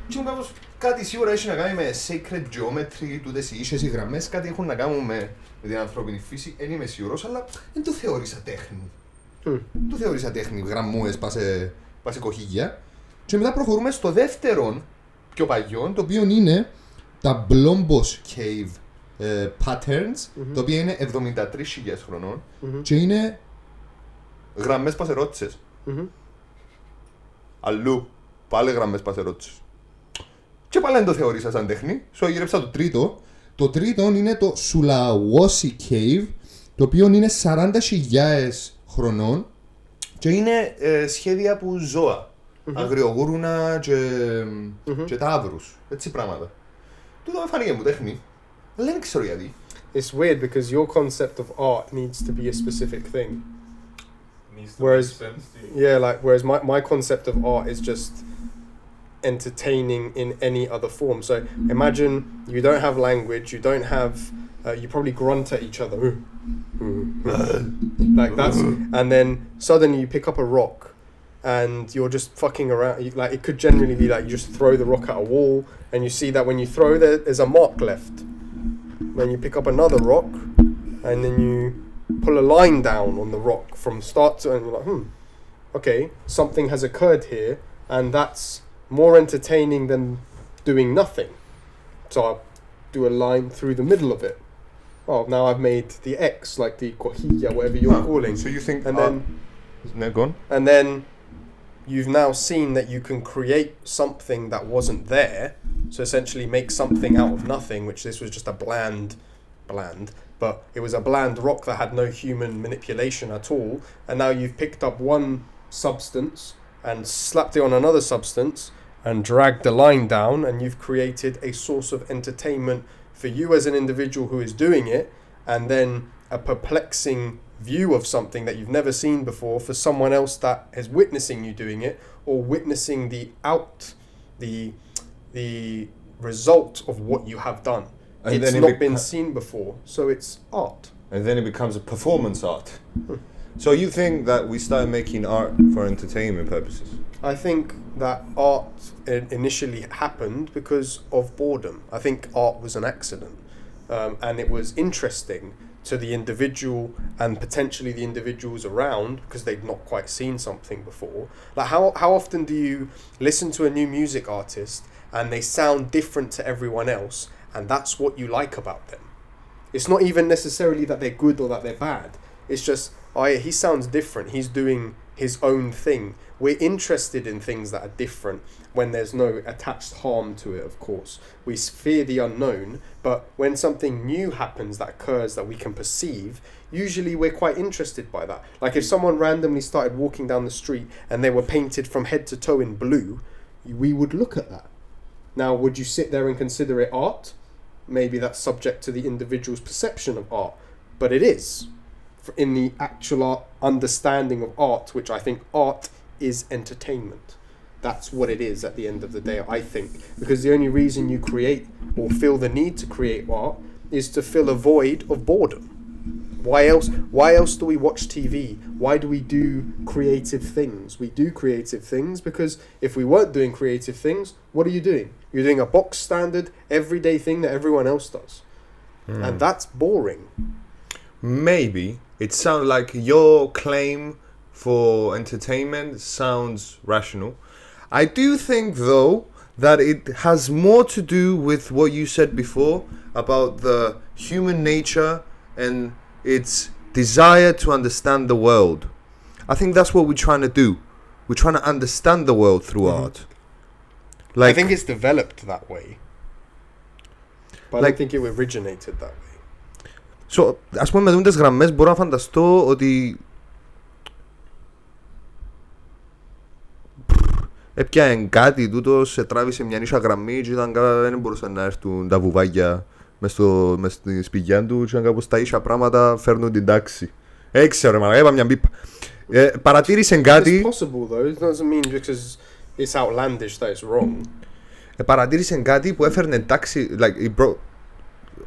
και μου κάπως κάτι σίγουρα έχει να κάνει με sacred geometry, τούτες οι ίσες οι γραμμές, κάτι έχουν να κάνουν με την ανθρώπινη φύση, δεν είμαι σίγουρος, αλλά δεν το θεώρησα τέχνη. Το θεωρήσα τέχνη, γραμμούες, πάσε κοχύγια. Και μετά προχωρούμε στο δεύτερο, πιο παλιό, το οποίο είναι τα Blombos Cave Patterns, το οποίο είναι 73.000 χρονών και είναι γραμμές πασερότσες. Αλλού, πάλι γραμμές πασερότσες. Και πάλι δεν το θεωρήσα σαν τέχνη, σου γύρεψα το τρίτο. Το τρίτο είναι το Sulawesi Cave, το οποίο είναι 40.000 χρονών και είναι σχέδια που ζώα. Αγριογούρουνα και τάβρους, έτσι πράγματα. Τούτο με φάνηκε μου τέχνη, αλλά δεν ξέρω γιατί. It's weird because your concept of art needs to be a specific thing. Needs to Whereas- make sense to you. Yeah, like whereas my concept of art is just entertaining in any other form. So imagine you don't have language, you don't have, you probably grunt at each other, like that's, and then suddenly you pick up a rock, and you're just fucking around. Like it could generally be like you just throw the rock at a wall, and you see that when you throw there's a mark left. Then you pick up another rock, and then you pull a line down on the rock from start to end. You're like, okay, something has occurred here, and that's more entertaining than doing nothing. So I'll do a line through the middle of it. Oh, now I've made the X, like the kohilla, whatever you're calling. So you think And then, No, go on. and then you've now seen that you can create something that wasn't there. So essentially make something out of nothing, which this was just a bland, but it was a bland rock that had no human manipulation at all. And now you've picked up one substance and slapped it on another substance and dragged the line down, and you've created a source of entertainment for you as an individual who is doing it, and then a perplexing view of something that you've never seen before for someone else that is witnessing you doing it, or witnessing the result of what you have done. And It's then it not been seen before, so it's art. And then it becomes a performance art. So you think that we started making art for entertainment purposes? I think that art initially happened because of boredom. I think art was an accident, and it was interesting to the individual and potentially the individuals around because they'd not quite seen something before. Like how often do you listen to a new music artist and they sound different to everyone else, and that's what you like about them? It's not even necessarily that they're good or that they're bad. It's just, oh yeah, he sounds different. He's doing his own thing. We're interested in things that are different when there's no attached harm to it, of course. We fear the unknown, but when something new happens that occurs that we can perceive, usually we're quite interested by that. Like if someone randomly started walking down the street and they were painted from head to toe in blue, we would look at that. Now, would you sit there and consider it art? Maybe that's subject to the individual's perception of art, but it is. In the actual understanding of art, which I think art is entertainment. That's what it is at the end of the day, I think. Because the only reason you create or feel the need to create art is to fill a void of boredom. Why else do we watch TV? Why do we do creative things? We do creative things because if we weren't doing creative things, what are you doing? You're doing a box standard, everyday thing that everyone else does. And that's boring. Maybe. It sounds like your claim for entertainment sounds rational. I do think, though, that it has more to do with what you said before about the human nature and its desire to understand the world. I think that's what we're trying to do. We're trying to understand the world through art. Like, I think it's developed that way. But I don't think it originated that way. So, ας πούμε με τις γραμμές μπορώ να φανταστώ ότι έπιανε κάτι τούτο, σε τράβησε μια νύχια γραμμή και ήταν δεν μπορούσαν να έρθουν τα βουβάκια μες στη σπηλιά του και ήταν κάπως τα ίσια πράγματα φέρνουν την τάξη. Έξερα ρε, είπα μια μπίπα. Παρατήρησε κάτι... It's possible though, it doesn't mean because it's outlandish that it's wrong. Παρατήρησε κάτι που έφερνε τάξη, like it brought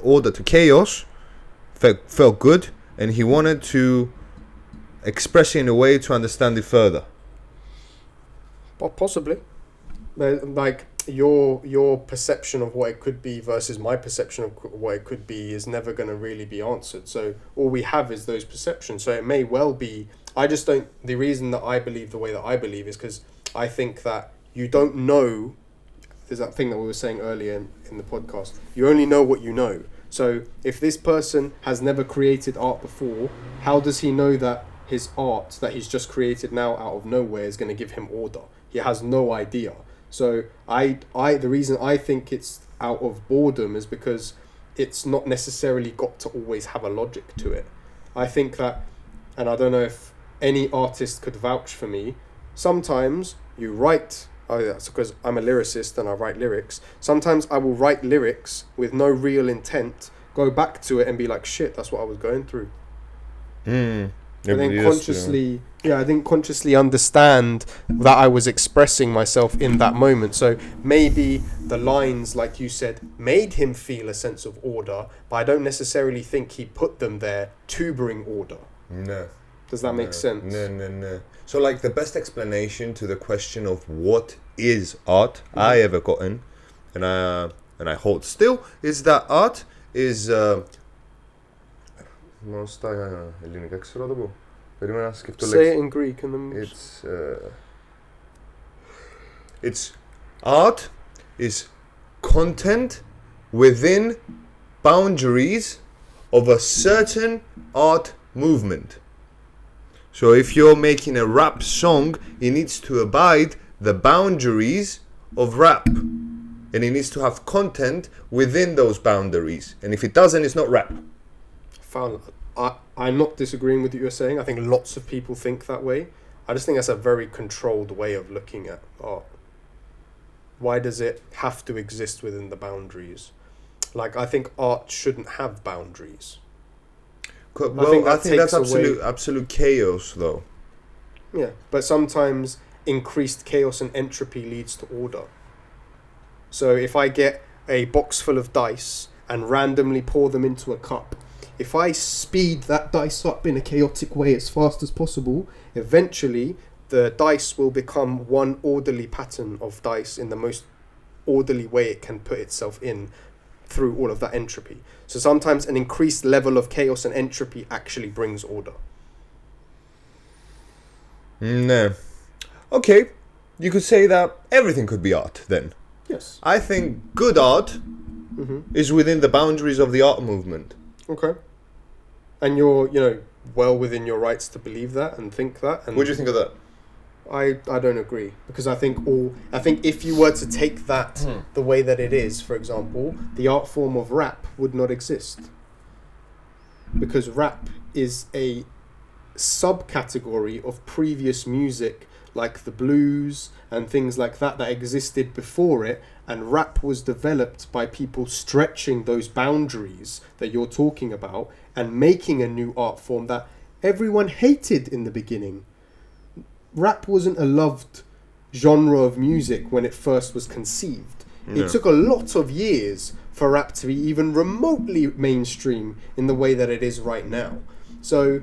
order to chaos, felt good, and he wanted to express it in a way to understand it further. Possibly. Like your perception of what it could be versus my perception of what it could be is never going to really be answered. So all we have is those perceptions. So it may well be I just don't. The reason that I believe the way that I believe is because I think that you don't know. There's that thing that we were saying earlier in the podcast. You only know what you know. So if this person has never created art before, how does he know that his art that he's just created now out of nowhere is going to give him order? He has no idea. So the reason I think it's out of boredom is because it's not necessarily got to always have a logic to it. I think that, and I don't know if any artist could vouch for me, sometimes you write, that's because I'm a lyricist and I write lyrics, sometimes I will write lyrics with no real intent, go back to it and be like, shit, that's what I was going through. And then I didn't consciously understand that I was expressing myself in that moment. So maybe the lines, like you said, made him feel a sense of order, but I don't necessarily think he put them there to bring order. No. Does that make sense? No. So like the best explanation to the question of what is art I ever gotten, and I hold still, is that art is ελληνικά ξέρω να το πω. Περίμενα να σκεφτώ λέξη. Say it in Greek and then... It's art is content within boundaries of a certain art movement. So if you're making a rap song, it needs to abide the boundaries of rap. And it needs to have content within those boundaries. And if it doesn't, it's not rap. I'm not disagreeing with what you're saying. I think lots of people think that way. I just think that's a very controlled way of looking at art. Why does it have to exist within the boundaries? Like, I think art shouldn't have boundaries. Well, I think that's absolute chaos, though. Yeah, but sometimes increased chaos and entropy leads to order. So if I get a box full of dice and randomly pour them into a cup, if I speed that dice up in a chaotic way as fast as possible, eventually the dice will become one orderly pattern of dice in the most orderly way it can put itself in through all of that entropy. So sometimes an increased level of chaos and entropy actually brings order. No. Okay, you could say that everything could be art then. Yes. I think good art is within the boundaries of the art movement. Okay. And you're, well within your rights to believe that and think that. And what do you think of that? I don't agree, because I think if you were to take that the way that it is, for example, the art form of rap would not exist. Because rap is a subcategory of previous music like the blues and things like that existed before it, and rap was developed by people stretching those boundaries that you're talking about and making a new art form that everyone hated in the beginning. Rap wasn't a loved genre of music when it first was conceived. No. It took a lot of years for rap to be even remotely mainstream in the way that it is right now. So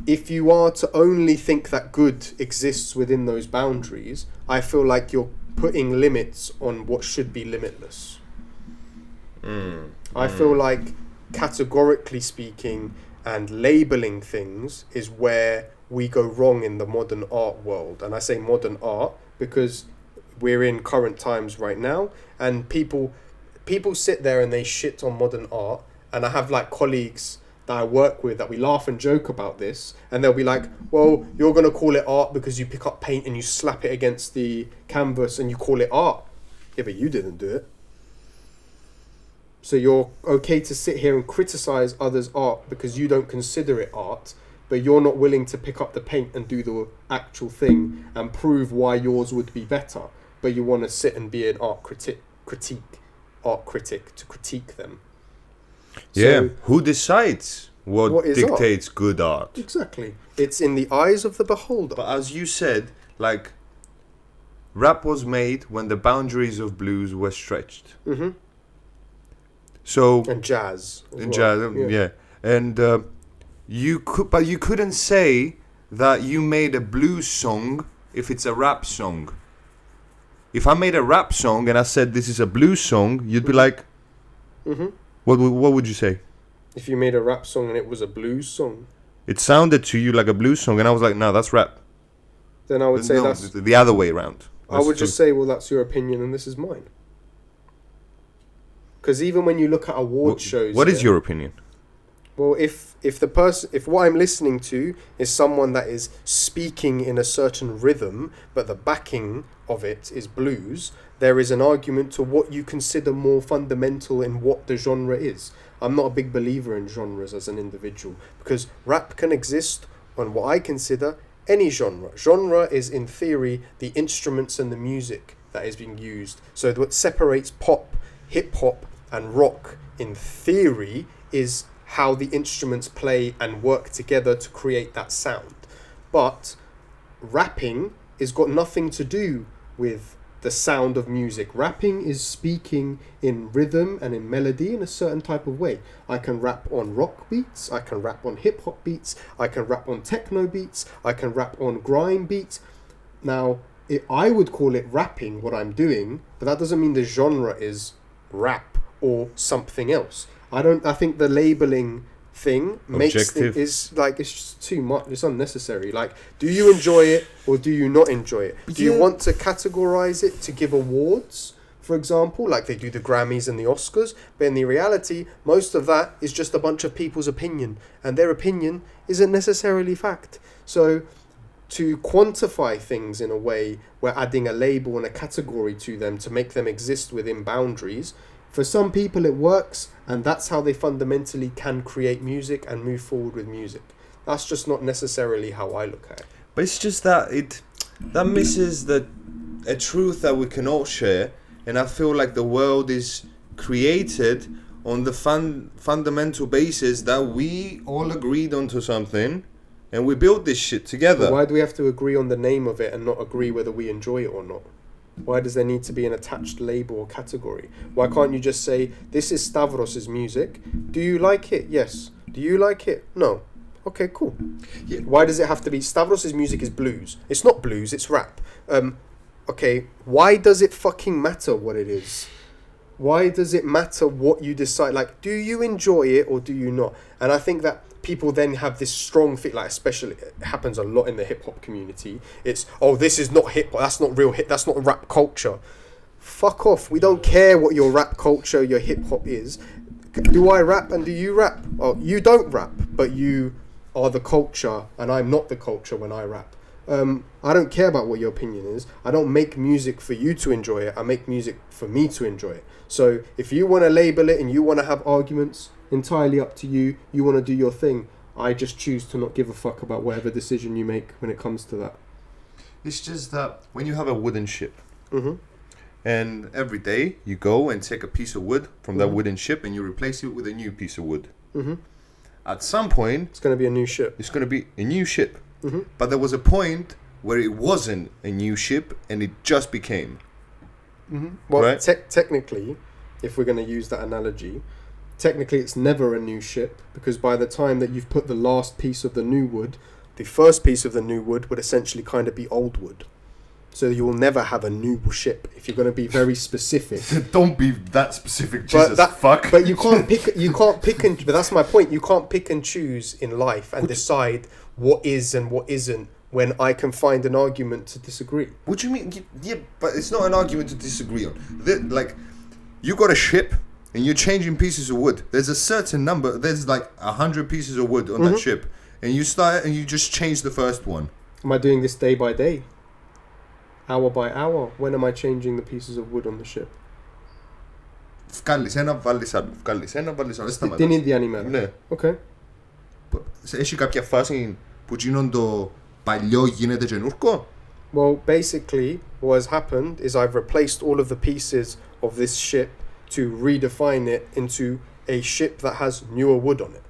if you are to only think that good exists within those boundaries, I feel like you're putting limits on what should be limitless. I feel like categorically speaking and labeling things is where we go wrong in the modern art world. And I say modern art because we're in current times right now, and people sit there and they shit on modern art. And I have like colleagues that I work with that we laugh and joke about this, and they'll be like, well, you're going to call it art because you pick up paint and you slap it against the canvas and you call it art. Yeah, but you didn't do it. So you're okay to sit here and criticize others' art because you don't consider it art, but you're not willing to pick up the paint and do the actual thing and prove why yours would be better. But you want to sit and be an art critic to critique them. Yeah, So, who decides what dictates art? Good art? Exactly. It's in the eyes of the beholder. But as you said, like, rap was made when the boundaries of blues were stretched. Mm-hmm. So and jazz. Yeah. And you couldn't say that you made a blues song if it's a rap song. If I made a rap song and I said this is a blues song, you'd be like, what would you say? If you made a rap song and it was a blues song? it sounded to you like a blues song, and I was like, no, that's rap. Then I would say No, that's... the other way around. I would just say, well, that's your opinion and this is mine. Because even when you look at award shows... What is your opinion? Well, if what I'm listening to is someone that is speaking in a certain rhythm, but the backing of it is blues, there is an argument to what you consider more fundamental in what the genre is. I'm not a big believer in genres as an individual, because rap can exist on what I consider any genre. Genre is, in theory, the instruments and the music that is being used. So what separates pop, hip-hop, and rock, in theory, is how the instruments play and work together to create that sound. But rapping has got nothing to do with the sound of music. Rapping is speaking in rhythm and in melody in a certain type of way. I can rap on rock beats, I can rap on hip hop beats, I can rap on techno beats, I can rap on grime beats. Now, I would call it rapping, what I'm doing, but that doesn't mean the genre is rap or something else. I think the labeling thing makes Objective. it's just too much. It's unnecessary. Like, do you enjoy it or do you not enjoy it? Do you want to categorize it to give awards, for example, like they do the Grammys and the Oscars? But in the reality, most of that is just a bunch of people's opinion, and their opinion isn't necessarily fact. So to quantify things in a way, we're adding a label and a category to them to make them exist within boundaries. For some people it works, and that's how they fundamentally can create music and move forward with music. That's just not necessarily how I look at it. But it's just that that misses a truth that we can all share, and I feel like the world is created on the fundamental basis that we all agreed onto something, and we built this shit together. But why do we have to agree on the name of it and not agree whether we enjoy it or not? Why does there need to be an attached label or category? Why can't you just say, this is Stavros' music. Do you like it? Yes. Do you like it? No. Okay, cool. Yeah. Why does it have to be, Stavros' music is blues. It's not blues, it's rap. Okay, why does it fucking matter what it is? Why does it matter what you decide? Like, do you enjoy it or do you not? And I think that people then have this strong thing, like especially it happens a lot in the hip hop community. It's, oh, this is not hip hop, that's not real hip, that's not rap culture. Fuck off. We don't care what your rap culture, your hip hop is. Do I rap and do you rap? Oh, you don't rap, but you are the culture and I'm not the culture when I rap. I don't care about what your opinion is. I don't make music for you to enjoy it. I make music for me to enjoy it. So if you want to label it and you want to have arguments, entirely up to you. You want to do your thing. I just choose to not give a fuck about whatever decision you make when it comes to that. It's just that when you have a wooden ship, Mm-hmm. and every day you go and take a piece of wood from that wooden ship and you replace it with a new piece of wood. Mm-hmm. At some point, It's going to be a new ship. it's going to be a new ship. Mm-hmm. But there was a point where it wasn't a new ship and it just became. Mm-hmm. Well, Right. Technically, if we're going to use that analogy, technically it's never a new ship, because by the time that you've put the last piece of the new wood, the first piece of the new wood would essentially kind of be old wood. So you will never have a new ship if you're going to be very specific. Don't be that specific, But you can't pick and, but that's my point. You can't pick and choose in life and decide what is and what isn't when I can find an argument to disagree. What do you mean? Yeah, but it's not an argument to disagree on. Like, you got a ship and you're changing pieces of wood. There's a certain number. There's like 100 pieces of wood on that ship, and you start and you just change the first one. Am I doing this day by day? Hour by hour? When am I changing the pieces of wood on the ship? Βγάλεις ένα, βάλεις άλλο. Βγάλεις ένα, βάλεις άλλο. Δεν σταματάς. Την ίδια ημέρα. Ναι. Okay. Έχει κάποια φάση που γίνον το παλιό γίνεται καινούρκο? Well, basically, what has happened is I've replaced all of the pieces of this ship to redefine it into a ship that has newer wood on it.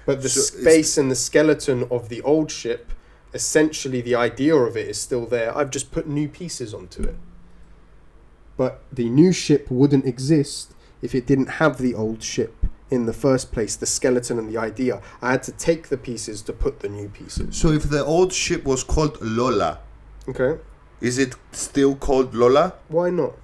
But the space and the skeleton of the old ship, essentially the idea of it is still there. I've just put new pieces onto it. But the new ship wouldn't exist if it didn't have the old ship in the first place, the skeleton and the idea. I had to take the pieces to put the new pieces. So if the old ship was called Lola, Okay. is it still called Lola? Why not?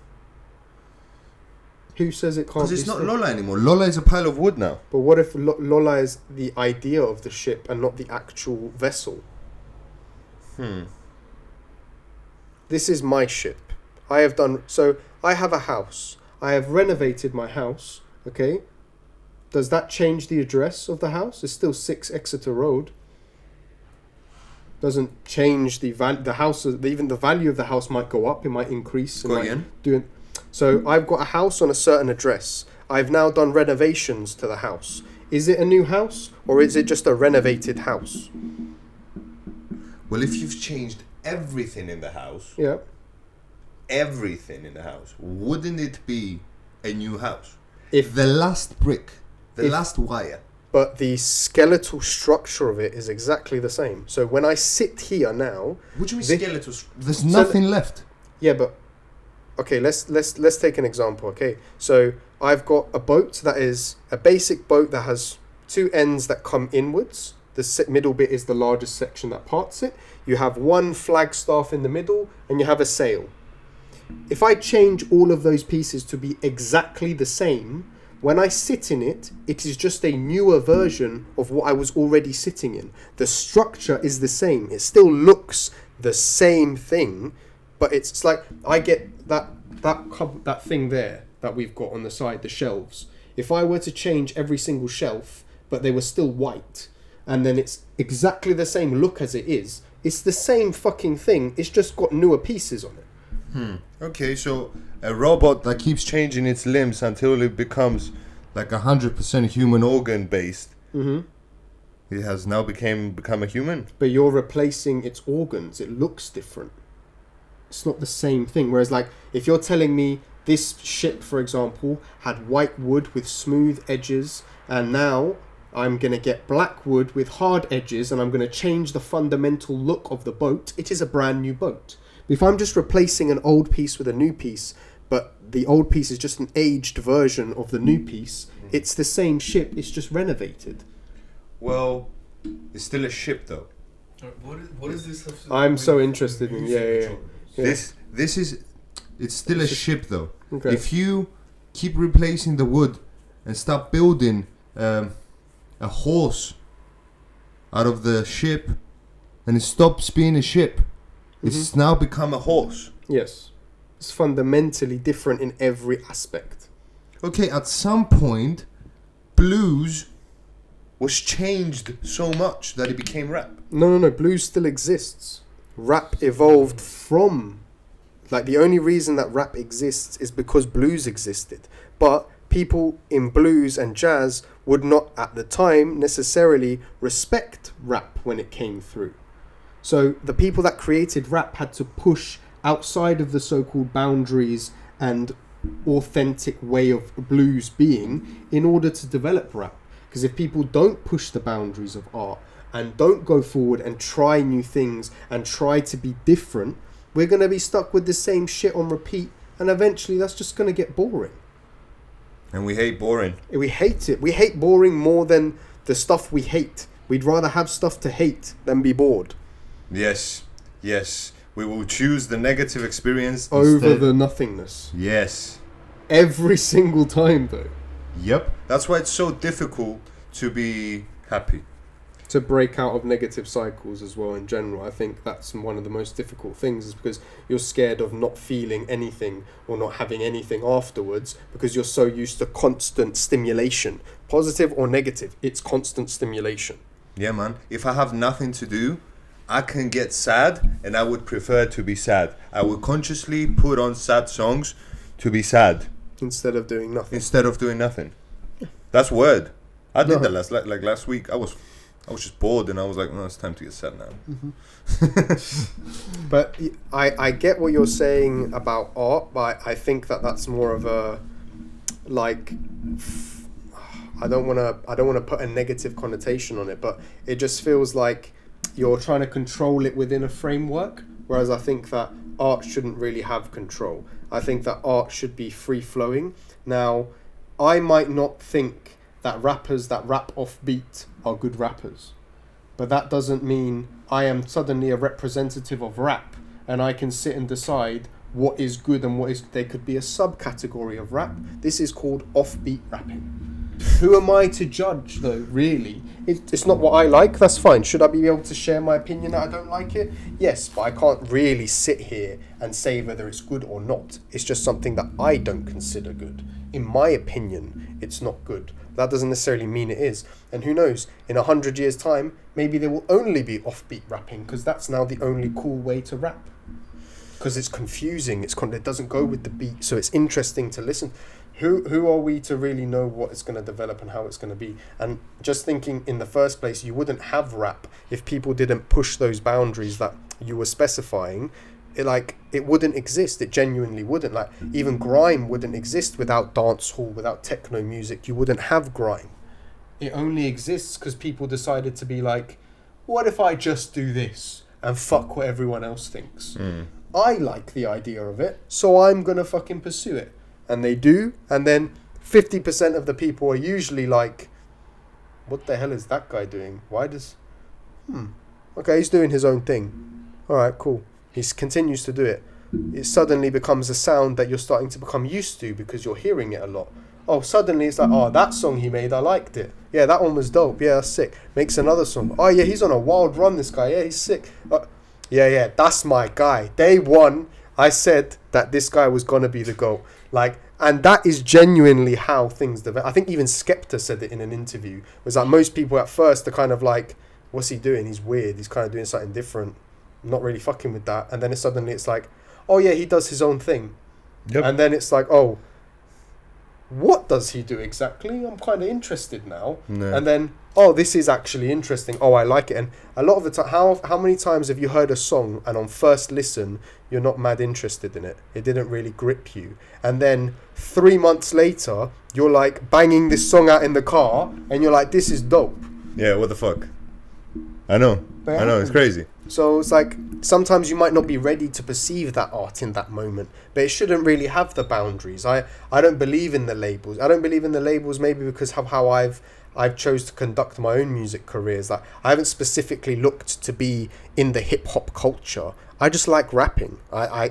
Who says it can't Because be it's not still? Lola anymore. Lola is a pile of wood now. But what if Lola is the idea of the ship and not the actual vessel? This is my ship. I have a house. I have renovated my house, okay? Does that change the address of the house? It's still 6 Exeter Road. Doesn't change the house, even the value of the house might go up, it might increase. So I've got a house on a certain address. I've now done renovations to the house. Is it a new house or is it just a renovated house? Well, if you've changed everything in the house, Yeah. wouldn't it be a new house? If The last brick, the If- last wire. But the skeletal structure of it is exactly the same. So when I sit here now, What do you mean This- skeletals? There's nothing left. yeah, but okay, let's take an example. Okay, so I've got a boat that is a basic boat that has 2 ends that come inwards. The middle bit is the largest section that parts it. You have 1 flagstaff in the middle, and you have a sail. If I change all of those pieces to be exactly the same, when I sit in it, it is just a newer version of what I was already sitting in. The structure is the same. It still looks the same thing, but it's like I get that thing there that we've got on the side, the shelves. If I were to change every single shelf, but they were still white, and then it's exactly the same look as it is, it's the same fucking thing. It's just got newer pieces on it. Okay, so a robot that keeps changing its limbs until it becomes Like 100% human organ based. It has now become a human. But you're replacing its organs. It looks different. It's not the same thing. Whereas, like, if you're telling me this ship, for example, had white wood with smooth edges, and now I'm going to get black wood with hard edges, and I'm going to change the fundamental look of the boat, it is a brand new boat. But if I'm just replacing an old piece with a new piece, but the old piece is just an aged version of the new piece, it's the same ship, it's just renovated. Well, it's still a ship though. What is this? Have to I'm do so with interested in music yeah. genres? This is It's still a ship though. Okay. If you keep replacing the wood and start building a horse out of the ship, and it stops being a ship, it's now become a horse. Yes. It's fundamentally different in every aspect. Okay, at some point, blues. Was changed so much that it became rap. No. Blues still exists. Rap evolved from... Like, the only reason that rap exists is because blues existed. But people in blues and jazz would not, at the time, necessarily respect rap when it came through. So the people that created rap had to push outside of the so-called boundaries and authentic way of blues being in order to develop rap. Because if people don't push the boundaries of art and don't go forward and try new things and try to be different, we're going to be stuck with the same shit on repeat, and eventually that's just going to get boring. And we hate boring. We hate it. We hate boring more than the stuff we hate. We'd rather have stuff to hate than be bored. Yes. We will choose the negative experience Over instead. the nothingness. Yes. Every single time, though. Yep. That's why it's so difficult to be happy. To break out of negative cycles as well in general. I think that's one of the most difficult things, is because you're scared of not feeling anything or not having anything afterwards, because you're so used to constant stimulation. Positive or negative, it's constant stimulation. Yeah, man. If I have nothing to do, I can get sad, and I would prefer to be sad. I would consciously put on sad songs to be sad Instead of doing nothing. instead of doing nothing. That's word. I did No. that last week. I was just bored, and I was like, no, it's time to get sad now. But I get what you're saying about art, but I think that's more of a, like, I don't want to put a negative connotation on it, but it just feels like you're trying to control it within a framework, whereas I think that art shouldn't really have control. I think that art should be free flowing. Now, I might not think that rappers that rap off beat are good rappers, but that doesn't mean I am suddenly a representative of rap and I can sit and decide what is good and what is, there could be a subcategory of rap. This is called offbeat rapping. Who am I to judge though, really? It's not what I like, that's fine. Should I be able to share my opinion that I don't like it? Yes, but I can't really sit here and say whether it's good or not. It's just something that I don't consider good. In my opinion, it's not good. That doesn't necessarily mean it is. And who knows, in 100 years' time, maybe there will only be offbeat rapping, because that's now the only cool way to rap. Because it's confusing, it doesn't go with the beat, so it's interesting to listen. Who are we to really know what it's going to develop and how it's going to be? And just thinking in the first place, you wouldn't have rap if people didn't push those boundaries that you were specifying. It wouldn't exist. It genuinely wouldn't. Like, even grime wouldn't exist without dancehall, without techno music. You wouldn't have grime. It only exists because people decided to be like, what if I just do this and fuck what everyone else thinks? I like the idea of it, so I'm gonna fucking pursue it. And they do, and then 50% of the people are usually like, what the hell is that guy doing? Why does... Okay, he's doing his own thing. Alright, cool. He continues to do it. It suddenly becomes a sound that you're starting to become used to because you're hearing it a lot. Oh, suddenly it's like, oh, that song he made, I liked it. Yeah, that one was dope. Yeah, that's sick. Makes another song. Oh, yeah, he's on a wild run, this guy. Yeah, he's sick. Yeah, that's my guy. Day one, I said that this guy was going to be the GOAT. And that is genuinely how things develop. I think even Skepta said it in an interview. It was like most people at first are kind of like, what's he doing? He's weird. He's kind of doing something different. I'm not really fucking with that. And then suddenly it's like, oh yeah, he does his own thing. Yep. And then it's like, oh, what does he do exactly? I'm kind of interested now. No. And then, oh, this is actually interesting. Oh, I like it. And a lot of the time, how many times have you heard a song and on first listen, you're not mad interested in it? It didn't really grip you. And then 3 months later, you're like banging this song out in the car and you're like, this is dope. Yeah, what the fuck? I know, it's crazy. So it's like, sometimes you might not be ready to perceive that art in that moment, but it shouldn't really have the boundaries. I don't believe in the labels. I don't believe in the labels maybe because of how I've chose to conduct my own music careers. Like, I haven't specifically looked to be in the hip hop culture. I just like rapping. I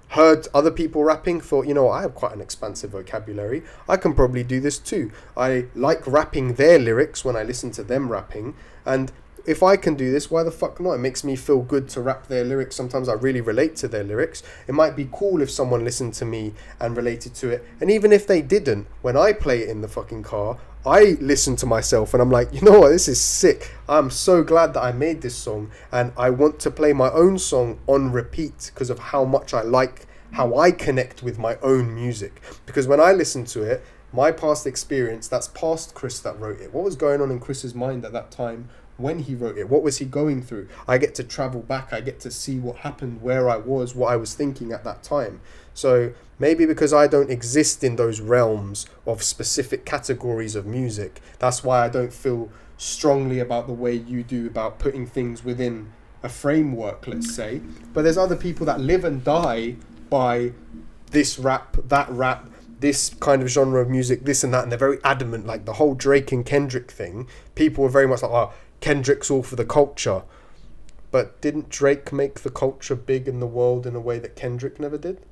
heard other people rapping, thought, you know, I have quite an expansive vocabulary. I can probably do this too. I like rapping their lyrics when I listen to them rapping, and if I can do this, why the fuck not? It makes me feel good to rap their lyrics. Sometimes I really relate to their lyrics. It might be cool if someone listened to me and related to it. And even if they didn't, when I play it in the fucking car, I listen to myself and I'm like, you know what, this is sick. I'm so glad that I made this song. And I want to play my own song on repeat because of how much I like, how I connect with my own music. Because when I listen to it, my past experience, that's past Chris that wrote it. What was going on in Chris's mind at that time when he wrote it? What was he going through? I get to travel back. I get to see what happened, where I was, what I was thinking at that time. So maybe because I don't exist in those realms of specific categories of music, that's why I don't feel strongly about the way you do about putting things within a framework, let's say. But there's other people that live and die by this rap, that rap, this kind of genre of music, this and that, and they're very adamant. Like the whole Drake and Kendrick thing, people were very much like, oh, Kendrick's all for the culture. But didn't Drake make the culture big in the world in a way that Kendrick never did?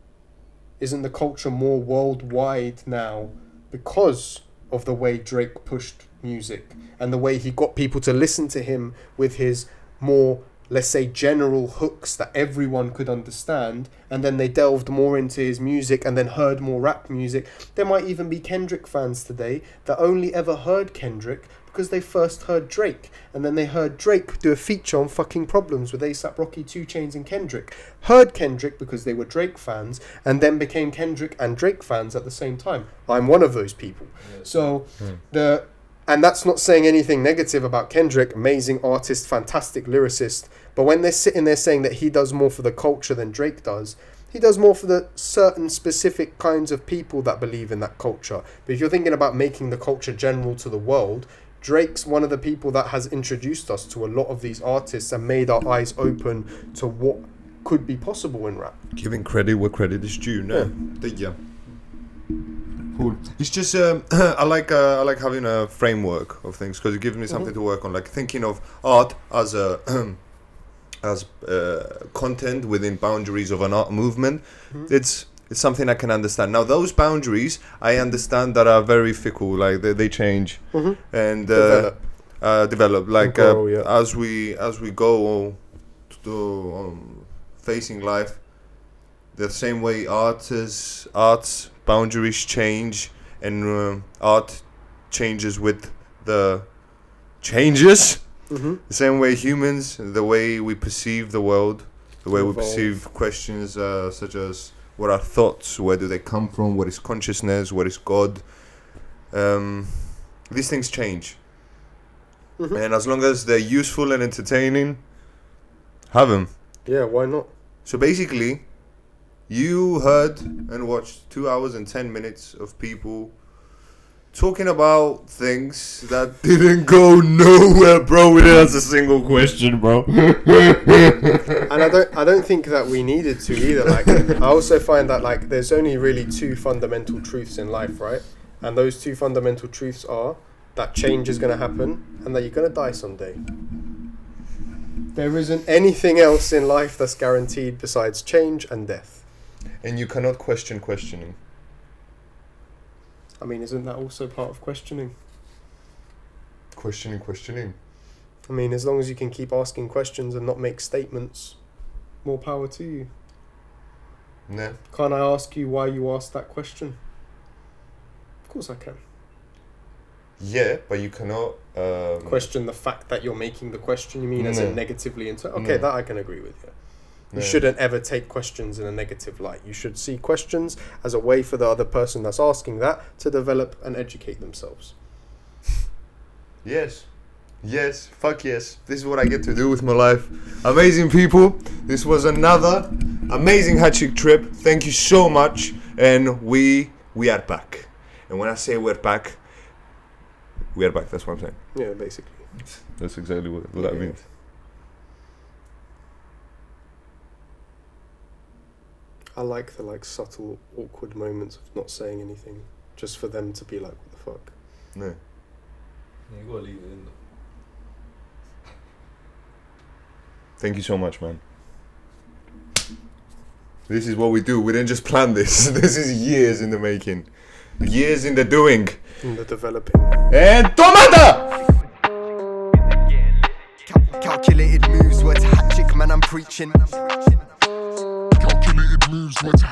Isn't the culture more worldwide now because of the way Drake pushed music and the way he got people to listen to him with his more, let's say, general hooks that everyone could understand, and then they delved more into his music and then heard more rap music? There might even be Kendrick fans today that only ever heard Kendrick because they first heard Drake, and then they heard Drake do a feature on Fucking Problems with A$AP Rocky, 2 Chainz and Kendrick. Heard Kendrick because they were Drake fans, and then became Kendrick and Drake fans at the same time. I'm one of those people. So and that's not saying anything negative about Kendrick, amazing artist, fantastic lyricist, but when they're sitting there saying that he does more for the culture than Drake does, he does more for the certain specific kinds of people that believe in that culture. But if you're thinking about making the culture general to the world, Drake's one of the people that has introduced us to a lot of these artists and made our eyes open to what could be possible in rap. Giving credit where credit is due. No, yeah. Cool. It's just I like having a framework of things because it gives me something to work on. Like thinking of art as a as content within boundaries of an art movement, it's something I can understand. Now those boundaries I understand that are very fickle, like they change and develop like grow, yeah. as we go to facing life. The same way art's boundaries change and art changes with the changes. The same way humans, the way we perceive the world, the way we perceive questions such as what are thoughts, where do they come from, what is consciousness, what is God. These things change. And as long as they're useful and entertaining, have them. Yeah, why not? So basically, you heard and watched 2 hours and 10 minutes of people talking about things that didn't go nowhere, bro. We didn't answer a single question, bro. And I don't think that we needed to either. Like, I also find that like there's only really two fundamental truths in life, right? And those two fundamental truths are that change is going to happen and that you're going to die someday. There isn't anything else in life that's guaranteed besides change and death. And you cannot question questioning. I mean, isn't that also part of questioning? Questioning. I mean, as long as you can keep asking questions and not make statements, more power to you. Nah. Can't I ask you why you asked that question? Of course I can. Yeah, but you cannot Question the fact that you're making the question, you mean, as in negatively Okay, that I can agree with, yeah. You Yeah. shouldn't ever take questions in a negative light. You should see questions as a way for the other person that's asking that to develop and educate themselves. Yes. Fuck yes. This is what I get to do with my life. Amazing people. This was another amazing Hachik trip. Thank you so much. And we are back. And when I say we're back, we are back. That's what I'm saying. Yeah, basically. That's exactly what that means. I like the subtle, awkward moments of not saying anything, just for them to be like, what the fuck? No. You gotta leave it in. Thank you so much, man. This is what we do. We didn't just plan this. This is years in the making. Years in the doing. In the developing. And tomata! Calculated moves, words Hachik, man, I'm preaching. Calculated moves, what's